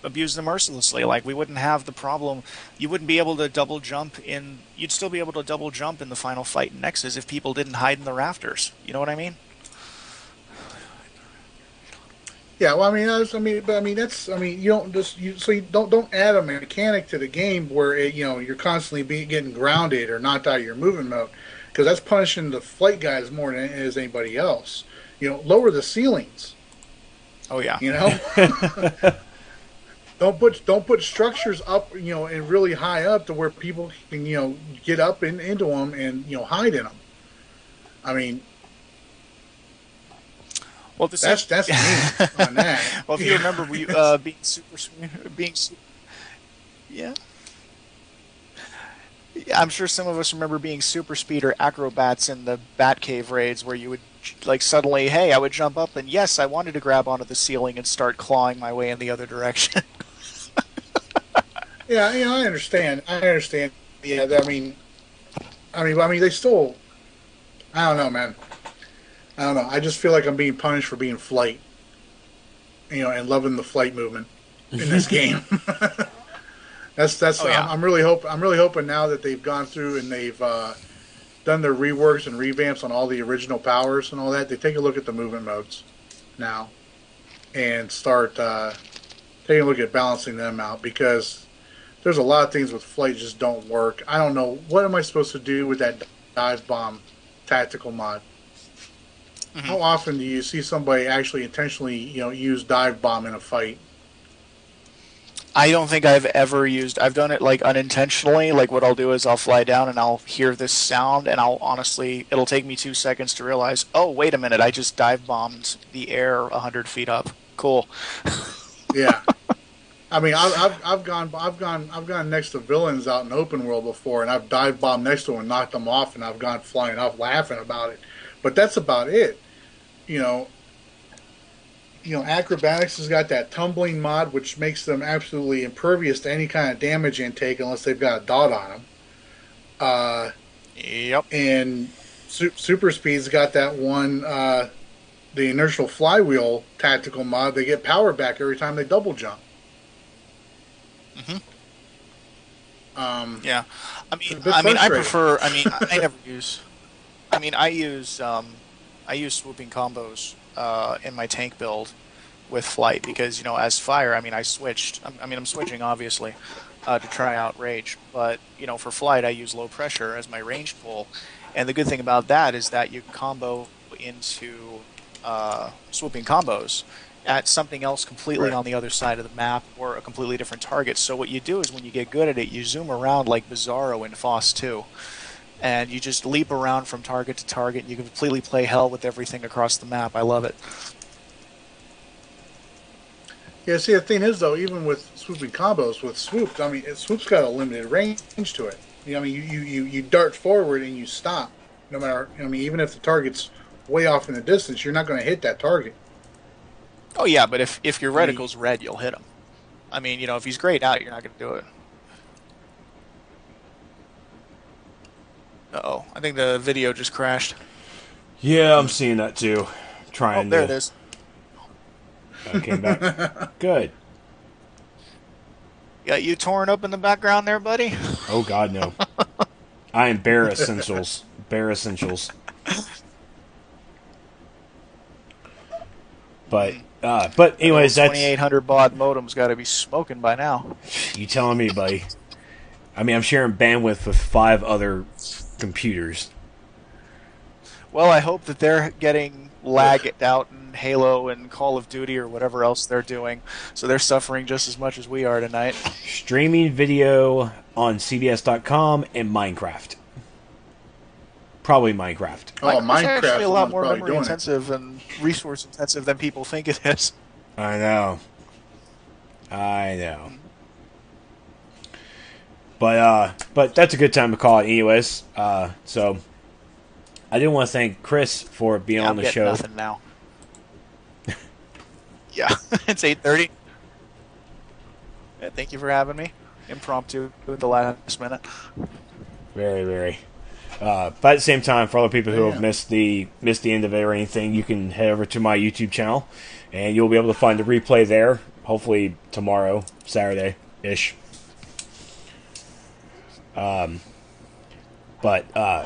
abused them mercilessly. Like, we wouldn't have the problem. You wouldn't be able to double jump in. You'd still be able to double jump in the final fight in Nexus if people didn't hide in the rafters. You know what I mean? Yeah, well, you don't add a mechanic to the game where you're constantly getting grounded or knocked out of your movement mode, because that's punishing the flight guys more than it is anybody else. Lower the ceilings. Oh yeah. Don't put structures up, and really high up to where people can, get up into them and hide in them. I mean, well, that's me on that. Well, if you remember, yeah. I'm sure some of us remember being super speed or acrobats in the Batcave raids, where you would like suddenly, hey, I would jump up and yes, I wanted to grab onto the ceiling and start clawing my way in the other direction. Yeah, I understand. Yeah, they still. I don't know, man. I don't know. I just feel like I'm being punished for being flight. And loving the flight movement in this game. That's. Oh, yeah. I'm really hoping now that they've gone through and they've done their reworks and revamps on all the original powers and all that. They take a look at the movement modes now and start taking a look at balancing them out, because there's a lot of things with flight just don't work. I don't know, what am I supposed to do with that dive bomb tactical mod? Mm-hmm. How often do you see somebody actually intentionally, use dive bomb in a fight? I don't think I've ever used. I've done it like unintentionally. Like what I'll do is I'll fly down and I'll hear this sound, and it'll take me 2 seconds to realize, oh wait a minute, I just dive bombed the air 100 feet up. Cool. Yeah. I mean, I've gone next to villains out in open world before, and I've dive bombed next to them and knocked them off, and I've gone flying off laughing about it. But that's about it. Acrobatics has got that tumbling mod, which makes them absolutely impervious to any kind of damage intake unless they've got a dot on them. Yep. And Super Speed's got that one, the inertial flywheel tactical mod. They get power back every time they double jump. Mm-hmm. Yeah. I prefer. I never use. I use swooping combos in my tank build with flight because as fire, I switched. I'm switching obviously to try out rage, but for flight I use low pressure as my ranged pull, and the good thing about that is that you combo into swooping combos at something else completely on the other side of the map or a completely different target. So what you do is when you get good at it, you zoom around like Bizarro in FOSS 2. And you just leap around from target to target. You can completely play hell with everything across the map. I love it. Yeah, see, the thing is, though, even with swooping combos, with swoops, swoop's got a limited range to it. You dart forward and you stop. No matter, even if the target's way off in the distance, you're not going to hit that target. Oh, yeah, but if your reticle's red, you'll hit him. If he's grayed out, you're not going to do it. Uh-oh. I think the video just crashed. Yeah, I'm seeing that too. There it is. Oh, it came back. Good. Got you torn up in the background there, buddy? Oh, God, no. I am bare essentials. Bare essentials. But anyways, that's... 2800 baud modem's got to be smoking by now. You telling me, buddy. I'm sharing bandwidth with 5 other computers. Well, I hope that they're getting lagged out in Halo and Call of Duty or whatever else they're doing, so they're suffering just as much as we are tonight. Streaming video on CBS.com and Minecraft. Probably Minecraft. Oh, Minecraft is actually a lot more memory intensive and resource intensive than people think it is. I know. But that's a good time to call it anyways. So I do want to thank Chris for being on the show. Nothing now. Yeah, it's 8:30. Yeah, thank you for having me. Impromptu at the last minute. Very, very. But at the same time, for all the people who have missed the end of it or anything, you can head over to my YouTube channel, and you'll be able to find the replay there. Hopefully tomorrow, Saturday-ish.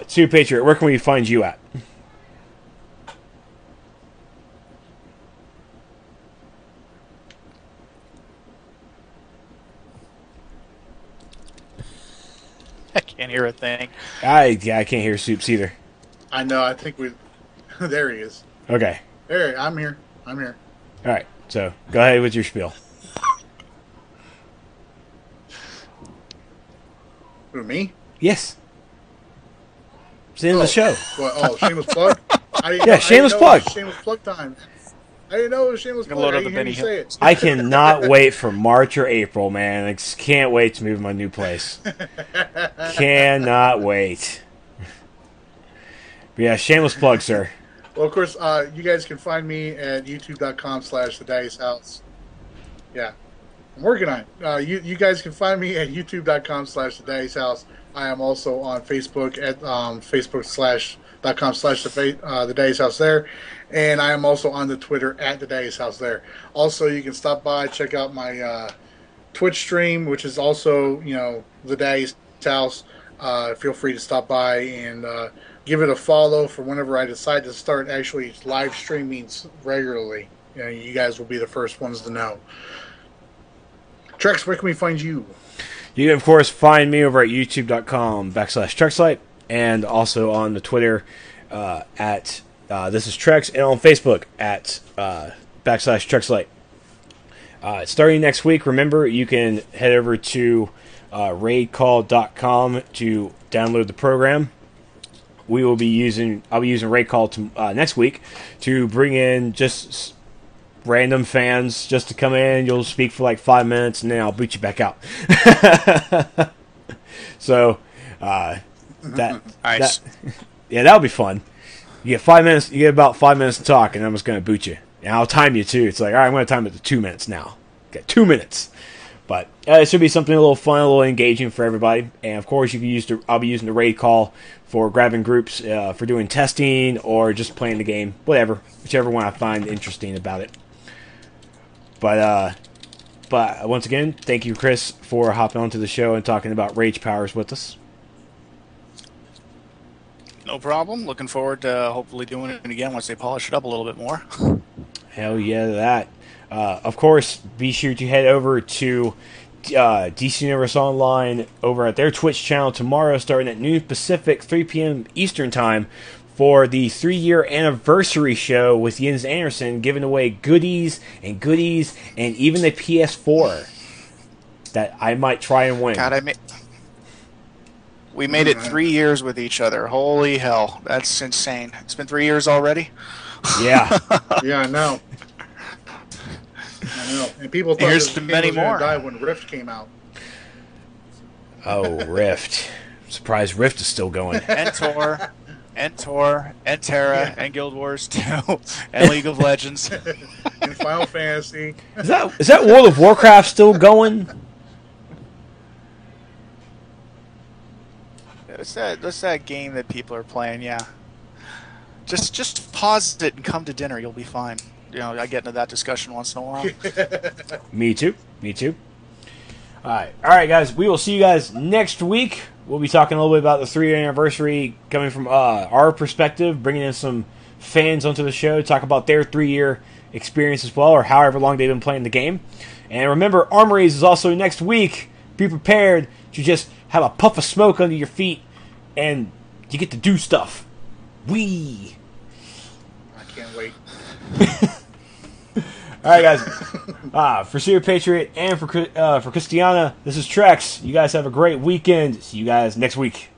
Super Patriot, where can we find you at? I can't hear a thing. I can't hear Soups either. I know. I think we. There he is. Okay. There, I'm here. All right. So go ahead with your spiel. Who, me? Yes. It's the end of the show. What, shameless plug? Shameless plug. Shameless plug time. I didn't know it was shameless plug. I didn't hear you say it. I cannot wait for March or April, man. I just can't wait to move to my new place. Cannot wait. But yeah, shameless plug, sir. Well, of course, you guys can find me at youtube.com/The Dice House. Yeah, I'm working on it. You guys can find me at youtube.com/The Dice House. I am also on Facebook at facebook.com/the Dice House there. And I am also on the Twitter at The Dice House there. Also, you can stop by, check out my Twitch stream, which is also, The Dice House. Feel free to stop by and give it a follow for whenever I decide to start actually live streaming regularly. You guys will be the first ones to know. Trex, where can we find you? You can, of course, find me over at youtube.com/Trexlight and also on the Twitter at This is Trex, and on Facebook at /Trexlight. Starting next week, remember, you can head over to raidcall.com to download the program. I'll be using Raidcall next week to bring in just random fans just to come in. You'll speak for like 5 minutes, and then I'll boot you back out. So nice. That'll be fun. You get 5 minutes. You get about 5 minutes to talk, and I'm just going to boot you. And I'll time you too. It's like, all right, I'm going to time it to 2 minutes now. Got 2 minutes. But it should be something a little fun, a little engaging for everybody. And of course, I'll be using the raid call for grabbing groups for doing testing or just playing the game, whatever, whichever one I find interesting about it. But once again, thank you, Chris, for hopping onto the show and talking about Rage Powers with us. No problem. Looking forward to hopefully doing it again once they polish it up a little bit more. Hell yeah, that. Of course, be sure to head over to DC Universe Online over at their Twitch channel tomorrow, starting at noon Pacific, 3 p.m. Eastern Time, for the 3-year anniversary show with Jens Anderson, giving away goodies, and even the PS4 that I might try and win. God, we made it 3 years with each other. Holy hell, that's insane. It's been 3 years already? Yeah. Yeah, I know. And people thought Here's this many game was more. going to die when Rift came out. Oh, Rift. I'm surprised Rift is still going. And Tor, and Terra, and Guild Wars 2, and League of Legends. And Final Fantasy. Is that World of Warcraft still going? What's that game that people are playing? Yeah. Just pause it and come to dinner. You'll be fine. I get into that discussion once in a while. Me too. All right, guys. We will see you guys next week. We'll be talking a little bit about the 3-year anniversary, coming from our perspective, bringing in some fans onto the show, talk about their 3-year experience as well, or however long they've been playing the game. And remember, Armories is also next week. Be prepared to just have a puff of smoke under your feet, and you get to do stuff. Wee! I can't wait. All right, guys. For Seer Patriot and for Kristyana, this is Trex. You guys have a great weekend. See you guys next week.